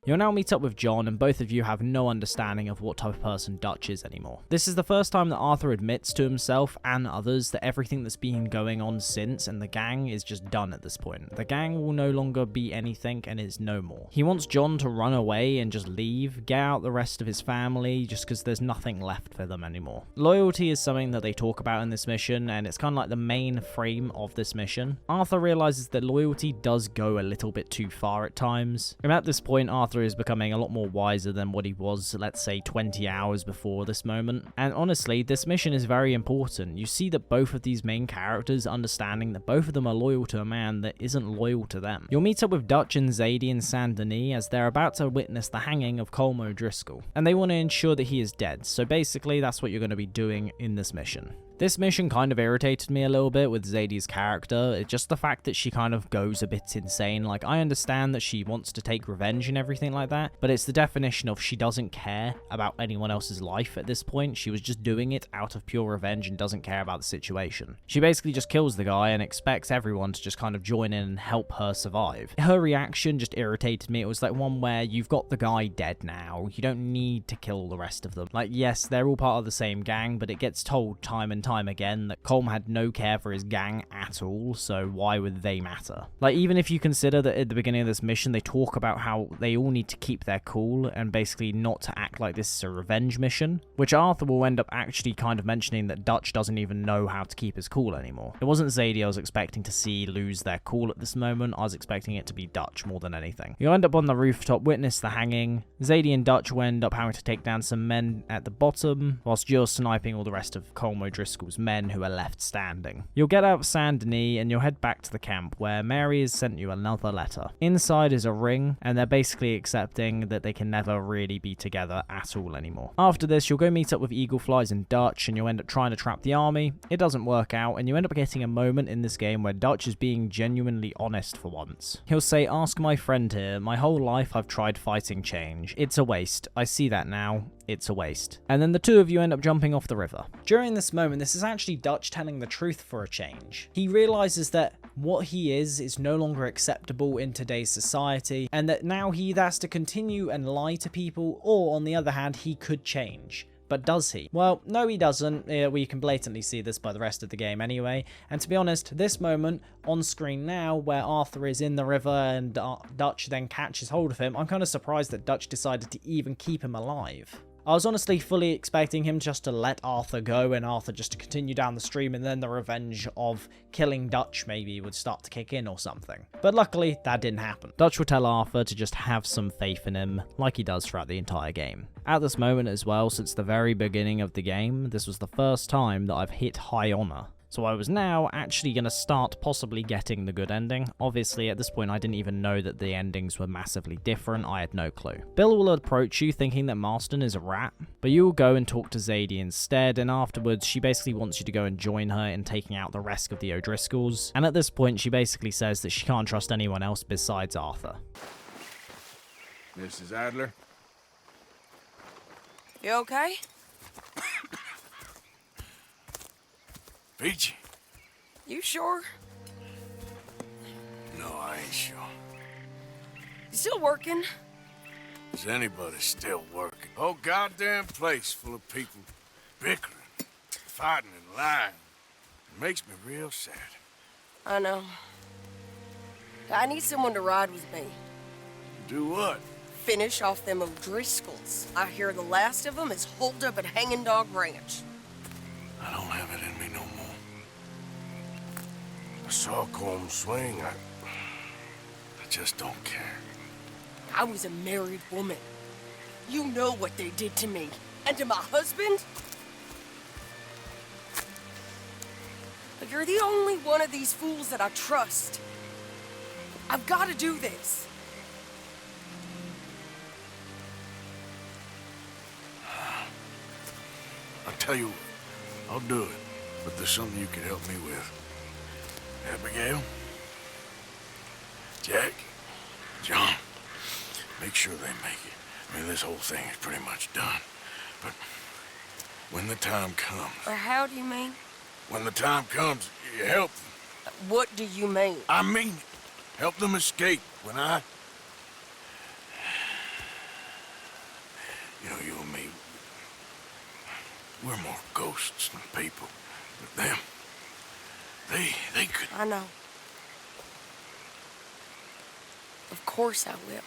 You'll now meet up with John, and both of you have no understanding of what type of person Dutch is anymore. This is the first time that Arthur admits to himself and others that everything that's been going on since and the gang is just done at this point. The gang will no longer be anything and is no more. He wants John to run away and just leave, get out the rest of his family, just because there's nothing left for them anymore. Loyalty is something that they talk about in this mission, and it's kind of like the main frame of this mission. Arthur realizes that loyalty does go a little bit too far at times, and at this point Arthur is becoming a lot more wiser than what he was, let's say, 20 hours before this moment. And honestly, this mission is very important. You see that both of these main characters understanding that both of them are loyal to a man that isn't loyal to them. You'll meet up with Dutch and Zadie in Saint Denis as they're about to witness the hanging of Colm O'Driscoll, and they want to ensure that he is dead. So basically, that's what you're going to be doing in this mission. This mission kind of irritated me a little bit with Zadie's character. It's just the fact that she kind of goes a bit insane. Like, I understand that she wants to take revenge and everything like that, but it's the definition of she doesn't care about anyone else's life at this point. She was just doing it out of pure revenge and doesn't care about the situation. She basically just kills the guy and expects everyone to just kind of join in and help her survive. Her reaction just irritated me. It was like one where you've got the guy dead now. You don't need to kill the rest of them. Like, yes, they're all part of the same gang, but it gets told time and time again that Colm had no care for his gang at all, so why would they matter? Like, even if you consider that at the beginning of this mission they talk about how they all need to keep their cool and basically not to act like this is a revenge mission, which Arthur will end up actually kind of mentioning that Dutch doesn't even know how to keep his cool anymore. It wasn't Zadie I was expecting to see lose their cool at this moment. I was expecting it to be Dutch more than anything. You'll end up on the rooftop, witness the hanging. Zadie and Dutch will end up having to take down some men at the bottom, whilst you're sniping all the rest of Colm O'Driscoll's men who are left standing. You'll get out of Saint Denis and you'll head back to the camp where Mary has sent you another letter. Inside is a ring, and they're basically accepting that they can never really be together at all anymore. After this, you'll go meet up with Eagleflies and Dutch, and you'll end up trying to trap the army. It doesn't work out, and you end up getting a moment in this game where Dutch is being genuinely honest for once. He'll say, "Ask my friend here. My whole life I've tried fighting change. It's a waste. I see that now. It's a waste." And then the two of you end up jumping off the river. During this moment, this is actually Dutch telling the truth for a change. He realizes that what he is no longer acceptable in today's society, and that now he either has to continue and lie to people, or on the other hand, he could change. But does he? Well, no, he doesn't. We can blatantly see this by the rest of the game anyway. And to be honest, this moment on screen now, where Arthur is in the river and Dutch then catches hold of him, I'm kind of surprised that Dutch decided to even keep him alive. I was honestly fully expecting him just to let Arthur go and Arthur just to continue down the stream, and then the revenge of killing Dutch maybe would start to kick in or something. But luckily, that didn't happen. Dutch will tell Arthur to just have some faith in him, like he does throughout the entire game. At this moment as well, since the very beginning of the game, this was the first time that I've hit high honor. So I was now actually going to start possibly getting the good ending. Obviously, at this point, I didn't even know that the endings were massively different. I had no clue. Bill will approach you thinking that Marston is a rat, but you will go and talk to Zadie instead, and afterwards, she basically wants you to go and join her in taking out the rest of the O'Driscolls. And at this point, she basically says that she can't trust anyone else besides Arthur. Mrs. Adler? You okay? Peachy? You sure? No, I ain't sure. You still working? Is anybody still working? Whole goddamn place full of people bickering, fighting and lying. It makes me real sad. I know. I need someone to ride with me. Do what? Finish off them O'Driscolls. I hear the last of them is holed up at Hanging Dog Ranch. I don't have it in me no more. I saw Colm swing. I just don't care. I was a married woman. You know what they did to me. And to my husband? But you're the only one of these fools that I trust. I've got to do this. I'll tell you what, I'll do it. But there's something you can help me with. Abigail? Jack? John? Make sure they make it. I mean, this whole thing is pretty much done. But when the time comes... Or how do you mean? When the time comes, you help them. What do you mean? I mean it. Help them escape. When I... You know, you and me... We're more ghosts than people. But them... They could... I know. Of course I will.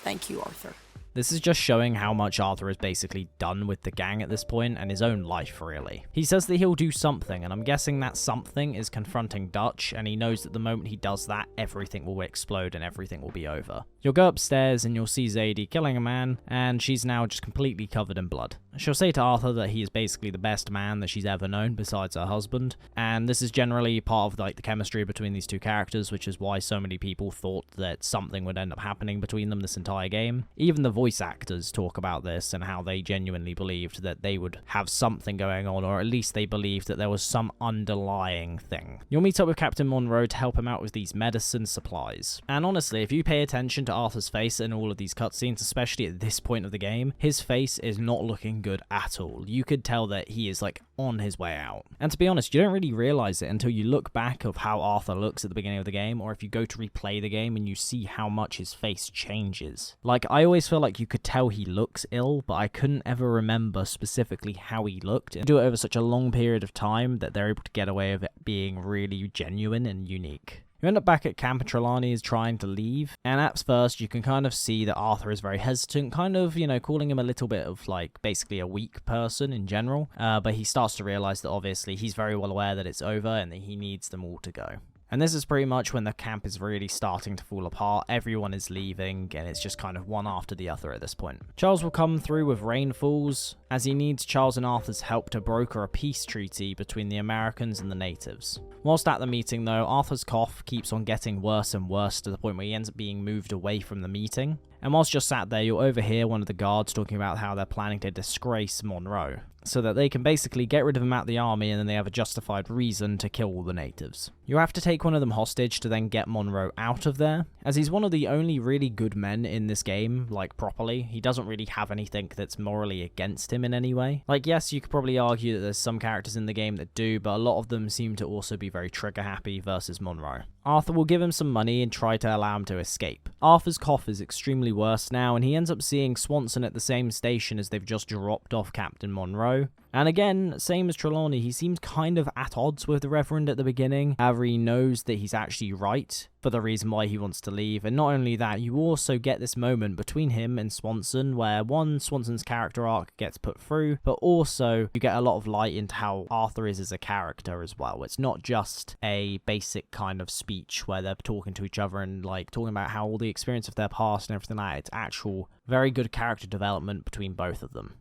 Thank you, Arthur. This is just showing how much Arthur is basically done with the gang at this point and his own life, really. He says that he'll do something, and I'm guessing that something is confronting Dutch, and he knows that the moment he does that, everything will explode and everything will be over. You'll go upstairs and you'll see Zadie killing a man, and she's now just completely covered in blood. She'll say to Arthur that he is basically the best man that she's ever known besides her husband, and this is generally part of like the chemistry between these two characters, which is why so many people thought that something would end up happening between them this entire game. Even the voice actors talk about this and how they genuinely believed that they would have something going on, or at least they believed that there was some underlying thing. You'll meet up with Captain Monroe to help him out with these medicine supplies. And honestly, if you pay attention to Arthur's face in all of these cutscenes, especially at this point of the game, his face is not looking good at all. You could tell that he is like on his way out. And to be honest, you don't really realize it until you look back of how Arthur looks at the beginning of the game, or if you go to replay the game and you see how much his face changes. Like, I always feel like you could tell he looks ill, but I couldn't ever remember specifically how he looked, and do it over such a long period of time that they're able to get away with it being really genuine and unique. You end up back at camp and Trelawney is trying to leave, and at first you can kind of see that Arthur is very hesitant, kind of, you know, calling him a little bit of like basically a weak person in general, but he starts to realize that obviously he's very well aware that it's over and that he needs them all to go. And this is pretty much when the camp is really starting to fall apart, everyone is leaving, and it's just kind of one after the other at this point. Charles will come through with rainfalls, as he needs Charles and Arthur's help to broker a peace treaty between the Americans and the natives. Whilst at the meeting though, Arthur's cough keeps on getting worse and worse to the point where he ends up being moved away from the meeting. And whilst just sat there, you'll overhear one of the guards talking about how they're planning to disgrace Monroe, so that they can basically get rid of him out of the army and then they have a justified reason to kill all the natives. You have to take one of them hostage to then get Monroe out of there, as he's one of the only really good men in this game, like properly. He doesn't really have anything that's morally against him in any way. Like, yes, you could probably argue that there's some characters in the game that do, but a lot of them seem to also be very trigger happy versus Monroe. Arthur will give him some money and try to allow him to escape. Arthur's cough is extremely worse now, and he ends up seeing Swanson at the same station as they've just dropped off Captain Monroe. And again, same as Trelawney, he seems kind of at odds with the Reverend at the beginning. However, he knows that he's actually right for the reason why he wants to leave. And not only that, you also get this moment between him and Swanson where one, Swanson's character arc gets put through, but also you get a lot of light into how Arthur is as a character as well. It's not just a basic kind of speech where they're talking to each other and like talking about how all the experience of their past and everything like that. It's actual very good character development between both of them.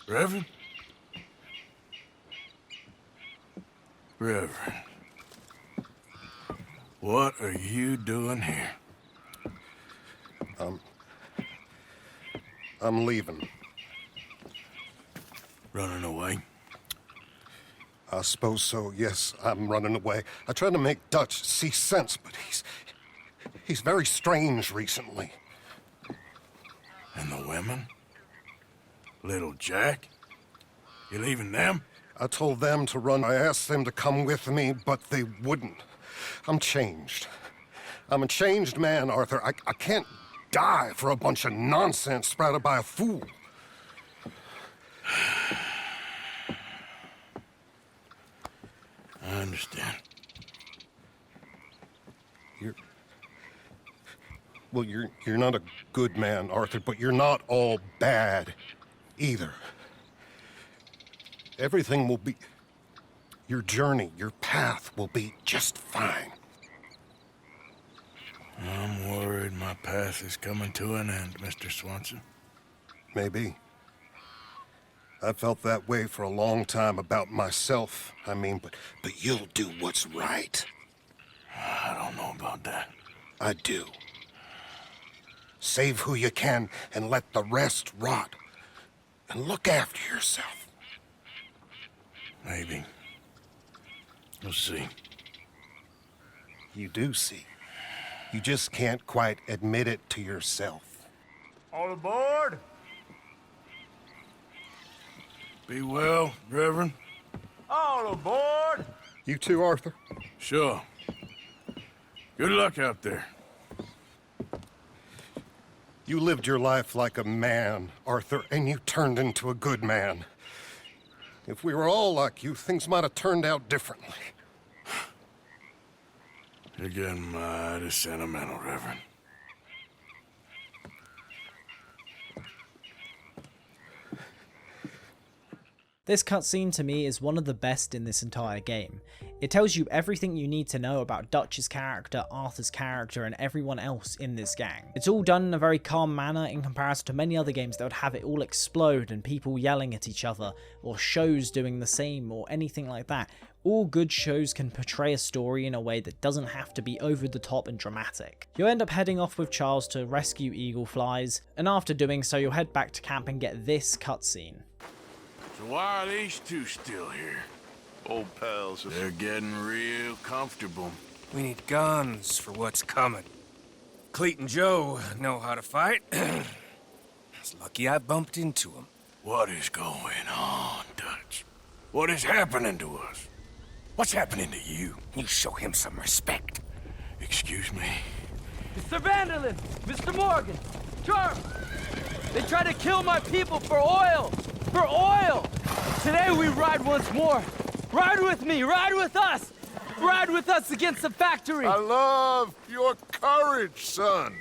Reverend? Reverend, what are you doing here? I'm leaving. Running away? I suppose so, yes. I'm running away. I tried to make Dutch see sense, but He's very strange recently. And the women? Little Jack? You leaving them? I told them to run. I asked them to come with me, but they wouldn't. I'm changed. I'm a changed man, Arthur. I can't die for a bunch of nonsense sprouted by a fool. I understand. You're not a good man, Arthur, but you're not all bad either. Everything will be... Your journey, your path will be just fine. I'm worried my path is coming to an end, Mr. Swanson. Maybe. I felt that way for a long time about myself, but you'll do what's right. I don't know about that. I do. Save who you can and let the rest rot. And look after yourself. Maybe. We'll see. You do see. You just can't quite admit it to yourself. All aboard! Be well, Reverend. All aboard! You too, Arthur? Sure. Good luck out there. You lived your life like a man, Arthur, and you turned into a good man. If we were all like you, things might have turned out differently. You're getting mighty sentimental, Reverend. This cutscene to me is one of the best in this entire game. It tells you everything you need to know about Dutch's character, Arthur's character, and everyone else in this gang. It's all done in a very calm manner in comparison to many other games that would have it all explode and people yelling at each other, or shows doing the same, or anything like that. All good shows can portray a story in a way that doesn't have to be over the top and dramatic. You'll end up heading off with Charles to rescue Eagle Flies, and after doing so you'll head back to camp and get this cutscene. So why are these two still here? Old pals. They're getting real comfortable. We need guns for what's coming. Cleet and Joe know how to fight. It's lucky I bumped into them. What is going on, Dutch? What is happening to us? What's happening to you? You show him some respect. Excuse me? Mr. Vanderlyn! Mr. Morgan! Charles! They try to kill my people for oil! For oil! Today we ride once more. Ride with me! Ride with us! Ride with us against the factory! I love your courage, son.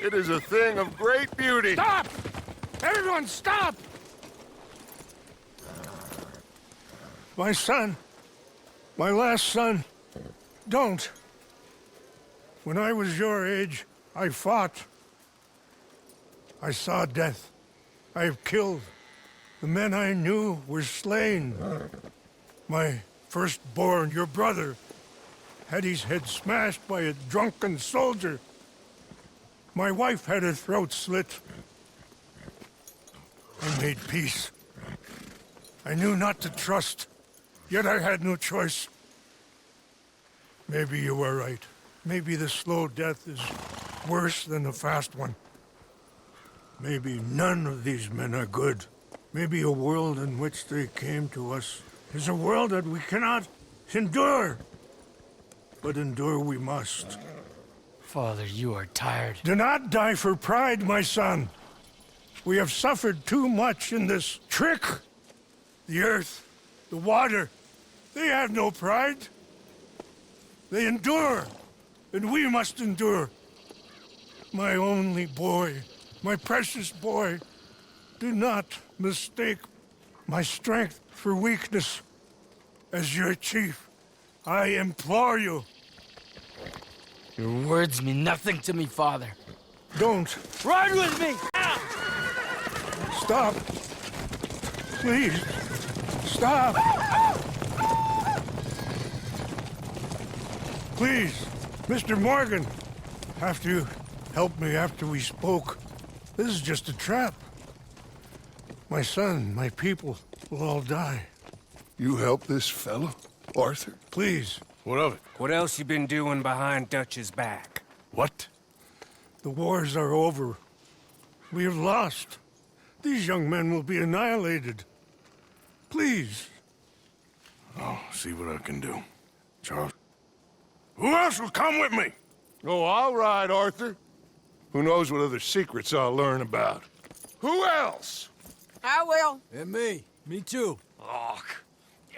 It is a thing of great beauty. Stop! Everyone stop! My son. My last son. Don't. When I was your age, I fought. I saw death. I have killed. The men I knew were slain. My firstborn, your brother, had his head smashed by a drunken soldier. My wife had her throat slit. I made peace. I knew not to trust, yet I had no choice. Maybe you were right. Maybe the slow death is worse than the fast one. Maybe none of these men are good. Maybe a world in which they came to us is a world that we cannot endure. But endure we must. Father, you are tired. Do not die for pride, my son. We have suffered too much in this trick. The earth, the water, they have no pride. They endure, and we must endure. My only boy, my precious boy, do not mistake my strength for weakness. As your chief, I implore you. Your words mean nothing to me, Father. Don't. Ride with me! Stop. Please. Stop. Please, Mr. Morgan, after you helped me after we spoke, this is just a trap. My son, my people will all die. You help this fellow, Arthur? Please. What of it? What else you been doing behind Dutch's back? What? The wars are over. We have lost. These young men will be annihilated. Please. I'll see what I can do. Charles, who else will come with me? Oh, all right, Arthur. Who knows what other secrets I'll learn about? Who else? I will. And me. Me too. Oh,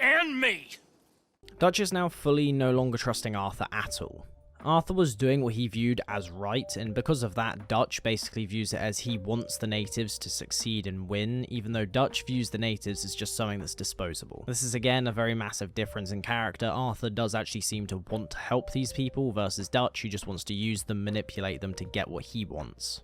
and me. Dutch is now fully no longer trusting Arthur at all. Arthur was doing what he viewed as right, and because of that, Dutch basically views it as he wants the natives to succeed and win, even though Dutch views the natives as just something that's disposable. This is again a very massive difference in character. Arthur does actually seem to want to help these people, versus Dutch, who just wants to use them, manipulate them to get what he wants.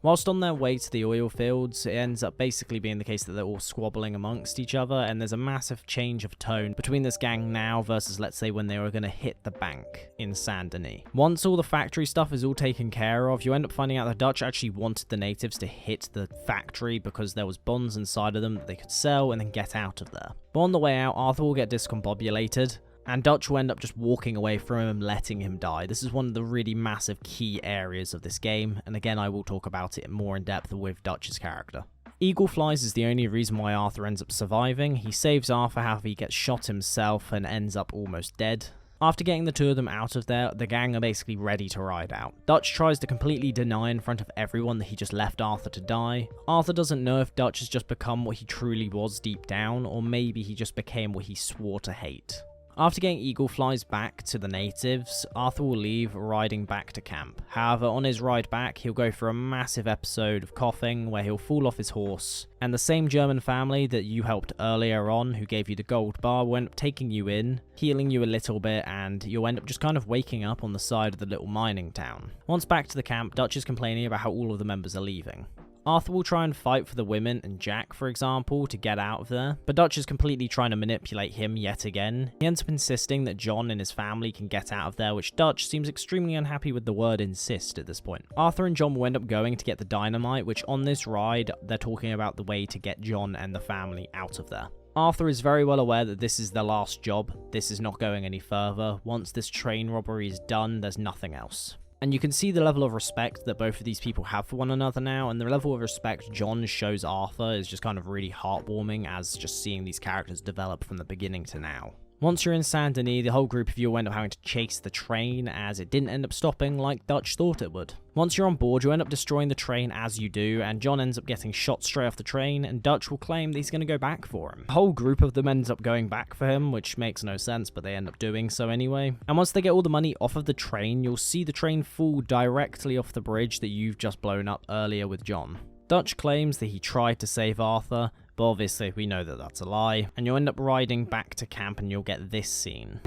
Whilst on their way to the oil fields, it ends up basically being the case that they're all squabbling amongst each other, and there's a massive change of tone between this gang now versus, let's say, when they were going to hit the bank in Saint Denis. Once all the factory stuff is all taken care of, you end up finding out that Dutch actually wanted the natives to hit the factory because there was bonds inside of them that they could sell and then get out of there. But on the way out, Arthur will get discombobulated, and Dutch will end up just walking away from him, letting him die. This is one of the really massive key areas of this game, and again I will talk about it more in depth with Dutch's character. Eagle Flies is the only reason why Arthur ends up surviving. He saves Arthur, however he gets shot himself and ends up almost dead. After getting the two of them out of there, the gang are basically ready to ride out. Dutch tries to completely deny in front of everyone that he just left Arthur to die. Arthur doesn't know if Dutch has just become what he truly was deep down, or maybe he just became what he swore to hate. After getting Eagle Flies back to the natives, Arthur will leave, riding back to camp. However, on his ride back, he'll go for a massive episode of coughing where he'll fall off his horse, and the same German family that you helped earlier on, who gave you the gold bar, will end up taking you in, healing you a little bit, and you'll end up just kind of waking up on the side of the little mining town. Once back to the camp, Dutch is complaining about how all of the members are leaving. Arthur will try and fight for the women and Jack, for example, to get out of there, but Dutch is completely trying to manipulate him yet again. He ends up insisting that John and his family can get out of there, which Dutch seems extremely unhappy with the word insist at this point. Arthur and John will end up going to get the dynamite, which on this ride, they're talking about the way to get John and the family out of there. Arthur is very well aware that this is their last job. This is not going any further. Once this train robbery is done, there's nothing else. And you can see the level of respect that both of these people have for one another now, and the level of respect John shows Arthur is just kind of really heartwarming, as just seeing these characters develop from the beginning to now. Once you're in Saint Denis, the whole group of you will end up having to chase the train, as it didn't end up stopping like Dutch thought it would. Once you're on board, you end up destroying the train as you do, and John ends up getting shot straight off the train, and Dutch will claim that he's going to go back for him. The whole group of them ends up going back for him, which makes no sense, but they end up doing so anyway. And once they get all the money off of the train, you'll see the train fall directly off the bridge that you've just blown up earlier with John. Dutch claims that he tried to save Arthur, but obviously we know that that's a lie, and you'll end up riding back to camp and you'll get this scene.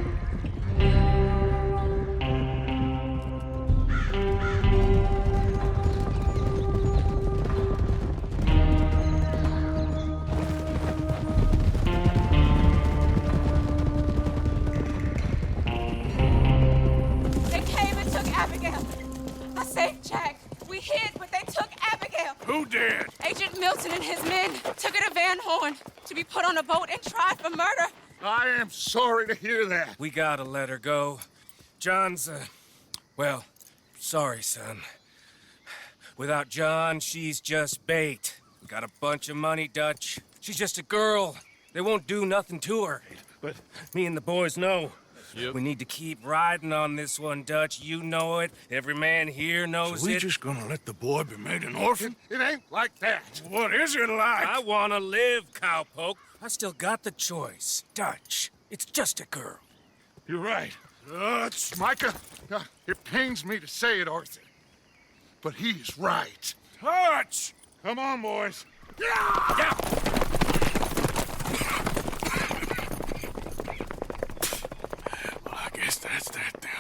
They came and took Abigail. I saved Jack. We hid, but they took Abigail. Who did? Agent Milton and his men took her to Van Horn to be put on a boat and tried for murder. I am sorry to hear that. We gotta let her go. John's, well, sorry, son. Without John, she's just bait. We got a bunch of money, Dutch. She's just a girl. They won't do nothing to her. But me and the boys know. Yep. We need to keep riding on this one, Dutch. You know it. Every man here knows So we it. just gonna let the boy be made an orphan? It ain't like that. What is it like? I wanna live, cowpoke. I still got the choice. Dutch, it's just a girl. You're right. Micah, it pains me to say it, Arthur, but he's right. Hutch! Come on, boys. Yeah! Well, I guess that's that then.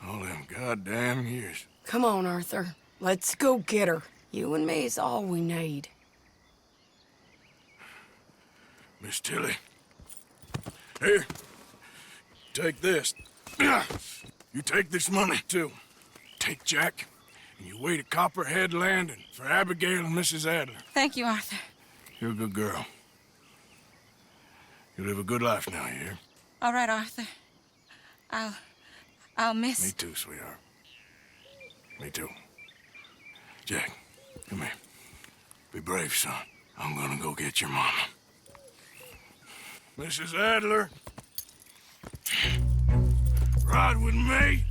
All them goddamn years. Come on, Arthur. Let's go get her. You and me is all we need. Miss Tilly. Here. Take this. You take this money, too. Take Jack, and you wait at Copperhead Landing for Abigail and Mrs. Adler. Thank you, Arthur. You're a good girl. You live a good life now, you hear? All right, Arthur. I'll miss... Me too, sweetheart. Me too. Jack, come here. Be brave, son. I'm gonna go get your mama. Mrs. Adler, ride with me.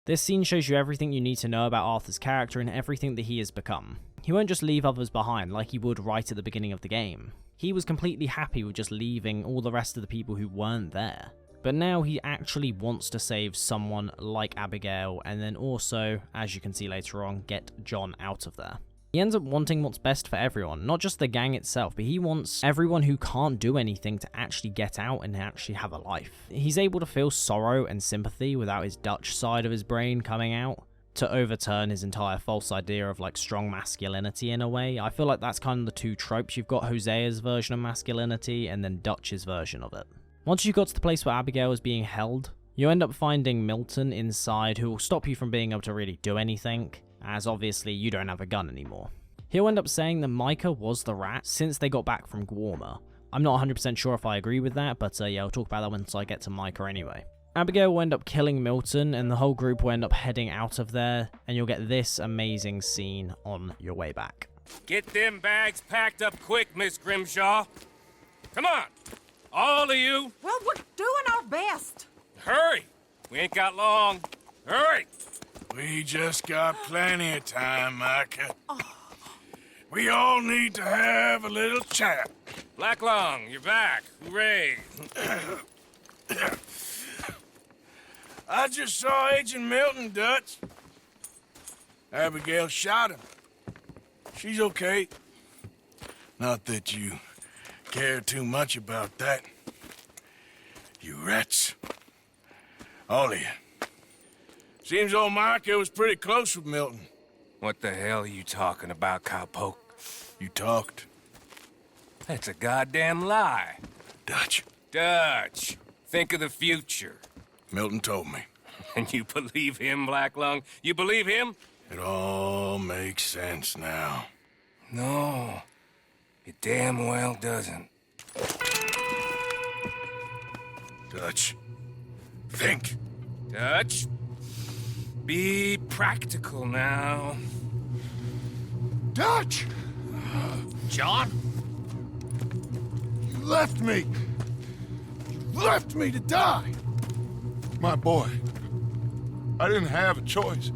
This scene shows you everything you need to know about Arthur's character and everything that he has become. He won't just leave others behind like he would right at the beginning of the game. He was completely happy with just leaving all the rest of the people who weren't there. But now he actually wants to save someone like Abigail, and then also, as you can see later on, get John out of there. He ends up wanting what's best for everyone, not just the gang itself, but he wants everyone who can't do anything to actually get out and actually have a life. He's able to feel sorrow and sympathy without his Dutch side of his brain coming out, to overturn his entire false idea of like strong masculinity in a way. I feel like that's kind of the two tropes. You've got Hosea's version of masculinity and then Dutch's version of it. Once you got to the place where Abigail is being held, you end up finding Milton inside, who will stop you from being able to really do anything, as obviously you don't have a gun anymore. He'll end up saying that Micha was the rat since they got back from Guarma. I'm not 100% sure if I agree with that, but yeah, I'll talk about that once I get to Micha anyway. Abigail will end up killing Milton, and the whole group will end up heading out of there, and you'll get this amazing scene on your way back. Get them bags packed up quick, Miss Grimshaw. Come on, all of you. Well, we're doing our best. Hurry, we ain't got long. Hurry. We just got plenty of time, Micah. We all need to have a little chat. Black Lung, you're back. Hooray. I just saw Agent Milton, Dutch. Abigail shot him. She's okay. Not that you care too much about that. You rats. All of you. Seems old Micha was pretty close with Milton. What the hell are you talking about, cowpoke? You talked. That's a goddamn lie. Dutch. Dutch, think of the future. Milton told me. And you believe him, Black Lung? You believe him? It all makes sense now. No, it damn well doesn't. Dutch, think. Dutch, be practical now. Dutch! John? You left me! You left me to die! My boy, I didn't have a choice.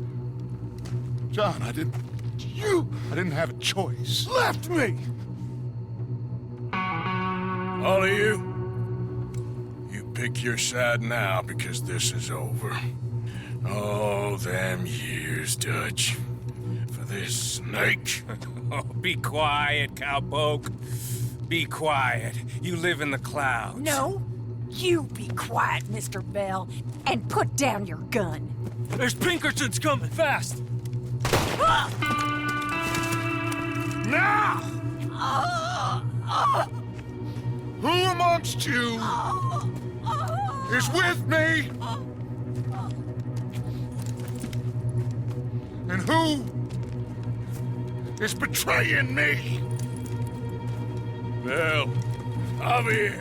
John, I didn't have a choice. Left me! All of you pick your side now because this is over. Oh, them years, Dutch. For this snake. Oh, be quiet, cowpoke. Be quiet. You live in the clouds. No, you be quiet, Mr. Bell, and put down your gun. There's Pinkertons coming, fast! Now! Who amongst you is with me? And who is betraying me? Well, Javier,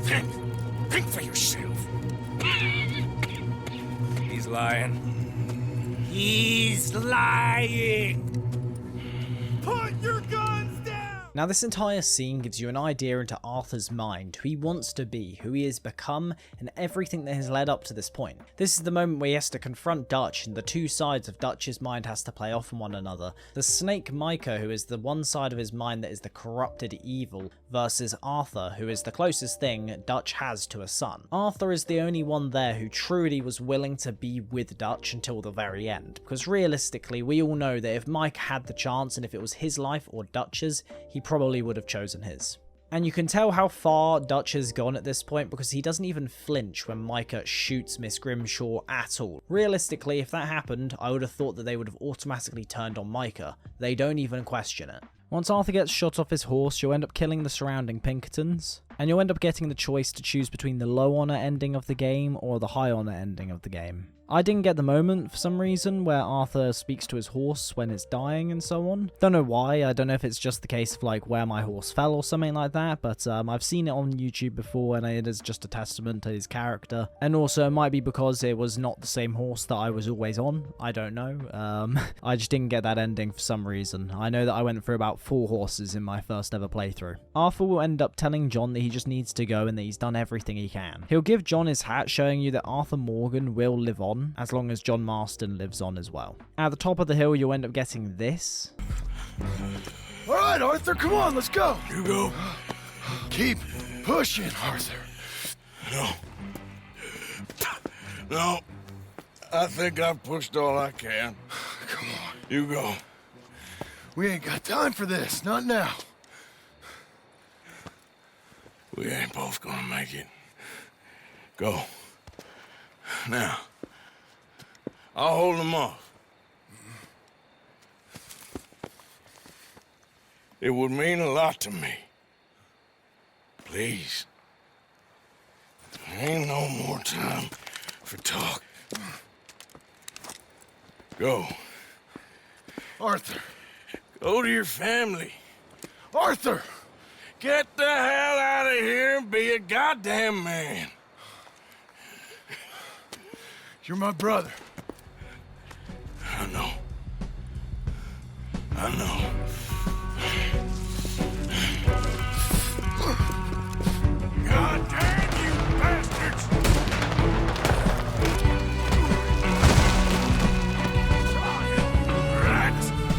think for yourself. He's lying. He's lying! Put your guns down! Now this entire scene gives you an idea into Arthur's mind, who he wants to be, who he has become, and everything that has led up to this point. This is the moment where he has to confront Dutch, and the two sides of Dutch's mind has to play off on one another. The snake Micha, who is the one side of his mind that is the corrupted evil, versus Arthur, who is the closest thing Dutch has to a son. Arthur is the only one there who truly was willing to be with Dutch until the very end, because realistically we all know that if Micha had the chance and if it was his life or Dutch's, he probably would have chosen his. And you can tell how far Dutch has gone at this point because he doesn't even flinch when Micha shoots Miss Grimshaw at all. Realistically, if that happened, I would have thought that they would have automatically turned on Micha. They don't even question it. Once Arthur gets shot off his horse, you'll end up killing the surrounding Pinkertons, and you'll end up getting the choice to choose between the low honor ending of the game or the high honor ending of the game. I didn't get the moment for some reason where Arthur speaks to his horse when it's dying and so on. Don't know why. I don't know if it's just the case of like where my horse fell or something like that, but I've seen it on YouTube before and it is just a testament to his character. And also it might be because it was not the same horse that I was always on. I don't know. I just didn't get that ending for some reason. I know that I went through about 4 horses in my first ever playthrough. Arthur will end up telling John that he just needs to go and that he's done everything he can. He'll give John his hat, showing you that Arthur Morgan will live on, as long as John Marston lives on as well. At the top of the hill, you'll end up getting this. All right, Arthur, come on, let's go. You go. Keep pushing, Arthur. No, I think I've pushed all I can. Come on. You go. We ain't got time for this, not now. We ain't both gonna make it. Go. Now, I'll hold them off. It would mean a lot to me. Please. There ain't no more time for talk. Go. Arthur. Go to your family. Arthur! Get the hell out of here and be a goddamn man. You're my brother. I know. I know. God damn you bastards!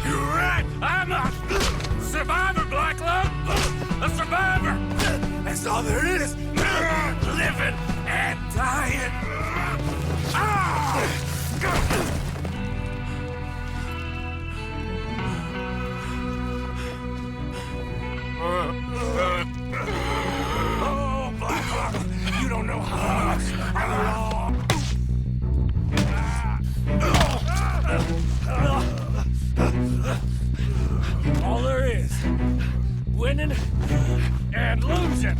You're right! I'm a survivor, Black Lung! A survivor! That's all there is! Living and dying! Oh, Black Lung, you don't know how much I love. All there is, winning and losing.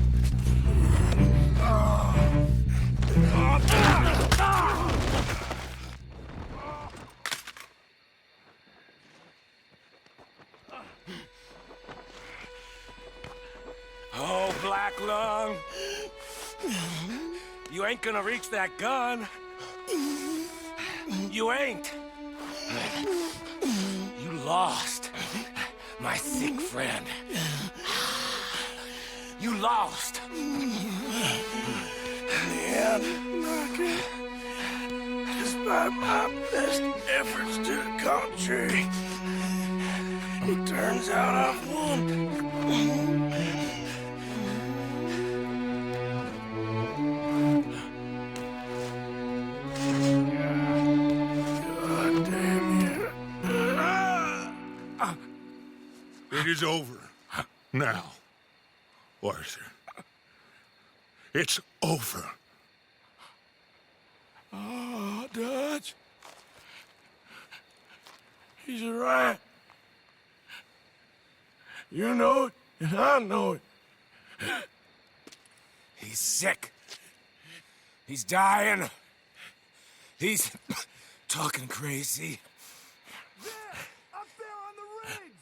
Oh, Black Lung. You ain't gonna reach that gun. You ain't. You lost, my sick friend. You lost. In the end, Rocket, despite my best efforts to the contrary, it turns out I've won. God damn you. It is over. Now, Arthur. It's over. Oh, Dutch. He's right. You know it, and I know it. He's sick. He's dying. He's talking crazy. There! Up there on the ridge!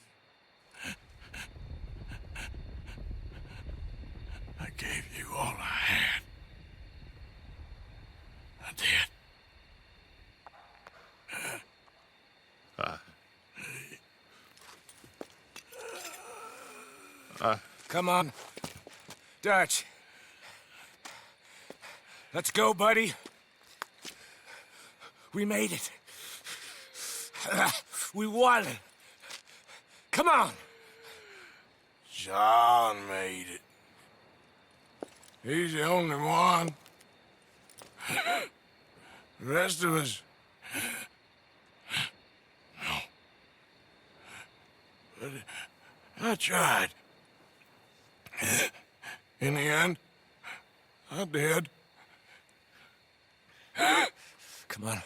I gave you all I had. I did. Come on. Dutch. Let's go, buddy. We made it. We won. Come on. John made it. He's the only one. The rest of us... No. But I tried. In the end, I did. Come on.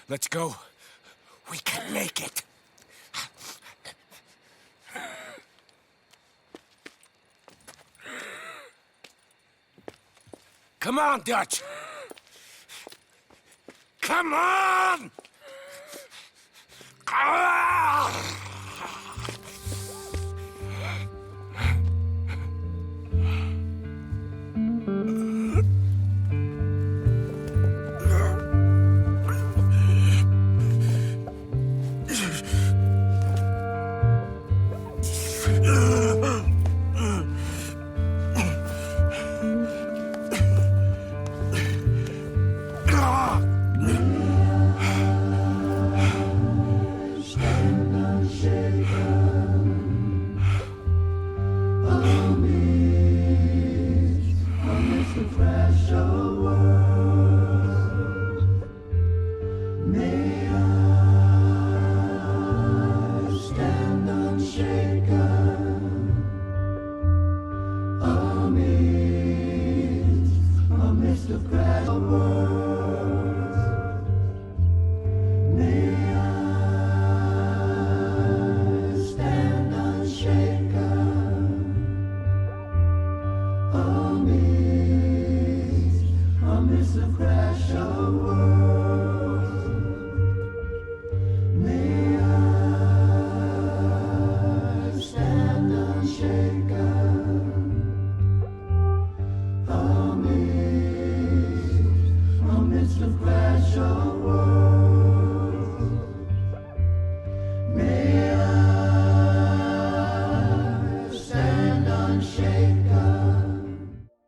Let's go. We can make it. Come on, Dutch. Come Come on! Ah!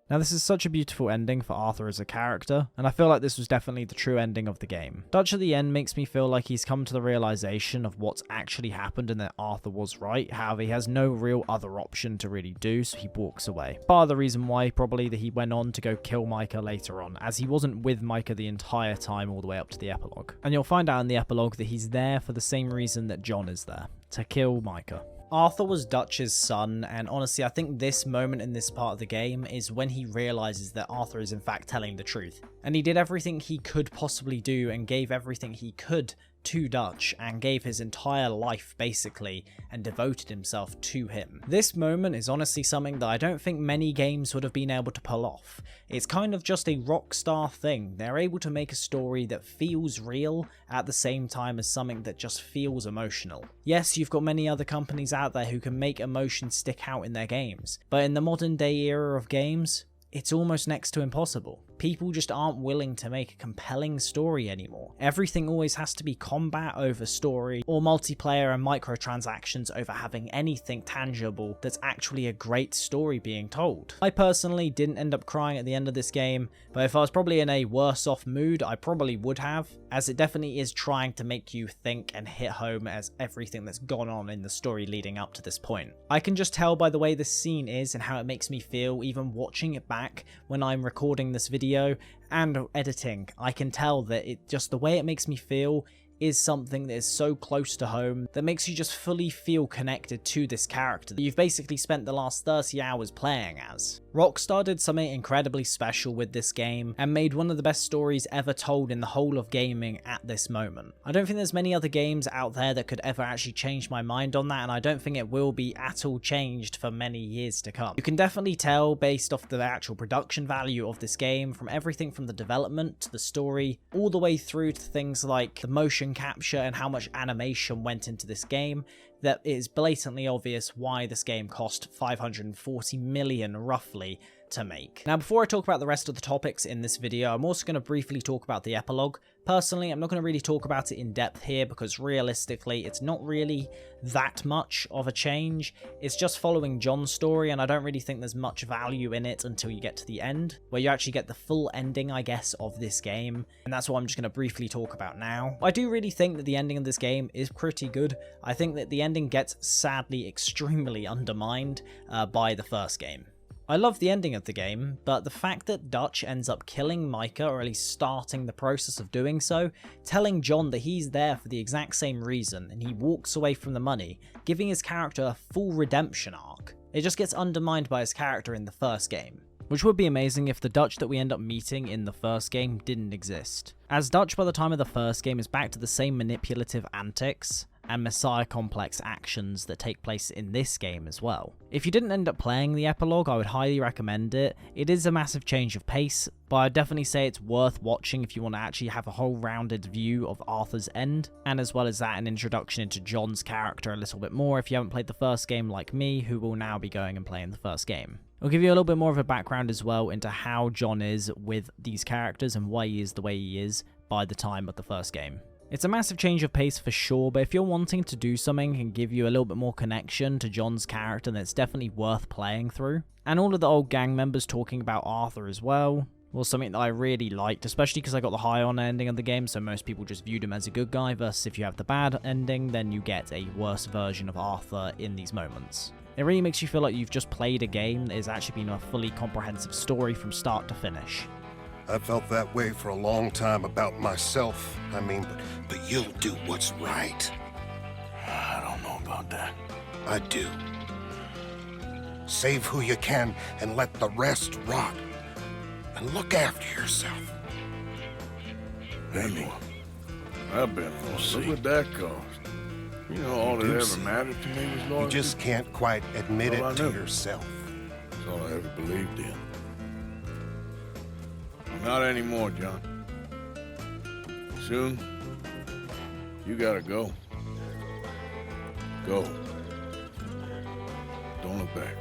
Now this is such a beautiful ending for Arthur as a character, and I feel like this was definitely the true ending of the game. Dutch at the end makes me feel like he's come to the realization of what's actually happened and that Arthur was right, however he has no real other option to really do, so he walks away. Part of the reason why probably that he went on to go kill Micha later on, as he wasn't with Micha the entire time all the way up to the epilogue. And you'll find out in the epilogue that he's there for the same reason that John is there, to kill Micha. Arthur was Dutch's son, and honestly I think this moment in this part of the game is when he realizes that Arthur is in fact telling the truth. And he did everything he could possibly do and gave everything he could to Dutch and gave his entire life basically and devoted himself to him. This moment is honestly something that I don't think many games would have been able to pull off. It's kind of just a Rockstar thing. They're able to make a story that feels real at the same time as something that just feels emotional. Yes, you've got many other companies out there who can make emotion stick out in their games, but in the modern day era of games, it's almost next to impossible. People just aren't willing to make a compelling story anymore. Everything always has to be combat over story, or multiplayer and microtransactions over having anything tangible that's actually a great story being told. I personally didn't end up crying at the end of this game, but if I was probably in a worse off mood, I probably would have, as it definitely is trying to make you think and hit home as everything that's gone on in the story leading up to this point. I can just tell by the way this scene is and how it makes me feel even watching it back when I'm recording this video and editing. I can tell that it just the way it makes me feel is something that is so close to home that makes you just fully feel connected to this character that you've basically spent the last 30 hours playing as. Rockstar did something incredibly special with this game and made one of the best stories ever told in the whole of gaming at this moment. I don't think there's many other games out there that could ever actually change my mind on that, and I don't think it will be at all changed for many years to come. You can definitely tell based off the actual production value of this game, from everything from the development to the story, all the way through to things like the motion capture and how much animation went into this game, that it is blatantly obvious why this game cost $540 million roughly to make. Now before I talk about the rest of the topics in this video, I'm also going to briefly talk about the epilogue. Personally, I'm not going to really talk about it in depth here because realistically it's not really that much of a change. It's just following John's story, and I don't really think there's much value in it until you get to the end, where you actually get the full ending, I guess, of this game, and that's what I'm just going to briefly talk about now. I do really think that the ending of this game is pretty good. I think that the ending gets sadly extremely undermined by the first game. I love the ending of the game, but the fact that Dutch ends up killing Micha, or at least starting the process of doing so, telling John that he's there for the exact same reason, and he walks away from the money, giving his character a full redemption arc. It just gets undermined by his character in the first game. Which would be amazing if the Dutch that we end up meeting in the first game didn't exist. As Dutch by the time of the first game is back to the same manipulative antics, and Messiah complex actions that take place in this game as well. If you didn't end up playing the Epilog, I would highly recommend it. It is a massive change of pace, but I'd definitely say it's worth watching if you want to actually have a whole rounded view of Arthur's end, and as well as that, an introduction into John's character a little bit more if you haven't played the first game like me, who will now be going and playing the first game. I'll give you a little bit more of a background as well into how John is with these characters and why he is the way he is by the time of the first game. It's a massive change of pace for sure, but if you're wanting to do something and give you a little bit more connection to John's character, then it's definitely worth playing through. And all of the old gang members talking about Arthur as well was something that I really liked, especially because I got the high on ending of the game, so most people just viewed him as a good guy, versus if you have the bad ending, then you get a worse version of Arthur in these moments. It really makes you feel like you've just played a game that has actually been a fully comprehensive story from start to finish. I felt that way for a long time about myself. I mean, but you'll do what's right. I don't know about that. I do. Save who you can and let the rest rot. And look after yourself. Maybe. I bet we'll see. Look what that cost. You know, all that ever mattered to me was loyalty. You just can't quite admit All I it to knew. yourself. That's all I ever believed in. Not anymore, John. Soon, you gotta go. Go. Don't look back.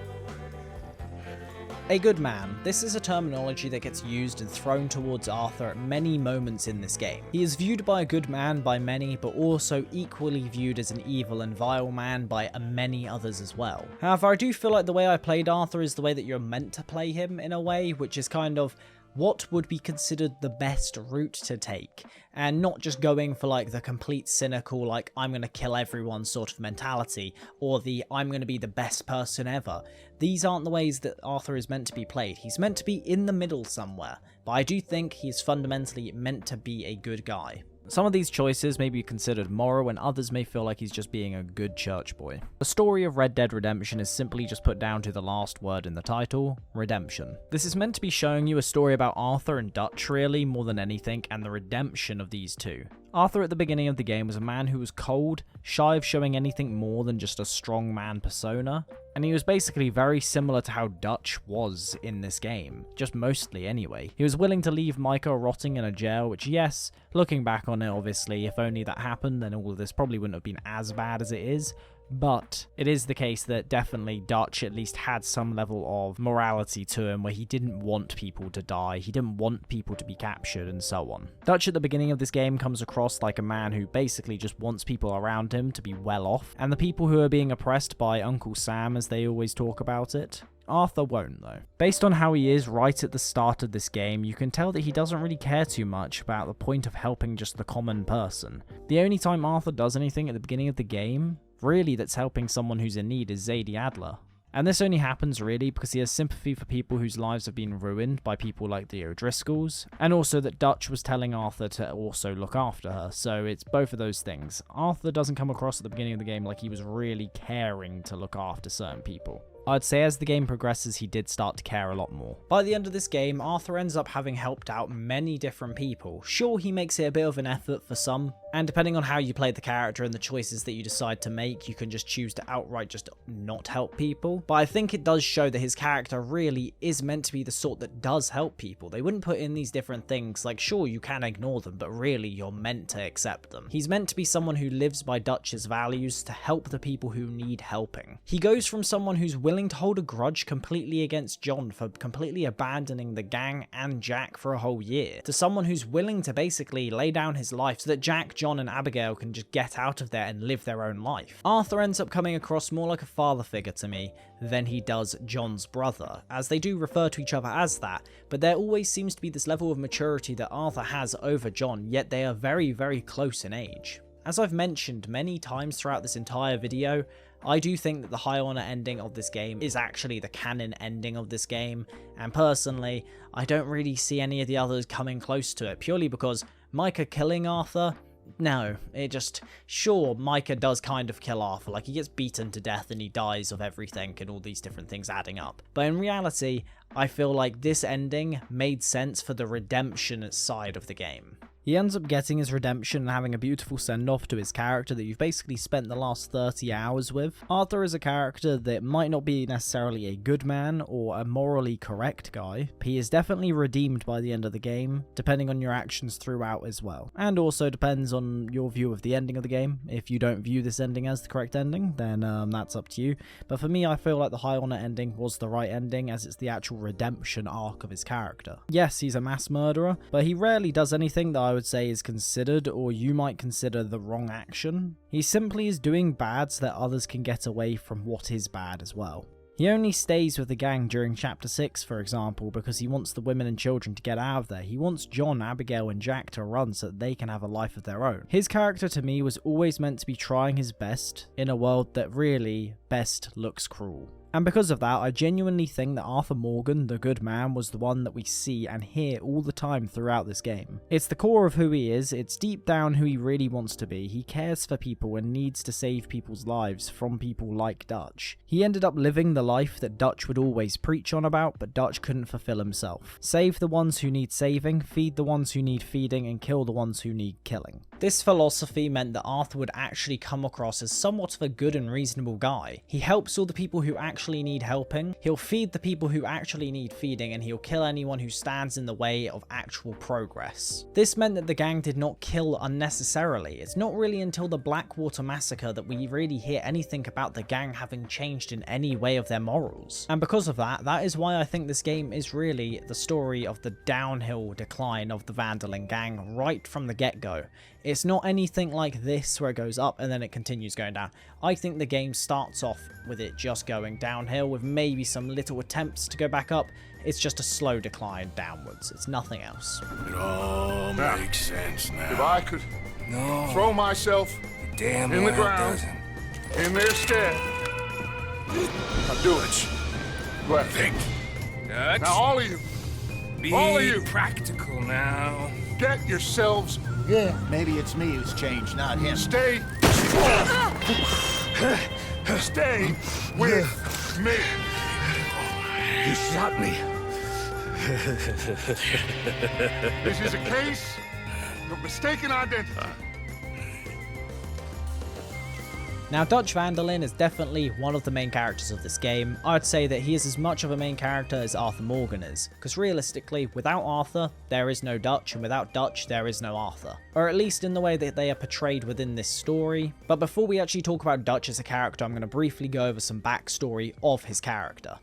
A good man. This is a terminology that gets used and thrown towards Arthur at many moments in this game. He is viewed by a good man by many, but also equally viewed as an evil and vile man by many others as well. However, I do feel like the way I played Arthur is the way that you're meant to play him in a way, which is kind of what would be considered the best route to take, and not just going for like the complete cynical, like I'm gonna kill everyone sort of mentality, or the I'm gonna be the best person ever. These aren't the ways that Arthur is meant to be played. He's meant to be in the middle somewhere, but I do think he's fundamentally meant to be a good guy. Some of these choices may be considered moral, and others may feel like he's just being a good church boy. The story of Red Dead Redemption is simply just put down to the last word in the title, redemption. This is meant to be showing you a story about Arthur and Dutch really, more than anything, and the redemption of these two. Arthur at the beginning of the game was a man who was cold, shy of showing anything more than just a strong man persona, and he was basically very similar to how Dutch was in this game, just mostly anyway. He was willing to leave Micha rotting in a jail, which yes, looking back on it obviously, if only that happened then all of this probably wouldn't have been as bad as it is, but it is the case that definitely Dutch at least had some level of morality to him where he didn't want people to die, he didn't want people to be captured and so on. Dutch at the beginning of this game comes across like a man who basically just wants people around him to be well off, and the people who are being oppressed by Uncle Sam as they always talk about it. Arthur won't though. Based on how he is right at the start of this game, you can tell that he doesn't really care too much about the point of helping just the common person. The only time Arthur does anything at the beginning of the game really that's helping someone who's in need is Zadie Adler. And this only happens really because he has sympathy for people whose lives have been ruined by people like the O'Driscolls, and also that Dutch was telling Arthur to also look after her, so it's both of those things. Arthur doesn't come across at the beginning of the game like he was really caring to look after certain people. I'd say as the game progresses, he did start to care a lot more. By the end of this game, Arthur ends up having helped out many different people. Sure, he makes it a bit of an effort for some, and depending on how you play the character and the choices that you decide to make, you can just choose to outright just not help people. But I think it does show that his character really is meant to be the sort that does help people. They wouldn't put in these different things like, sure, you can ignore them, but really you're meant to accept them. He's meant to be someone who lives by Dutch's values to help the people who need helping. He goes from someone who's willing to hold a grudge completely against John for completely abandoning the gang and Jack for a whole year, to someone who's willing to basically lay down his life so that Jack, John and Abigail can just get out of there and live their own life. Arthur ends up coming across more like a father figure to me than he does John's brother, as they do refer to each other as that, but there always seems to be this level of maturity that Arthur has over John, yet they are very, very close in age. As I've mentioned many times throughout this entire video, I do think that the High Honor ending of this game is actually the canon ending of this game, and personally, I don't really see any of the others coming close to it, purely because Micha killing Arthur? No, it just, sure, Micha does kind of kill Arthur, like he gets beaten to death and he dies of everything and all these different things adding up. But in reality, I feel like this ending made sense for the redemption side of the game. He ends up getting his redemption and having a beautiful send-off to his character that you've basically spent the last 30 hours with. Arthur is a character that might not be necessarily a good man or a morally correct guy. He is definitely redeemed by the end of the game, depending on your actions throughout as well. And also depends on your view of the ending of the game. If you don't view this ending as the correct ending, then that's up to you. But for me, I feel like the High Honor ending was the right ending, as it's the actual redemption arc of his character. Yes, he's a mass murderer, but he rarely does anything that I would say is considered, or you might consider, the wrong action. He simply is doing bad so that others can get away from what is bad as well. He only stays with the gang during chapter 6, for example, because he wants the women and children to get out of there. He wants John, Abigail and Jack to run so that they can have a life of their own. His character to me was always meant to be trying his best in a world that really best looks cruel. And because of that, I genuinely think that Arthur Morgan, the good man, was the one that we see and hear all the time throughout this game. It's the core of who he is, it's deep down who he really wants to be. He cares for people and needs to save people's lives from people like Dutch. He ended up living the life that Dutch would always preach on about, but Dutch couldn't fulfill himself. Save the ones who need saving, feed the ones who need feeding, and kill the ones who need killing. This philosophy meant that Arthur would actually come across as somewhat of a good and reasonable guy. He helps all the people who actually need helping, he'll feed the people who actually need feeding, and he'll kill anyone who stands in the way of actual progress. This meant that the gang did not kill unnecessarily. It's not really until the Blackwater Massacre that we really hear anything about the gang having changed in any way of their morals. And because of that, that is why I think this game is really the story of the downhill decline of the Van der Linde gang right from the get-go. It's not anything like this where it goes up and then it continues going down. I think the game starts off with it just going downhill with maybe some little attempts to go back up. It's just a slow decline downwards. It's nothing else. It all makes sense now. If I could throw myself in the ground in their stead, I'd do it. Go ahead. Think. Now all of you, all of you, practical now. Get yourselves. Yeah, maybe it's me who's changed, not him. Stay. Stay with me. You shot me. This is a case of mistaken identity. Now, Dutch Van der Linde is definitely one of the main characters of this game. I'd say that he is as much of a main character as Arthur Morgan is, because realistically, without Arthur, there is no Dutch, and without Dutch, there is no Arthur. Or at least in the way that they are portrayed within this story. But before we actually talk about Dutch as a character, I'm going to briefly go over some backstory of his character.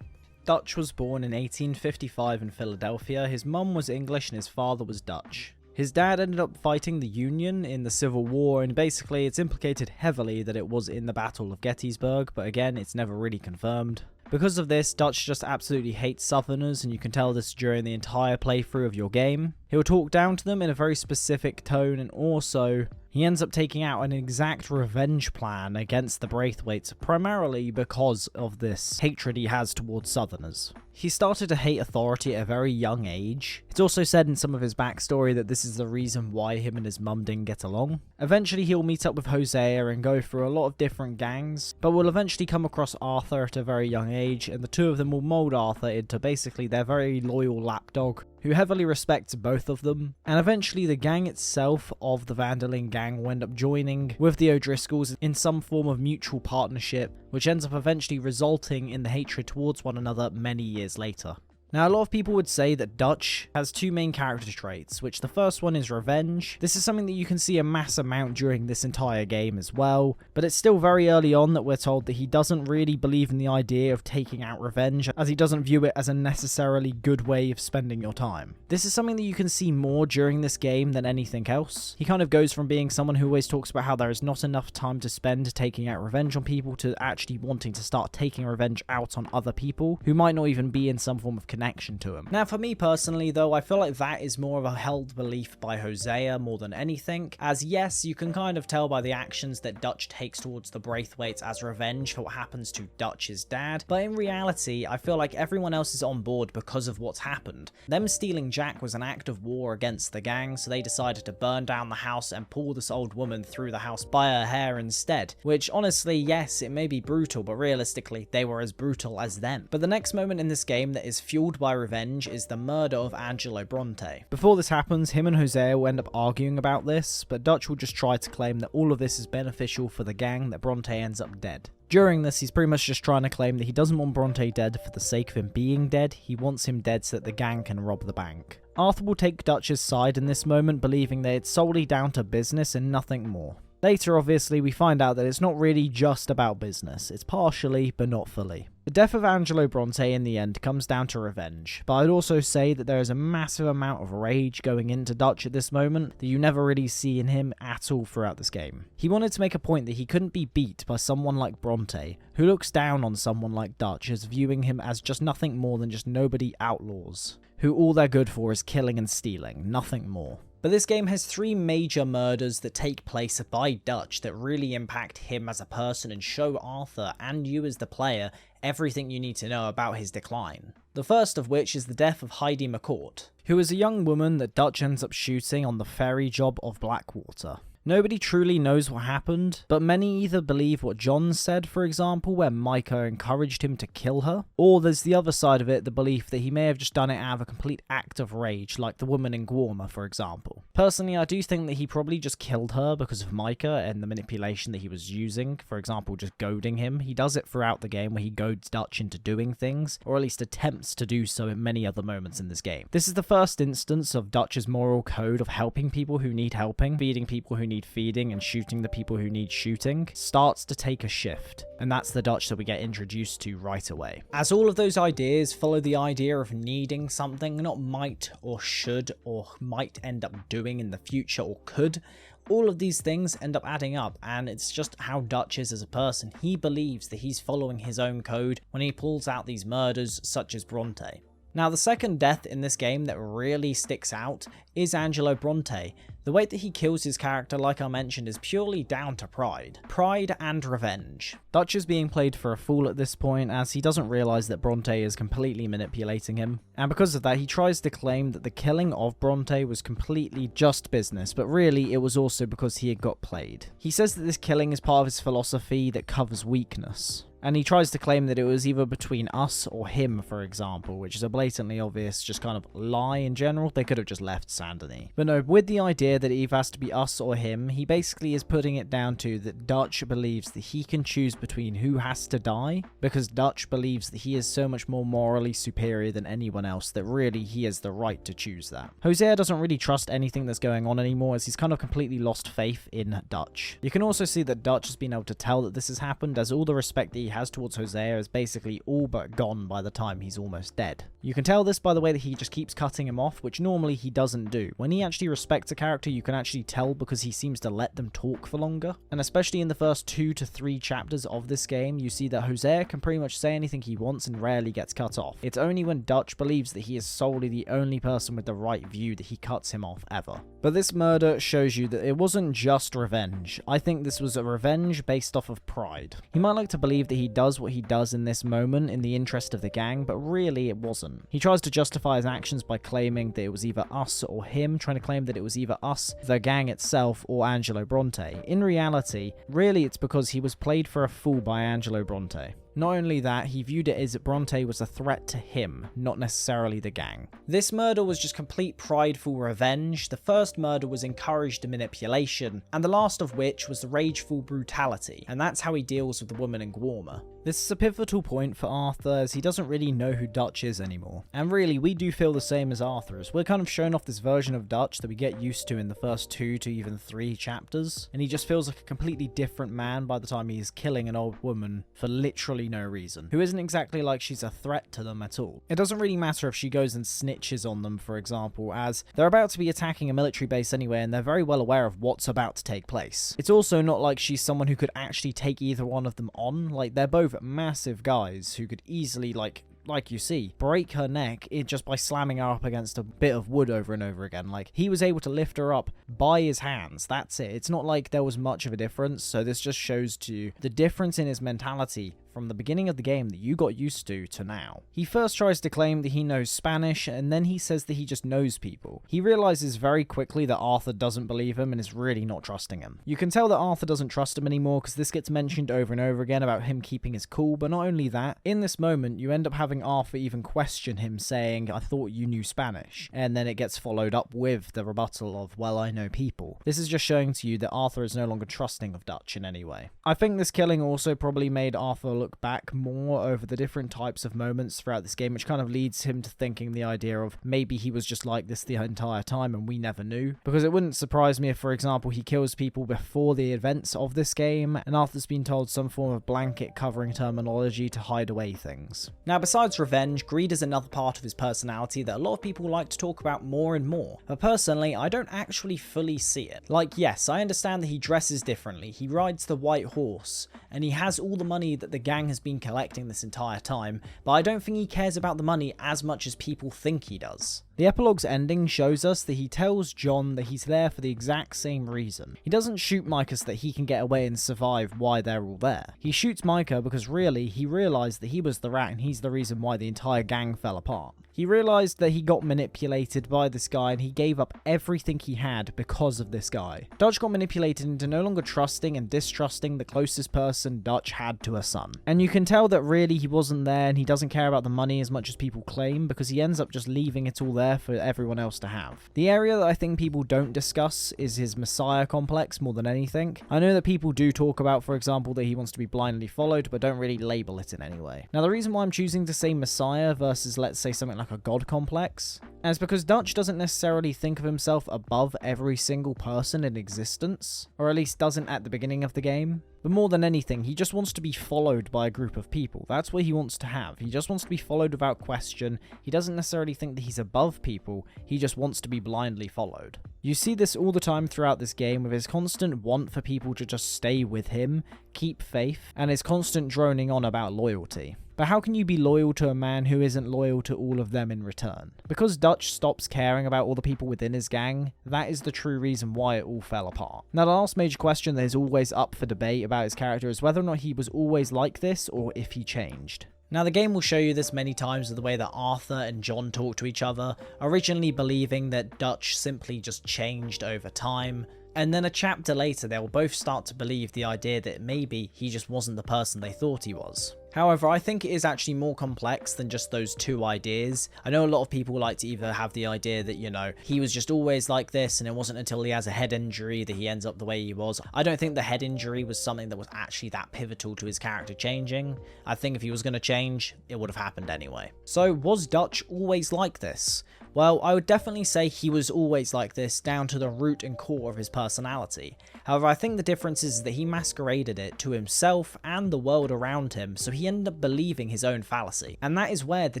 Dutch was born in 1855 in Philadelphia. His mum was English and his father was Dutch. His dad ended up fighting the Union in the Civil War, and basically it's implicated heavily that it was in the Battle of Gettysburg, but again, it's never really confirmed. Because of this, Dutch just absolutely hates Southerners, and you can tell this during the entire playthrough of your game. He'll talk down to them in a very specific tone, and also he ends up taking out an exact revenge plan against the Braithwaites, primarily because of this hatred he has towards Southerners. He started to hate authority at a very young age. It's also said in some of his backstory that this is the reason why him and his mum didn't get along. Eventually he'll meet up with Hosea and go through a lot of different gangs, but will eventually come across Arthur at a very young age, and the two of them will mold Arthur into basically their very loyal lapdog, who heavily respects both of them. And eventually the gang itself of the Van der Linde gang will end up joining with the O'Driscolls in some form of mutual partnership, which ends up eventually resulting in the hatred towards one another many years later. Now, a lot of people would say that Dutch has two main character traits, which the first one is revenge. This is something that you can see a mass amount during this entire game as well, but it's still very early on that we're told that he doesn't really believe in the idea of taking out revenge, as he doesn't view it as a necessarily good way of spending your time. This is something that you can see more during this game than anything else. He kind of goes from being someone who always talks about how there is not enough time to spend taking out revenge on people to actually wanting to start taking revenge out on other people who might not even be in some form of connection to him. Now, for me personally though, I feel like that is more of a held belief by Hosea more than anything, as yes, you can kind of tell by the actions that Dutch takes towards the Braithwaites as revenge for what happens to Dutch's dad, but in reality, I feel like everyone else is on board because of what's happened. Them stealing Jack was an act of war against the gang, so they decided to burn down the house and pull this old woman through the house by her hair instead, which honestly, yes, it may be brutal, but realistically, they were as brutal as them. But the next moment in this game that is fueled fueled by revenge is the murder of Angelo Bronte. Before this happens, him and Hosea will end up arguing about this, but Dutch will just try to claim that all of this is beneficial for the gang, that Bronte ends up dead. During this, he's pretty much just trying to claim that he doesn't want Bronte dead for the sake of him being dead, he wants him dead so that the gang can rob the bank. Arthur will take Dutch's side in this moment, believing that it's solely down to business and nothing more. Later, obviously, we find out that it's not really just about business, it's partially, but not fully. The death of Angelo Bronte in the end comes down to revenge, but I'd also say that there is a massive amount of rage going into Dutch at this moment that you never really see in him at all throughout this game. He wanted to make a point that he couldn't be beat by someone like Bronte, who looks down on someone like Dutch as viewing him as just nothing more than just nobody outlaws, who all they're good for is killing and stealing, nothing more. But this game has 3 major murders that take place by Dutch that really impact him as a person and show Arthur and you as the player everything you need to know about his decline. The first of which is the death of Heidi McCourt, who is a young woman that Dutch ends up shooting on the ferry job of Blackwater. Nobody truly knows what happened, but many either believe what John said, for example, where Micha encouraged him to kill her, or there's the other side of it, the belief that he may have just done it out of a complete act of rage, like the woman in Guarma, for example. Personally, I do think that he probably just killed her because of Micha and the manipulation that he was using, for example, just goading him. He does it throughout the game where he goads Dutch into doing things, or at least attempts to do so in many other moments in this game. This is the first instance of Dutch's moral code of helping people who need helping, feeding people who need feeding, and shooting the people who need shooting starts to take a shift, and that's the Dutch that we get introduced to right away. As all of those ideas follow the idea of needing something, not might or should or might end up doing in the future or could, all of these things end up adding up, and it's just how Dutch is as a person. He believes that he's following his own code when he pulls out these murders such as Bronte. Now, the second death in this game that really sticks out is Angelo Bronte. The way that he kills his character, like I mentioned, is purely down to pride. Pride and revenge. Dutch is being played for a fool at this point, as he doesn't realise that Bronte is completely manipulating him. And because of that, he tries to claim that the killing of Bronte was completely just business, but really it was also because he had got played. He says that this killing is part of his philosophy that covers weakness. And he tries to claim that it was either between us or him, for example, which is a blatantly obvious just kind of lie in general. They could have just left Saint-Denis. But no, with the idea that it either has to be us or him, he basically is putting it down to that Dutch believes that he can choose between who has to die, because Dutch believes that he is so much more morally superior than anyone else that really he has the right to choose that. Hosea doesn't really trust anything that's going on anymore, as he's kind of completely lost faith in Dutch. You can also see that Dutch has been able to tell that this has happened, as all the respect that he has towards Hosea is basically all but gone by the time he's almost dead. You can tell this by the way that he just keeps cutting him off, which normally he doesn't do. When he actually respects a character, you can actually tell because he seems to let them talk for longer. And especially in the first 2 to 3 chapters of this game, you see that Hosea can pretty much say anything he wants and rarely gets cut off. It's only when Dutch believes that he is solely the only person with the right view that he cuts him off ever. But this murder shows you that it wasn't just revenge. I think this was a revenge based off of pride. He might like to believe that he does what he does in this moment in the interest of the gang, but really it wasn't. He tries to justify his actions by claiming that it was either us or him, trying to claim that it was either us, the gang itself, or Angelo Bronte. In reality, really it's because he was played for a fool by Angelo Bronte. Not only that, he viewed it as that Bronte was a threat to him, not necessarily the gang. This murder was just complete prideful revenge, the first murder was encouraged manipulation, and the last of which was the rageful brutality, and that's how he deals with the woman in Guarma. This is a pivotal point for Arthur, as he doesn't really know who Dutch is anymore. And really, we do feel the same as Arthur, as we're kind of shown off this version of Dutch that we get used to in the first 2 to even 3 chapters, and he just feels like a completely different man by the time he is killing an old woman for literally no reason, who isn't exactly like she's a threat to them at all. It doesn't really matter if she goes and snitches on them, for example, as they're about to be attacking a military base anyway, and they're very well aware of what's about to take place. It's also not like she's someone who could actually take either one of them on. Like, they're both massive guys who could easily, like you see, break her neck just by slamming her up against a bit of wood over and over again. Like, he was able to lift her up by his hands. That's it. It's not like there was much of a difference, so this just shows to you the difference in his mentality from the beginning of the game that you got used to now. He first tries to claim that he knows Spanish, and then he says that he just knows people. He realizes very quickly that Arthur doesn't believe him and is really not trusting him. You can tell that Arthur doesn't trust him anymore because this gets mentioned over and over again about him keeping his cool, but not only that, in this moment you end up having Arthur even question him, saying, I thought you knew Spanish, and then it gets followed up with the rebuttal of, well, I know people. This is just showing to you that Arthur is no longer trusting of Dutch in any way. I think this killing also probably made Arthur look back more over the different types of moments throughout this game, which kind of leads him to thinking the idea of maybe he was just like this the entire time and we never knew. Because it wouldn't surprise me if, for example, he kills people before the events of this game, and Arthur's been told some form of blanket covering terminology to hide away things. Now, besides revenge, greed is another part of his personality that a lot of people like to talk about more and more, but personally, I don't actually fully see it. Like, yes, I understand that he dresses differently, he rides the white horse, and he has all the money that the gang has been collecting this entire time, but I don't think he cares about the money as much as people think he does. The epilogue's ending shows us that he tells John that he's there for the exact same reason. He doesn't shoot Micha so that he can get away and survive why they're all there. He shoots Micha because really, he realized that he was the rat and he's the reason why the entire gang fell apart. He realized that he got manipulated by this guy and he gave up everything he had because of this guy. Dutch got manipulated into no longer trusting and distrusting the closest person Dutch had to a son. And you can tell that really he wasn't there and he doesn't care about the money as much as people claim, because he ends up just leaving it all there for everyone else to have. The area that I think people don't discuss is his Messiah complex more than anything. I know that people do talk about, for example, that he wants to be blindly followed, but don't really label it in any way. Now, the reason why I'm choosing to say Messiah versus, let's say, something like a God complex is because Dutch doesn't necessarily think of himself above every single person in existence, or at least doesn't at the beginning of the game. But more than anything, he just wants to be followed by a group of people. That's what he wants to have. He just wants to be followed without question. He doesn't necessarily think that he's above people. He just wants to be blindly followed. You see this all the time throughout this game with his constant want for people to just stay with him, keep faith, and his constant droning on about loyalty. But how can you be loyal to a man who isn't loyal to all of them in return? Because Dutch stops caring about all the people within his gang, that is the true reason why it all fell apart. Now, the last major question that is always up for debate about his character is whether or not he was always like this or if he changed. Now, the game will show you this many times with the way that Arthur and John talk to each other, originally believing that Dutch simply just changed over time, and then a chapter later they will both start to believe the idea that maybe he just wasn't the person they thought he was. However, I think it is actually more complex than just those two ideas. I know a lot of people like to either have the idea that, you know, he was just always like this and it wasn't until he has a head injury that he ends up the way he was. I don't think the head injury was something that was actually that pivotal to his character changing. I think if he was going to change, it would have happened anyway. So, was Dutch always like this? Well, I would definitely say he was always like this down to the root and core of his personality. However, I think the difference is that he masqueraded it to himself and the world around him, so he ended up believing his own fallacy. And that is where the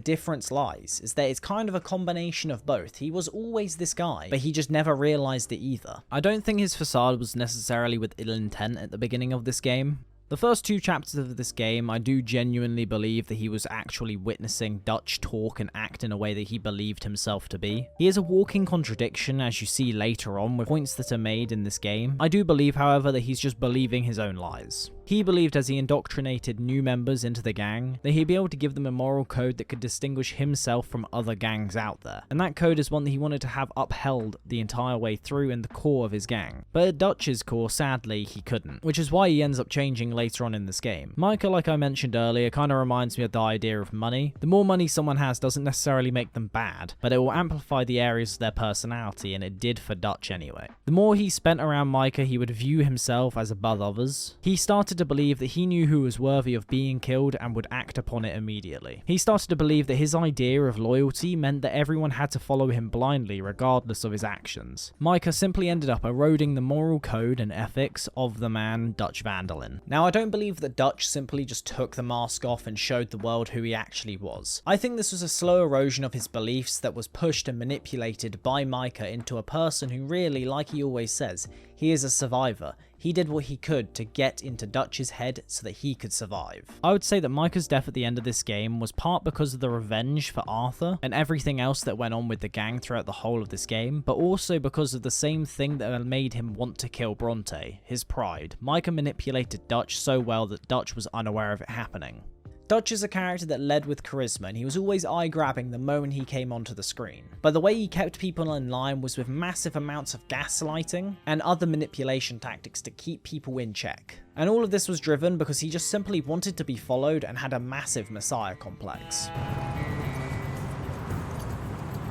difference lies, is that it's kind of a combination of both. He was always this guy, but he just never realized it either. I don't think his facade was necessarily with ill intent at the beginning of this game. The first two chapters of this game, I do genuinely believe that he was actually witnessing Dutch talk and act in a way that he believed himself to be. He is a walking contradiction, as you see later on with points that are made in this game. I do believe, however, that he's just believing his own lies. He believed as he indoctrinated new members into the gang that he'd be able to give them a moral code that could distinguish himself from other gangs out there. And that code is one that he wanted to have upheld the entire way through in the core of his gang. But at Dutch's core, sadly, he couldn't, which is why he ends up changing later on in this game. Micha, like I mentioned earlier, kind of reminds me of the idea of money. The more money someone has doesn't necessarily make them bad, but it will amplify the areas of their personality, and it did for Dutch anyway. The more he spent around Micha, he would view himself as above others. He started to believe that he knew who was worthy of being killed and would act upon it immediately. He started to believe that his idea of loyalty meant that everyone had to follow him blindly regardless of his actions. Micha simply ended up eroding the moral code and ethics of the man Dutch van der Linde. Now, I don't believe that Dutch simply just took the mask off and showed the world who he actually was. I think this was a slow erosion of his beliefs that was pushed and manipulated by Micha into a person who really, like he always says, he He is a survivor. He did what he could to get into Dutch's head so that he could survive. I would say that Micha's death at the end of this game was part because of the revenge for Arthur and everything else that went on with the gang throughout the whole of this game, but also because of the same thing that made him want to kill Bronte, his pride. Micha manipulated Dutch so well that Dutch was unaware of it happening. Dutch is a character that led with charisma, and he was always eye-grabbing the moment he came onto the screen. But the way he kept people in line was with massive amounts of gaslighting and other manipulation tactics to keep people in check. And all of this was driven because he just simply wanted to be followed and had a massive messiah complex.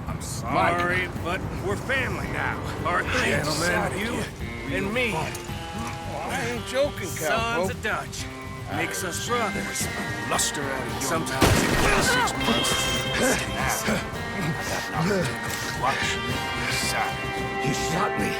I'm sorry, but we're family now. Aren't we, gentlemen? You and me. I ain't joking, cowpoke. Sons of Dutch. Makes us brothers. Luster out of your Sometimes it takes 6 months. Watch me inside. You shot me.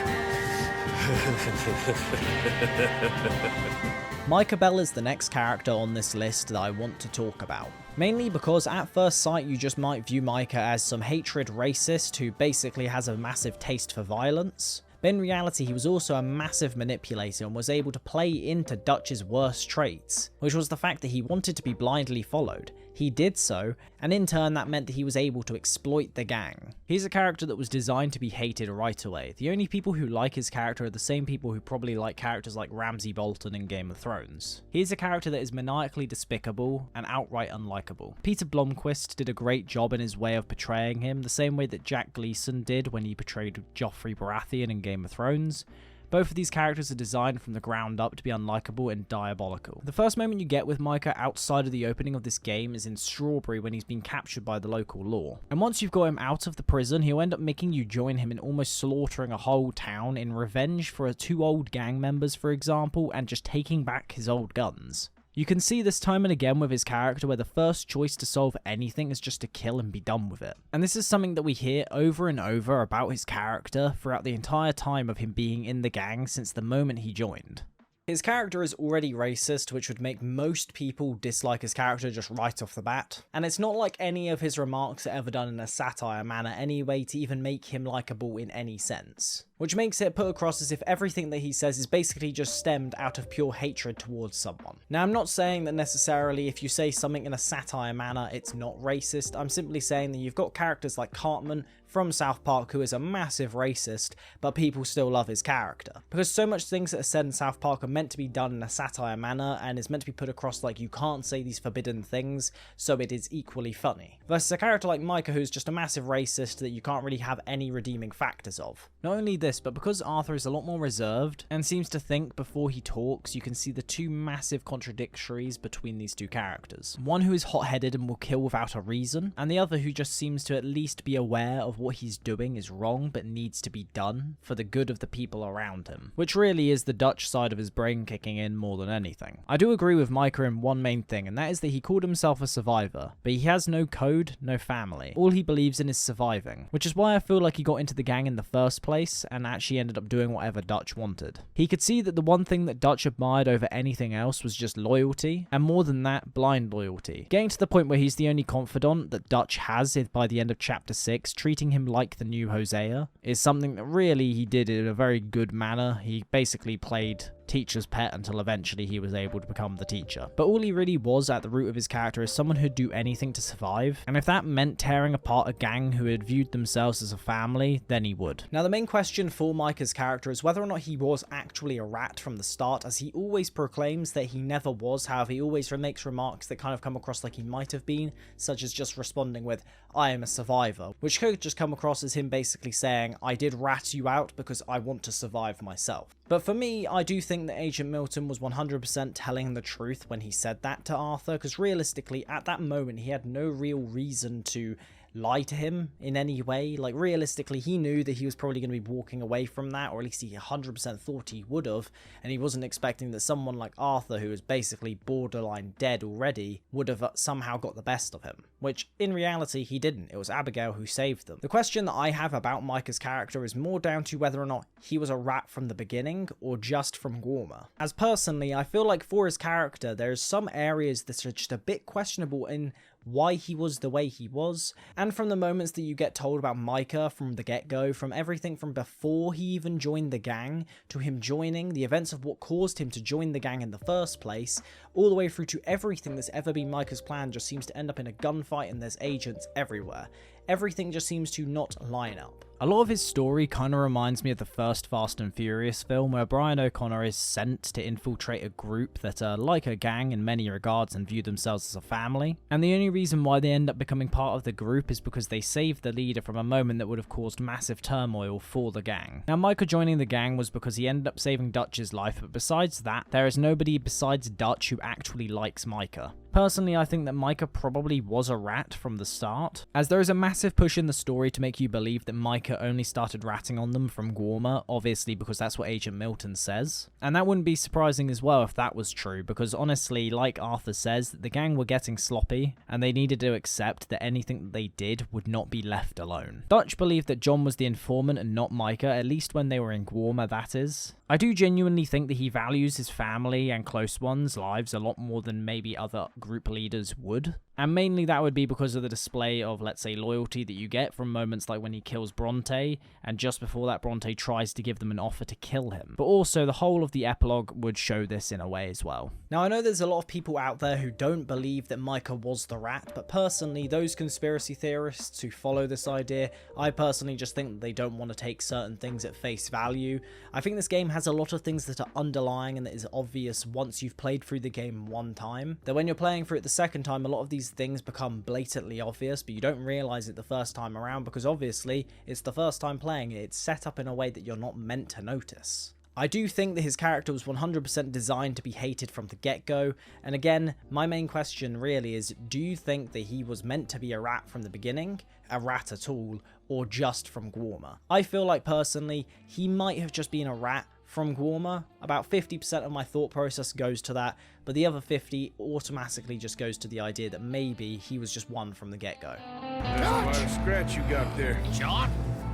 Micha Bell is the next character on this list that I want to talk about. Mainly because at first sight you just might view Micha as some hatred racist who basically has a massive taste for violence. But in reality, he was also a massive manipulator and was able to play into Dutch's worst traits, which was the fact that he wanted to be blindly followed. He did so, and in turn that meant that he was able to exploit the gang. He's a character that was designed to be hated right away. The only people who like his character are the same people who probably like characters like Ramsay Bolton in Game of Thrones. He's a character that is maniacally despicable and outright unlikable. Peter Blomqvist did a great job in his way of portraying him, the same way that Jack Gleeson did when he portrayed Joffrey Baratheon in Game of Thrones. Both of these characters are designed from the ground up to be unlikable and diabolical. The first moment you get with Micha outside of the opening of this game is in Strawberry when he's been captured by the local law. And once you've got him out of the prison, he'll end up making you join him in almost slaughtering a whole town in revenge for 2 old gang members, for example, and just taking back his old guns. You can see this time and again with his character where the first choice to solve anything is just to kill and be done with it. And this is something that we hear over and over about his character throughout the entire time of him being in the gang since the moment he joined. His character is already racist, which would make most people dislike his character just right off the bat. And it's not like any of his remarks are ever done in a satire manner anyway to even make him likable in any sense. Which makes it put across as if everything that he says is basically just stemmed out of pure hatred towards someone. Now, I'm not saying that necessarily if you say something in a satire manner, it's not racist. I'm simply saying that you've got characters like Cartman from South Park who is a massive racist, but people still love his character. Because so much things that are said in South Park are meant to be done in a satire manner and is meant to be put across like you can't say these forbidden things, so it is equally funny. Versus a character like Micha who's just a massive racist that you can't really have any redeeming factors of. Not only this, but because Arthur is a lot more reserved and seems to think before he talks, you can see the 2 massive contradictories between these 2 characters. One who is hot-headed and will kill without a reason, and the other who just seems to at least be aware of what he's doing is wrong but needs to be done for the good of the people around him. Which really is the Dutch side of his brain kicking in more than anything. I do agree with Micha in one main thing, and that is that he called himself a survivor, but he has no code, no family. All he believes in is surviving, which is why I feel like he got into the gang in the first place and actually ended up doing whatever Dutch wanted. He could see that the one thing that Dutch admired over anything else was just loyalty, and more than that, blind loyalty. Getting to the point where he's the only confidant that Dutch has by the end of chapter 6, treating him like the new Hosea, is something that really he did in a very good manner. He basically played teacher's pet until eventually he was able to become the teacher. But all he really was at the root of his character is someone who'd do anything to survive, and if that meant tearing apart a gang who had viewed themselves as a family, then he would. Now the main question for Micha's character is whether or not he was actually a rat from the start, as he always proclaims that he never was. However, he always makes remarks that kind of come across like he might have been, such as just responding with, "I am a survivor," which could just come across as him basically saying, "I did rat you out because I want to survive myself." But for me, I do think that Agent Milton was 100% telling the truth when he said that to Arthur, because realistically, at that moment, he had no real reason to lie to him in any way. Like, realistically, he knew that he was probably going to be walking away from that, or at least he 100% thought he would have, and he wasn't expecting that someone like Arthur, who was basically borderline dead already, would have somehow got the best of him. Which, in reality, he didn't. It was Abigail who saved them. The question that I have about Micha's character is more down to whether or not he was a rat from the beginning, or just from Gorma. As personally, I feel like for his character, there's some areas that are just a bit questionable in why he was the way he was, and from the moments that you get told about Micha from the get-go, from everything from before he even joined the gang, to him joining, the events of what caused him to join the gang in the first place, all the way through to everything that's ever been Micha's plan just seems to end up in a gunfight and there's agents everywhere. Everything just seems to not line up. A lot of his story kind of reminds me of the first Fast and Furious film, where Brian O'Connor is sent to infiltrate a group that are like a gang in many regards and view themselves as a family, and the only reason why they end up becoming part of the group is because they saved the leader from a moment that would have caused massive turmoil for the gang. Now, Micha joining the gang was because he ended up saving Dutch's life, but besides that, there is nobody besides Dutch who actually likes Micha. Personally, I think that Micha probably was a rat from the start, as there is a massive push in the story to make you believe that Micha only started ratting on them from Guarma, obviously because that's what Agent Milton says. And that wouldn't be surprising as well if that was true, because honestly, like Arthur says, the gang were getting sloppy, and they needed to accept that anything that they did would not be left alone. Dutch believed that John was the informant and not Micha, at least when they were in Guarma, that is. I do genuinely think that he values his family and close ones' lives a lot more than maybe other group leaders would. And mainly that would be because of the display of, let's say, loyalty that you get from moments like when he kills Bronte, and just before that Bronte tries to give them an offer to kill him. But also the whole of the epilogue would show this in a way as well. Now I know there's a lot of people out there who don't believe that Micha was the rat, but personally those conspiracy theorists who follow this idea, I personally just think that they don't want to take certain things at face value. I think this game has a lot of things that are underlying and that is obvious once you've played through the game one time, that when you're playing through it the second time, a lot of these things become blatantly obvious, but you don't realize it the first time around because obviously it's the first time playing it. It's set up in a way that you're not meant to notice. I do think that his character was 100% designed to be hated from the get-go, and again, my main question really is, do you think that he was meant to be a rat from the beginning, a rat at all, or just from Guarma? I feel like personally, he might have just been a rat from Guarma. About 50% of my thought process goes to that, but the other 50 automatically just goes to the idea that maybe he was just one from the get-go. That's quite a scratch you got there. John?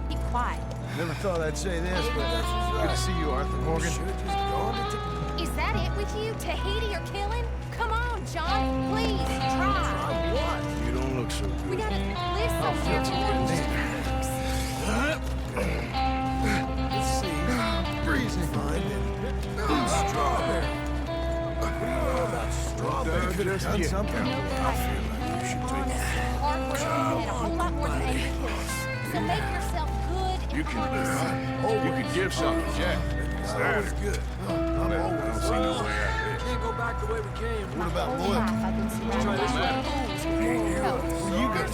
Keep quiet. Never thought I'd say this, but good to see you, Arthur Morgan. Is that it with you? Tahiti or killing? Come on, John. Please, try. What? You don't look so good. We gotta live somewhere to Let's see. Freezing. Find it. Strawberry. Strawberry could have done something. I feel like you should take it. hard work and a whole lot more than 80 kills. So make yourself good. You can give something, Jack. That was good. I don't see no way out of this. Can't go back the way we came. What about loyalty? Let's try this one. You got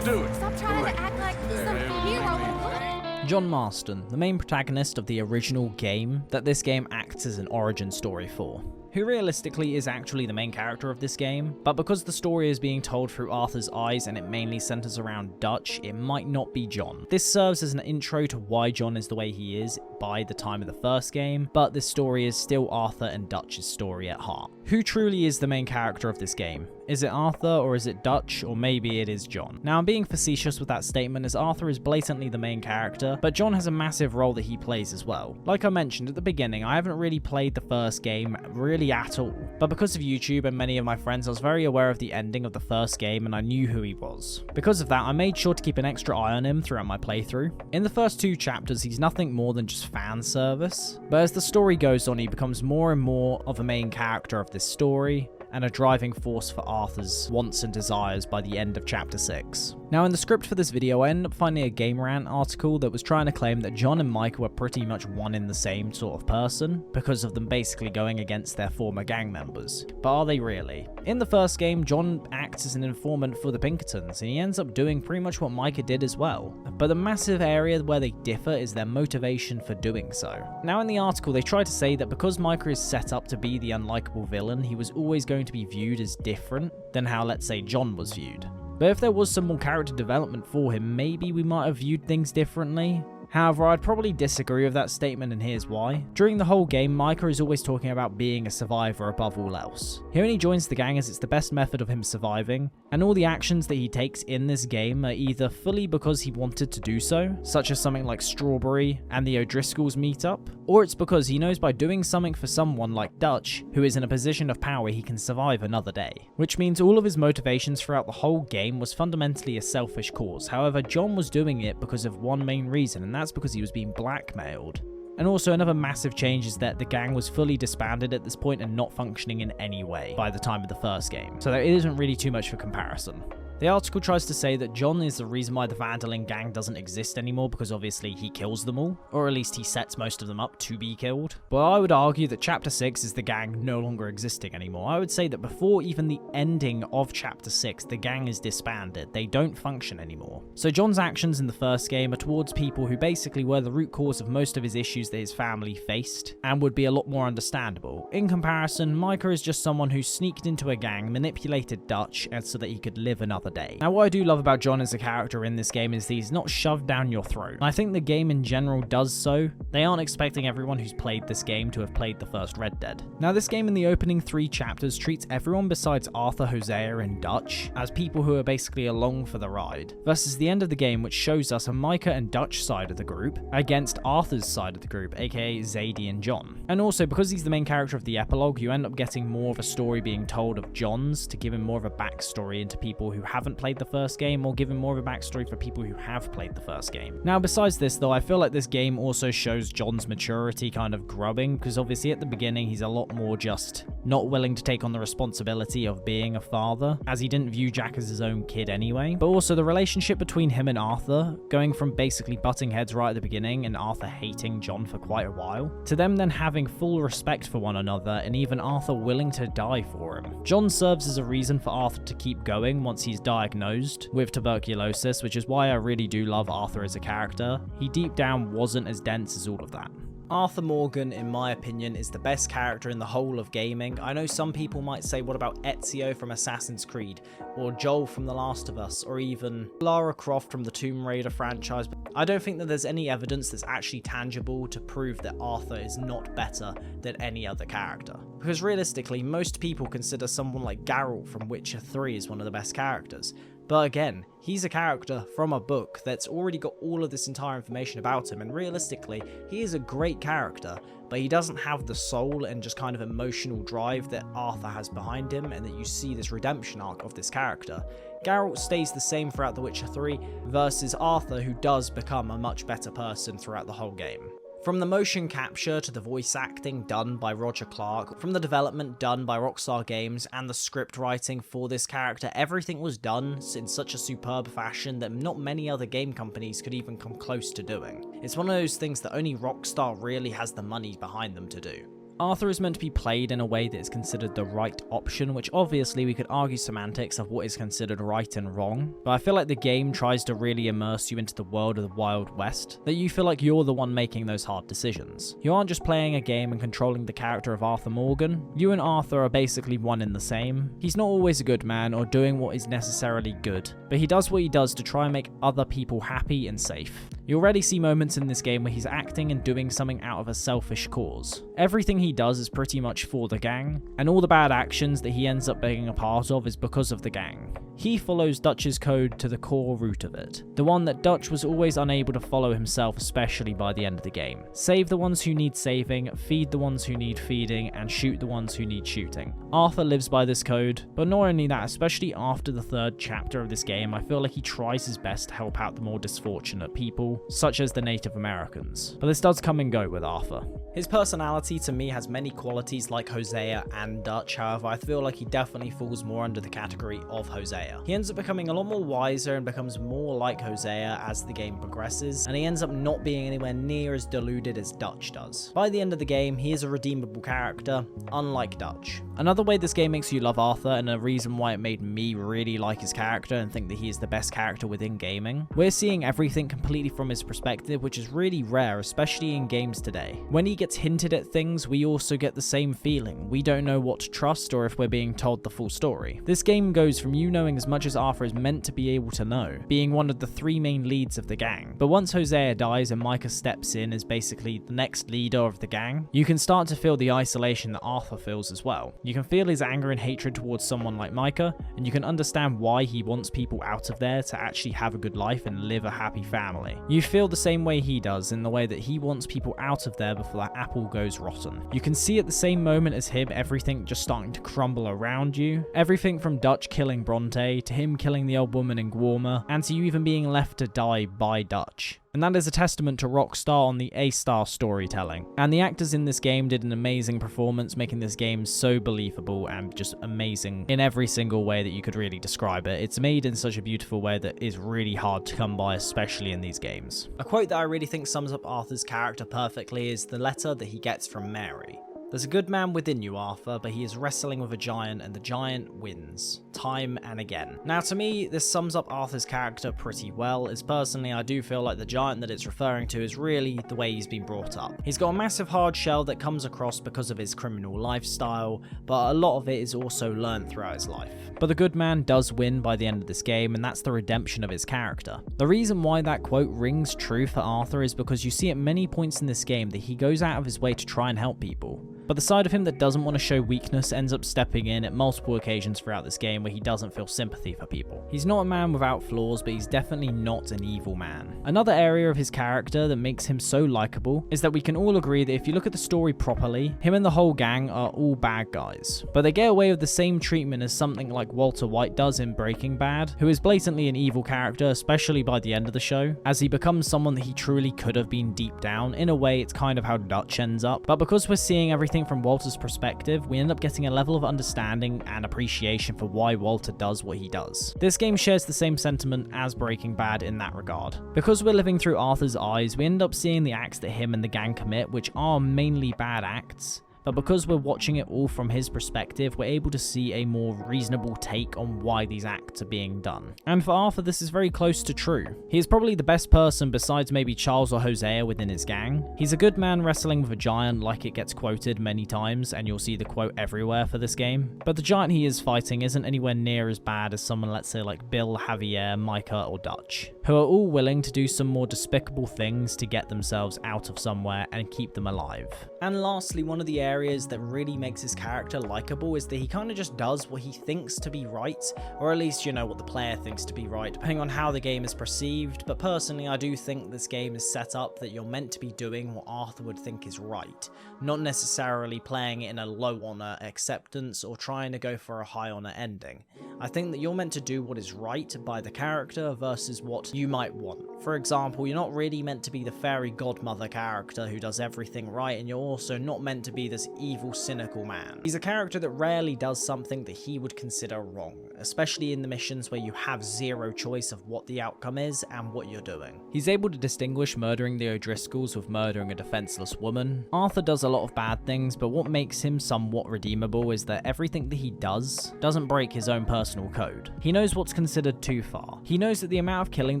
do it. Stop trying to act like some hero. John Marston, the main protagonist of the original game that this game acts as an origin story for, who realistically is actually the main character of this game, but because the story is being told through Arthur's eyes and it mainly centers around Dutch, it might not be John. This serves as an intro to why John is the way he is by the time of the first game, but this story is still Arthur and Dutch's story at heart. Who truly is the main character of this game? Is it Arthur, or is it Dutch, or maybe it is John? Now, I'm being facetious with that statement, as Arthur is blatantly the main character, but John has a massive role that he plays as well. Like I mentioned at the beginning, I haven't really played the first game really at all, but because of YouTube and many of my friends, I was very aware of the ending of the first game and I knew who he was. Because of that, I made sure to keep an extra eye on him throughout my playthrough. In the first 2 chapters, he's nothing more than just fan service, but as the story goes on, he becomes more and more of a main character of this story, and a driving force for Arthur's wants and desires by the end of chapter 6. Now, in the script for this video, I ended up finding a Game Rant article that was trying to claim that John and Micha were pretty much one in the same sort of person, because of them basically going against their former gang members. But are they really? In the first game, John acts as an informant for the Pinkertons, and he ends up doing pretty much what Micha did as well. But the massive area where they differ is their motivation for doing so. Now, in the article, they try to say that because Micha is set up to be the unlikable villain, he was always going to be viewed as different than how, let's say, John was viewed. But if there was some more character development for him, maybe we might have viewed things differently. However, I'd probably disagree with that statement, and here's why. During the whole game, Micha is always talking about being a survivor above all else. He only joins the gang as it's the best method of him surviving, and all the actions that he takes in this game are either fully because he wanted to do so, such as something like Strawberry and the O'Driscolls meetup, or it's because he knows by doing something for someone like Dutch, who is in a position of power, he can survive another day. Which means all of his motivations throughout the whole game was fundamentally a selfish cause. However, John was doing it because of one main reason, and that's because he was being blackmailed. And also another massive change is that the gang was fully disbanded at this point and not functioning in any way by the time of the first game, so there isn't really too much for comparison. The article tries to say that John is the reason why the Van der Linde gang doesn't exist anymore because obviously he kills them all, or at least he sets most of them up to be killed. But I would argue that Chapter 6 is the gang no longer existing anymore. I would say that before even the ending of Chapter 6, the gang is disbanded. They don't function anymore. So John's actions in the first game are towards people who basically were the root cause of most of his issues that his family faced, and would be a lot more understandable. In comparison, Micha is just someone who sneaked into a gang, manipulated Dutch, and so that he could live another day. Now, what I do love about John as a character in this game is that he's not shoved down your throat. And I think the game in general does so. They aren't expecting everyone who's played this game to have played the first Red Dead. Now, this game in the opening 3 chapters treats everyone besides Arthur, Hosea, and Dutch as people who are basically along for the ride, versus the end of the game, which shows us a Micha and Dutch side of the group against Arthur's side of the group, aka Zadie and John. And also, because he's the main character of the Epilog, you end up getting more of a story being told of John's to give him more of a backstory into people who haven't played the first game, or give him more of a backstory for people who have played the first game. Now, besides this though, I feel like this game also shows John's maturity kind of growing, because obviously at the beginning he's a lot more just not willing to take on the responsibility of being a father, as he didn't view Jack as his own kid anyway. But also the relationship between him and Arthur, going from basically butting heads right at the beginning and Arthur hating John for quite a while, to them then having full respect for one another, and even Arthur willing to die for him. John serves as a reason for Arthur to keep going once he's diagnosed with tuberculosis, which is why I really do love Arthur as a character. He deep down wasn't as dense as all of that. Arthur Morgan, in my opinion, is the best character in the whole of gaming. I know some people might say, what about Ezio from Assassin's Creed, or Joel from The Last of Us, or even Lara Croft from the Tomb Raider franchise, but I don't think that there's any evidence that's actually tangible to prove that Arthur is not better than any other character. Because realistically, most people consider someone like Geralt from Witcher 3 as one of the best characters. But again, he's a character from a book that's already got all of this entire information about him, and realistically, he is a great character, but he doesn't have the soul and just kind of emotional drive that Arthur has behind him, and that you see this redemption arc of this character. Geralt stays the same throughout The Witcher 3, versus Arthur, who does become a much better person throughout the whole game. From the motion capture to the voice acting done by Roger Clark, from the development done by Rockstar Games, and the script writing for this character, everything was done in such a superb fashion that not many other game companies could even come close to doing. It's one of those things that only Rockstar really has the money behind them to do. Arthur is meant to be played in a way that is considered the right option, which obviously we could argue semantics of what is considered right and wrong, but I feel like the game tries to really immerse you into the world of the Wild West, that you feel like you're the one making those hard decisions. You aren't just playing a game and controlling the character of Arthur Morgan. You and Arthur are basically one and the same. He's not always a good man or doing what is necessarily good, but he does what he does to try and make other people happy and safe. You already see moments in this game where he's acting and doing something out of a selfish cause. Everything he does is pretty much for the gang, and all the bad actions that he ends up being a part of is because of the gang. He follows Dutch's code to the core root of it, the one that Dutch was always unable to follow himself, especially by the end of the game. Save the ones who need saving, feed the ones who need feeding, and shoot the ones who need shooting. Arthur lives by this code, but not only that, especially after the 3rd chapter of this game, I feel like he tries his best to help out the more disfortunate people, such as the Native Americans. But this does come and go with Arthur. His personality to me has many qualities like Hosea and Dutch, however I feel like he definitely falls more under the category of Hosea. He ends up becoming a lot more wiser and becomes more like Hosea as the game progresses, and he ends up not being anywhere near as deluded as Dutch does. By the end of the game, he is a redeemable character, unlike Dutch. Another way this game makes you love Arthur, and a reason why it made me really like his character and think that he is the best character within gaming, we're seeing everything completely from his perspective, which is really rare, especially in games today. When he gets hinted at things, we also get the same feeling. We don't know what to trust or if we're being told the full story. This game goes from you knowing as much as Arthur is meant to be able to know, being one of the 3 main leads of the gang. But once Hosea dies and Micha steps in as basically the next leader of the gang, you can start to feel the isolation that Arthur feels as well. You can feel his anger and hatred towards someone like Micha, and you can understand why he wants people out of there to actually have a good life and live a happy family. You feel the same way he does, in the way that he wants people out of there before that apple goes rotten. You can see at the same moment as him everything just starting to crumble around you. Everything from Dutch killing Bronte, to him killing the old woman in Guarma, and to you even being left to die by Dutch. And that is a testament to Rockstar on the A-star storytelling. And the actors in this game did an amazing performance, making this game so believable and just amazing in every single way that you could really describe it. It's made in such a beautiful way that is really hard to come by, especially in these games. A quote that I really think sums up Arthur's character perfectly is the letter that he gets from Mary. There's a good man within you, Arthur, but he is wrestling with a giant, and the giant wins. Time and again. Now, to me, this sums up Arthur's character pretty well, as personally I do feel like the giant that it's referring to is really the way he's been brought up. He's got a massive hard shell that comes across because of his criminal lifestyle, but a lot of it is also learned throughout his life. But the good man does win by the end of this game, and that's the redemption of his character. The reason why that quote rings true for Arthur is because you see at many points in this game that he goes out of his way to try and help people. But the side of him that doesn't want to show weakness ends up stepping in at multiple occasions throughout this game where he doesn't feel sympathy for people. He's not a man without flaws, but he's definitely not an evil man. Another area of his character that makes him so likable is that we can all agree that if you look at the story properly, him and the whole gang are all bad guys. But they get away with the same treatment as something like Walter White does in Breaking Bad, who is blatantly an evil character, especially by the end of the show, as he becomes someone that he truly could have been deep down. In a way, it's kind of how Dutch ends up, but because we're seeing everything from Walter's perspective, we end up getting a level of understanding and appreciation for why Walter does what he does. This game shares the same sentiment as Breaking Bad in that regard. Because we're living through Arthur's eyes, we end up seeing the acts that him and the gang commit, which are mainly bad acts. But because we're watching it all from his perspective, we're able to see a more reasonable take on why these acts are being done. And for Arthur, this is very close to true. He is probably the best person besides maybe Charles or Hosea within his gang. He's a good man wrestling with a giant, like it gets quoted many times, and you'll see the quote everywhere for this game. But the giant he is fighting isn't anywhere near as bad as someone, let's say, like Bill, Javier, Micha, or Dutch, who are all willing to do some more despicable things to get themselves out of somewhere and keep them alive. And lastly, one of the areas that really makes his character likable is that he kind of just does what he thinks to be right, or at least, you know, what the player thinks to be right, depending on how the game is perceived. But personally, I do think this game is set up that you're meant to be doing what Arthur would think is right, not necessarily playing it in a low honor acceptance or trying to go for a high honor ending. I think that you're meant to do what is right by the character versus what you might want. For example, you're not really meant to be the fairy godmother character who does everything right, and you're also not meant to be this evil, cynical man. He's a character that rarely does something that he would consider wrong, especially in the missions where you have zero choice of what the outcome is and what you're doing. He's able to distinguish murdering the O'Driscolls with murdering a defenseless woman. Arthur does a lot of bad things, but what makes him somewhat redeemable is that everything that he does doesn't break his own personal code. He knows what's considered too far. He knows that the amount of killing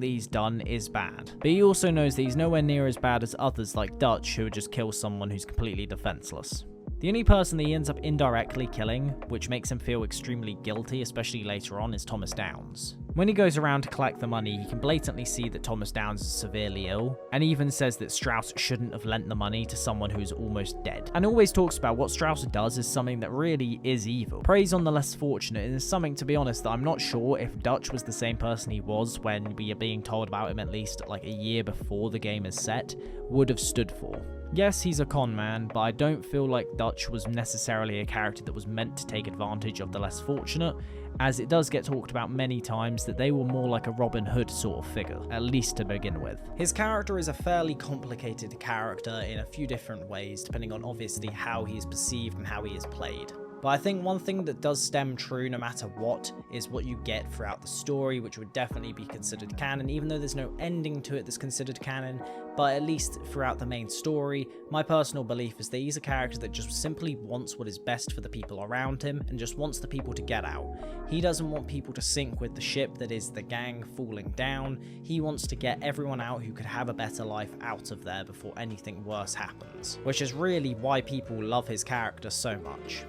that he's done is bad, but he also knows that he's nowhere near as bad as others like Dutch, who would just kill someone who's completely defenseless. The only person that he ends up indirectly killing, which makes him feel extremely guilty, especially later on, is Thomas Downs. When he goes around to collect the money, he can blatantly see that Thomas Downs is severely ill, and even says that Strauss shouldn't have lent the money to someone who's almost dead, and always talks about what Strauss does is something that really is evil. Preys on the less fortunate, and is something, to be honest, that I'm not sure if Dutch was the same person he was when we are being told about him at least like a year before the game is set, would have stood for. Yes, he's a con man, but I don't feel like Dutch was necessarily a character that was meant to take advantage of the less fortunate, as it does get talked about many times that they were more like a Robin Hood sort of figure, at least to begin with. His character is a fairly complicated character in a few different ways, depending on obviously how he is perceived and how he is played. But I think one thing that does stem true no matter what is what you get throughout the story, which would definitely be considered canon, even though there's no ending to it that's considered canon. But at least throughout the main story, my personal belief is that he's a character that just simply wants what is best for the people around him and just wants the people to get out. He doesn't want people to sink with the ship that is the gang falling down. He wants to get everyone out who could have a better life out of there before anything worse happens, which is really why people love his character so much.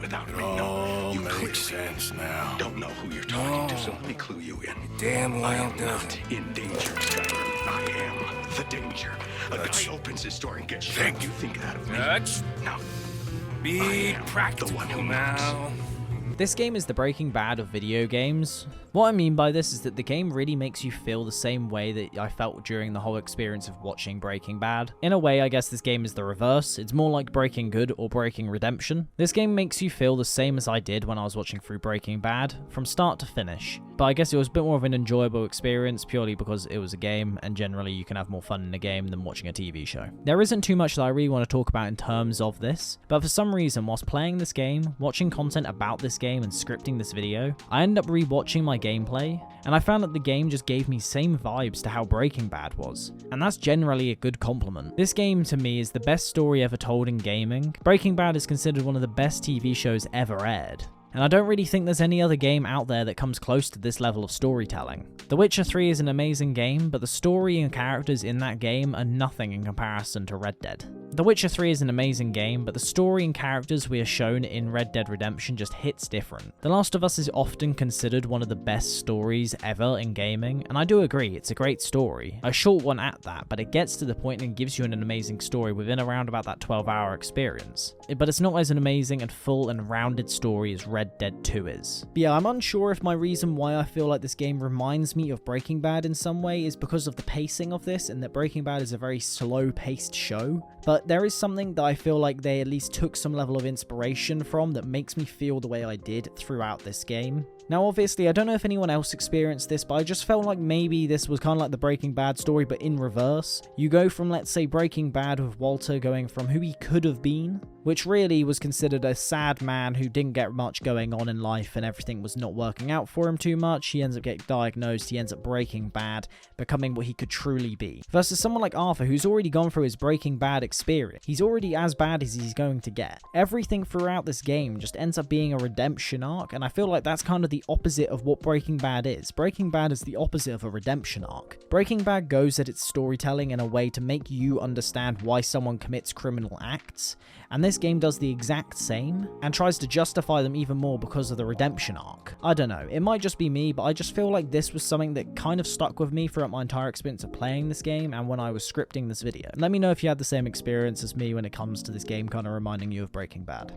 without me. No, you makes sense now. Don't know who you're talking to, so let me clue you in. Damn well I am not in danger, Skyler. I am the danger. A guy opens his door and gets shot. You think that of me? Dutch, No. be practical the one who now. This game is the Breaking Bad of video games. What I mean by this is that the game really makes you feel the same way that I felt during the whole experience of watching Breaking Bad. In a way, I guess this game is the reverse. It's more like Breaking Good or Breaking Redemption. This game makes you feel the same as I did when I was watching through Breaking Bad, from start to finish. But I guess it was a bit more of an enjoyable experience purely because it was a game, and generally you can have more fun in a game than watching a TV show. There isn't too much that I really want to talk about in terms of this, but for some reason, whilst playing this game, watching content about this game and scripting this video, I ended up rewatching my gameplay, and I found that the game just gave me same vibes to how Breaking Bad was, and that's generally a good compliment. This game to me is the best story ever told in gaming. Breaking Bad is considered one of the best TV shows ever aired, and I don't really think there's any other game out there that comes close to this level of storytelling. The Witcher 3 is an amazing game, but the story and characters in that game are nothing in comparison to Red Dead. The Witcher 3 is an amazing game, but the story and characters we are shown in Red Dead Redemption just hits different. The Last of Us is often considered one of the best stories ever in gaming, and I do agree, it's a great story. A short one at that, but it gets to the point and gives you an amazing story within around about that 12-hour experience. But it's not as an amazing and full and rounded story as Red Dead 2 is. But yeah, I'm unsure if my reason why I feel like this game reminds me of Breaking Bad in some way is because of the pacing of this, and that Breaking Bad is a very slow-paced show. But there is something that I feel like they at least took some level of inspiration from that makes me feel the way I did throughout this game. Now obviously, I don't know if anyone else experienced this, but I just felt like maybe this was kind of like the Breaking Bad story, but in reverse. You go from, let's say, Breaking Bad with Walter going from who he could have been, which really was considered a sad man who didn't get much going on in life and everything was not working out for him too much. He ends up getting diagnosed, he ends up Breaking Bad, becoming what he could truly be. Versus someone like Arthur, who's already gone through his Breaking Bad experience. He's already as bad as he's going to get. Everything throughout this game just ends up being a redemption arc, and I feel like that's kind of the opposite of what Breaking Bad is. Breaking Bad is the opposite of a redemption arc. Breaking Bad goes at its storytelling in a way to make you understand why someone commits criminal acts, and this game does the exact same, and tries to justify them even more because of the redemption arc. I don't know, it might just be me, but I just feel like this was something that kind of stuck with me throughout my entire experience of playing this game and when I was scripting this video. Let me know if you had the same experience as me when it comes to this game kind of reminding you of Breaking Bad.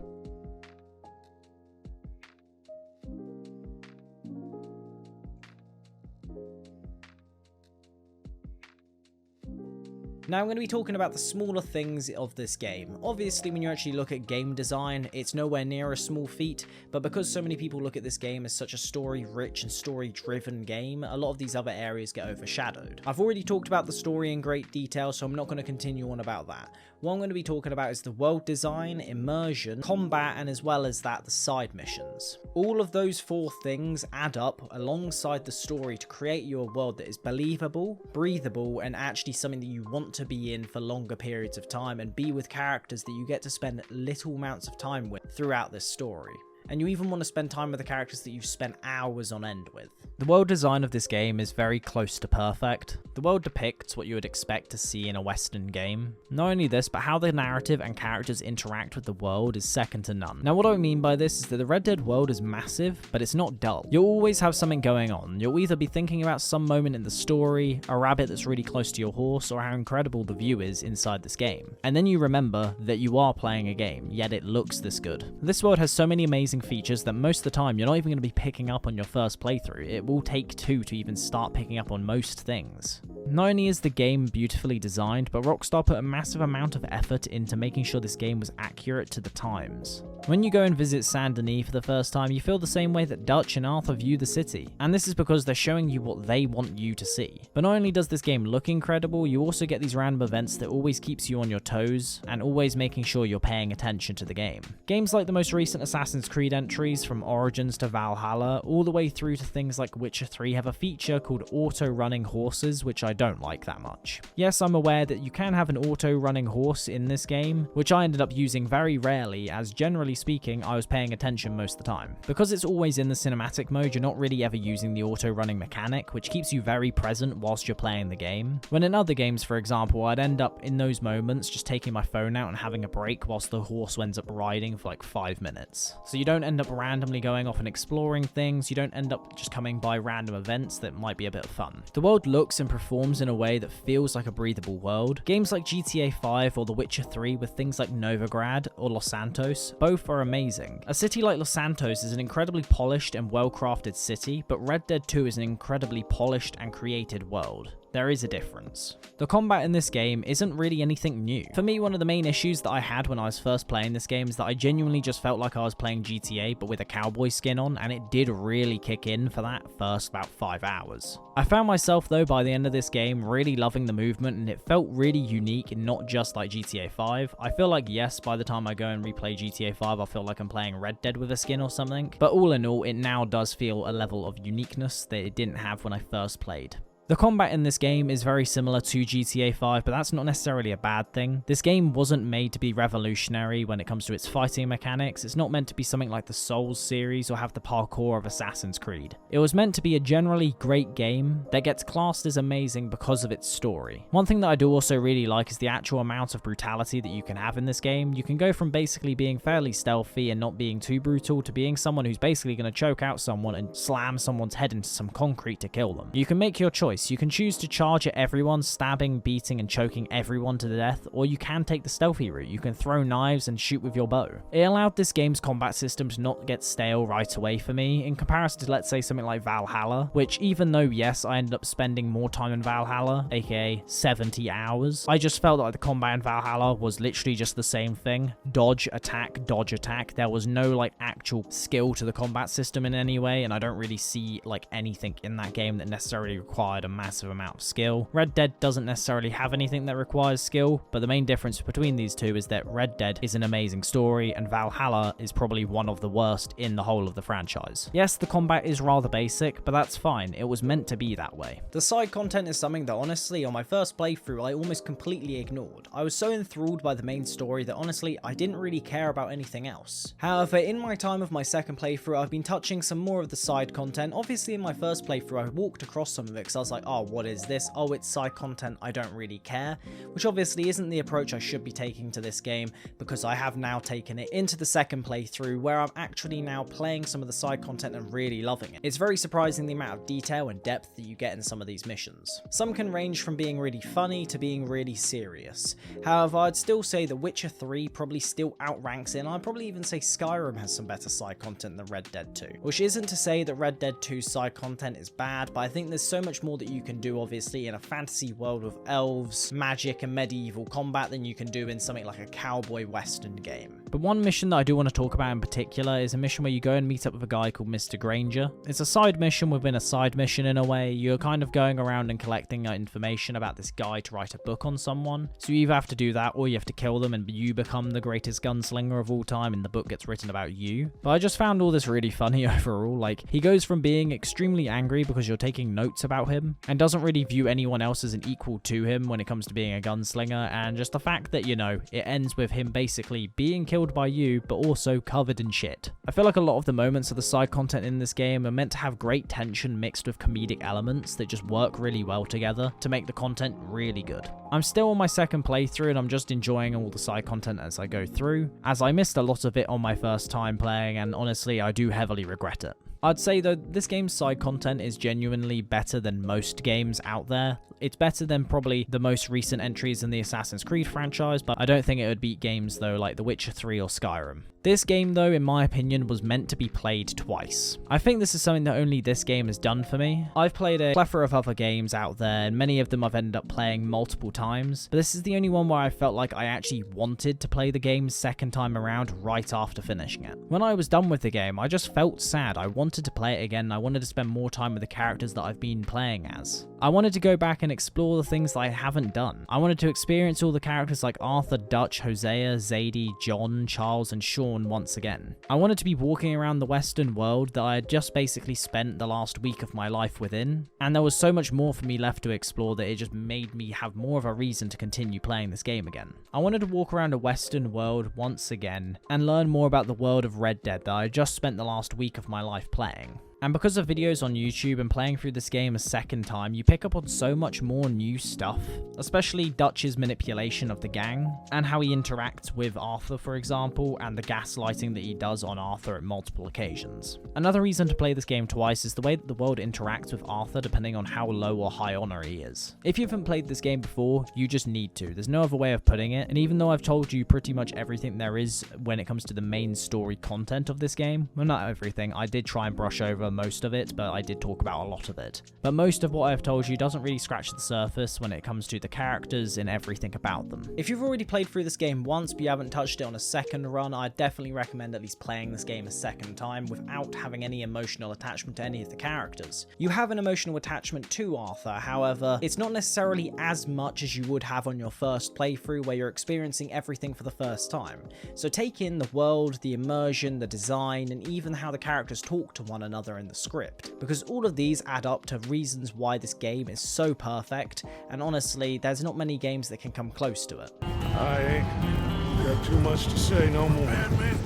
Now I'm going to be talking about the smaller things of this game. Obviously, when you actually look at game design, it's nowhere near a small feat, but because so many people look at this game as such a story-rich and story-driven game, a lot of these other areas get overshadowed. I've already talked about the story in great detail, so I'm not going to continue on about that. What I'm going to be talking about is the world design, immersion, combat, and as well as that, the side missions. All of those four things add up alongside the story to create you a world that is believable, breathable, and actually something that you want to be in for longer periods of time and be with characters that you get to spend little amounts of time with throughout this story. And you even want to spend time with the characters that you've spent hours on end with. The world design of this game is very close to perfect. The world depicts what you would expect to see in a Western game. Not only this, but how the narrative and characters interact with the world is second to none. Now what I mean by this is that the Red Dead world is massive, but it's not dull. You'll always have something going on. You'll either be thinking about some moment in the story, a rabbit that's really close to your horse, or how incredible the view is inside this game. And then you remember that you are playing a game, yet it looks this good. This world has so many amazing features that most of the time you're not even going to be picking up on your first playthrough. It will take two to even start picking up on most things. Not only is the game beautifully designed, but Rockstar put a massive amount of effort into making sure this game was accurate to the times. When you go and visit Saint Denis for the first time, you feel the same way that Dutch and Arthur view the city, and this is because they're showing you what they want you to see. But not only does this game look incredible, you also get these random events that always keeps you on your toes, and always making sure you're paying attention to the game. Games like the most recent Assassin's Creed entries, from Origins to Valhalla, all the way through to things like Witcher 3 have a feature called auto-running horses, which I don't like that much. Yes, I'm aware that you can have an auto-running horse in this game, which I ended up using very rarely, as generally speaking, I was paying attention most of the time. Because it's always in the cinematic mode, you're not really ever using the auto-running mechanic, which keeps you very present whilst you're playing the game. When in other games, for example, I'd end up in those moments just taking my phone out and having a break whilst the horse ends up riding for like 5 minutes. So you don't end up randomly going off and exploring things, you don't end up just coming by random events that might be a bit of fun. The world looks and performs in a way that feels like a breathable world. Games like GTA 5 or The Witcher 3 with things like Novigrad or Los Santos, both are amazing. A city like Los Santos is an incredibly polished and well-crafted city, but Red Dead 2 is an incredibly polished and created world. There is a difference. The combat in this game isn't really anything new. For me, one of the main issues that I had when I was first playing this game is that I genuinely just felt like I was playing GTA but with a cowboy skin on, and it did really kick in for that first about 5 hours. I found myself though by the end of this game really loving the movement, and it felt really unique and not just like GTA 5. I feel like yes, by the time I go and replay GTA 5 I feel like I'm playing Red Dead with a skin or something, but all in all it now does feel a level of uniqueness that it didn't have when I first played. The combat in this game is very similar to GTA 5, but that's not necessarily a bad thing. This game wasn't made to be revolutionary when it comes to its fighting mechanics. It's not meant to be something like the Souls series or have the parkour of Assassin's Creed. It was meant to be a generally great game that gets classed as amazing because of its story. One thing that I do also really like is the actual amount of brutality that you can have in this game. You can go from basically being fairly stealthy and not being too brutal to being someone who's basically going to choke out someone and slam someone's head into some concrete to kill them. You can make your choice. You can choose to charge at everyone, stabbing, beating, and choking everyone to death, or you can take the stealthy route. You can throw knives and shoot with your bow. It allowed this game's combat system to not get stale right away for me, in comparison to, let's say, something like Valhalla, which even though, yes, I ended up spending more time in Valhalla, aka 70 hours, I just felt like the combat in Valhalla was literally just the same thing. Dodge, attack, dodge, attack. There was no, like, actual skill to the combat system in any way, and I don't really see, like, anything in that game that necessarily required a massive amount of skill. Red Dead doesn't necessarily have anything that requires skill, but the main difference between these two is that Red Dead is an amazing story and Valhalla is probably one of the worst in the whole of the franchise. Yes, the combat is rather basic, but that's fine. It was meant to be that way. The side content is something that honestly on my first playthrough I almost completely ignored. I was so enthralled by the main story that honestly I didn't really care about anything else. However, in my time of my second playthrough I've been touching some more of the side content. Obviously in my first playthrough I walked across some of it because I was like, oh, what is this? Oh, it's side content, I don't really care, which obviously isn't the approach I should be taking to this game, because I have now taken it into the second playthrough where I'm actually now playing some of the side content and really loving it. It's very surprising the amount of detail and depth that you get in some of these missions. Some can range from being really funny to being really serious. However, I'd still say The Witcher 3 probably still outranks it, and I'd probably even say Skyrim has some better side content than Red Dead 2. Which isn't to say that Red Dead 2's side content is bad, but I think there's so much more that you can do obviously in a fantasy world with elves, magic and medieval combat than you can do in something like a cowboy western game. But one mission that I do want to talk about in particular is a mission where you go and meet up with a guy called Mr. Granger. It's a side mission within a side mission in a way. You're kind of going around and collecting information about this guy to write a book on someone. So you either have to do that or you have to kill them and you become the greatest gunslinger of all time and the book gets written about you. But I just found all this really funny overall. Like, he goes from being extremely angry because you're taking notes about him and doesn't really view anyone else as an equal to him when it comes to being a gunslinger, and just the fact that, you know, it ends with him basically being killed by you but also covered in shit. I feel like a lot of the moments of the side content in this game are meant to have great tension mixed with comedic elements that just work really well together to make the content really good. I'm still on my second playthrough and I'm just enjoying all the side content as I go through, as I missed a lot of it on my first time playing, and honestly I do heavily regret it. I'd say though this game's side content is genuinely better than most games out there. It's better than probably the most recent entries in the Assassin's Creed franchise, but I don't think it would beat games though like The Witcher 3 or Skyrim. This game though, in my opinion, was meant to be played twice. I think this is something that only this game has done for me. I've played a plethora of other games out there, and many of them I've ended up playing multiple times, but this is the only one where I felt like I actually wanted to play the game second time around right after finishing it. When I was done with the game, I just felt sad. I wanted to play it again. I wanted to spend more time with the characters that I've been playing as. I wanted to go back and explore the things that I haven't done. I wanted to experience all the characters like Arthur, Dutch, Hosea, Zadie, John, Charles, and Sean once again. I wanted to be walking around the Western world that I had just basically spent the last week of my life within, and there was so much more for me left to explore that it just made me have more of a reason to continue playing this game again. I wanted to walk around a Western world once again and learn more about the world of Red Dead that I had just spent the last week of my life playing. And because of videos on YouTube and playing through this game a second time, you pick up on so much more new stuff, especially Dutch's manipulation of the gang, and how he interacts with Arthur, for example, and the gaslighting that he does on Arthur at multiple occasions. Another reason to play this game twice is the way that the world interacts with Arthur depending on how low or high honor he is. If you haven't played this game before, you just need to. There's no other way of putting it, and even though I've told you pretty much everything there is when it comes to the main story content of this game, well, not everything, I did try and brush over most of it, but I did talk about a lot of it. But most of what I've told you doesn't really scratch the surface when it comes to the characters and everything about them. If you've already played through this game once but you haven't touched it on a second run, I'd definitely recommend at least playing this game a second time without having any emotional attachment to any of the characters. You have an emotional attachment to Arthur, however, it's not necessarily as much as you would have on your first playthrough where you're experiencing everything for the first time. So take in the world, the immersion, the design, and even how the characters talk to one another in the script, because all of these add up to reasons why this game is so perfect, and honestly, there's not many games that can come close to it. I ain't got too much to say no more. Man,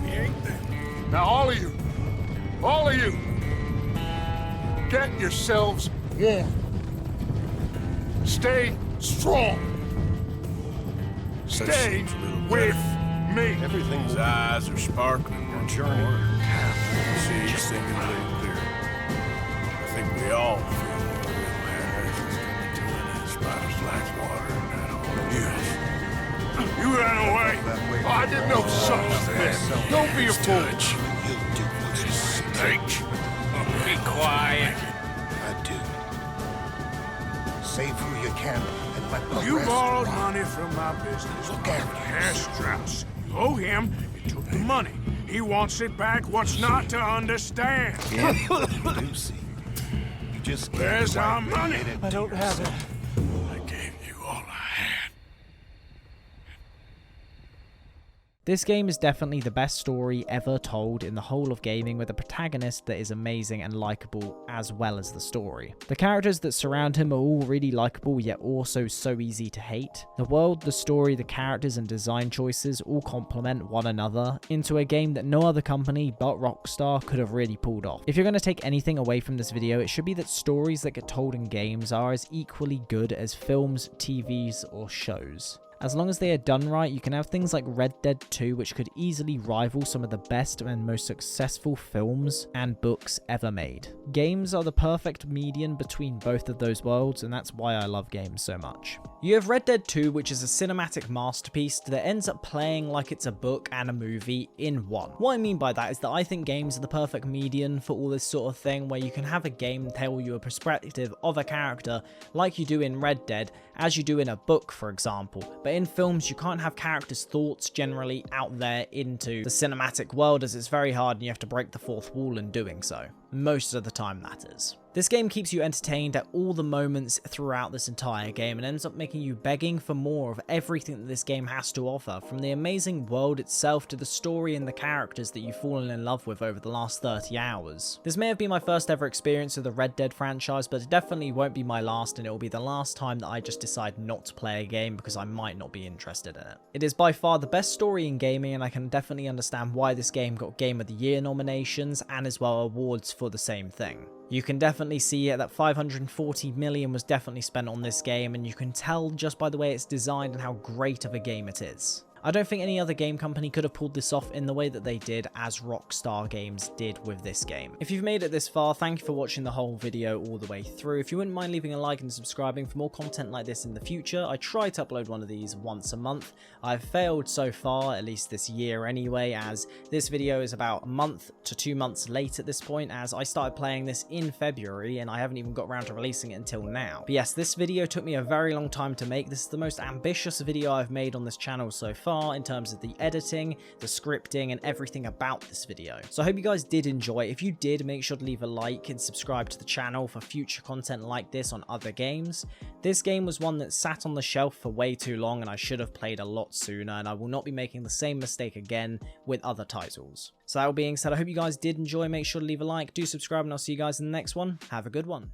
he ain't there. Now all of you, get yourselves warm. Stay strong. Stay with me. His eyes are sparkling. Our journey. See, he's thinking really clear. I think we all feel the real man is coming to an end. Spiders like water in that hole. Yes. You ran away. Oh, I didn't know such a thing. Don't be a fool. Snake. Be quiet. I do. Save who you can and let the You rest borrowed rot. money from my business. Look after Herr Strauss. You owe him. You took the money. He wants it back. What's not to understand? Yeah, you do see. You just gave Where's it our right money? where you didn't I don't have it. I gave you all I had. This game is definitely the best story ever told in the whole of gaming, with a protagonist that is amazing and likable as well as the story. The characters that surround him are all really likable yet also so easy to hate. The world, the story, the characters and design choices all complement one another into a game that no other company but Rockstar could have really pulled off. If you're going to take anything away from this video, it should be that stories that get told in games are as equally good as films, TVs or shows. As long as they are done right, you can have things like Red Dead 2, which could easily rival some of the best and most successful films and books ever made. Games are the perfect median between both of those worlds, and that's why I love games so much. You have Red Dead 2, which is a cinematic masterpiece that ends up playing like it's a book and a movie in one. What I mean by that is that I think games are the perfect median for all this sort of thing, where you can have a game tell you a perspective of a character like you do in Red Dead, as you do in a book, for example. But in films, you can't have characters' thoughts generally out there into the cinematic world, as it's very hard and you have to break the fourth wall in doing so. Most of the time, that is. This game keeps you entertained at all the moments throughout this entire game and ends up making you begging for more of everything that this game has to offer, from the amazing world itself to the story and the characters that you've fallen in love with over the last 30 hours. This may have been my first ever experience of the Red Dead franchise, but it definitely won't be my last, and it will be the last time that I just decide not to play a game because I might not be interested in it. It is by far the best story in gaming, and I can definitely understand why this game got Game of the Year nominations and as well awards for the same thing. You can definitely see it that 540 million was definitely spent on this game, and you can tell just by the way it's designed and how great of a game it is. I don't think any other game company could have pulled this off in the way that they did, as Rockstar Games did with this game. If you've made it this far, thank you for watching the whole video all the way through. If you wouldn't mind leaving a like and subscribing for more content like this in the future, I try to upload one of these once a month. I've failed so far, at least this year anyway, as this video is about a month to 2 months late at this point, as I started playing this in February and I haven't even got around to releasing it until now. But yes, this video took me a very long time to make. This is the most ambitious video I've made on this channel so far. far in terms of the editing, the scripting, and everything about this video. So I hope you guys did enjoy. If you did, make sure to leave a like and subscribe to the channel for future content like this on other games. This game was one that sat on the shelf for way too long and I should have played a lot sooner, and I will not be making the same mistake again with other titles. So that all being said, I hope you guys did enjoy. Make sure to leave a like, do subscribe, and I'll see you guys in the next one. Have a good one.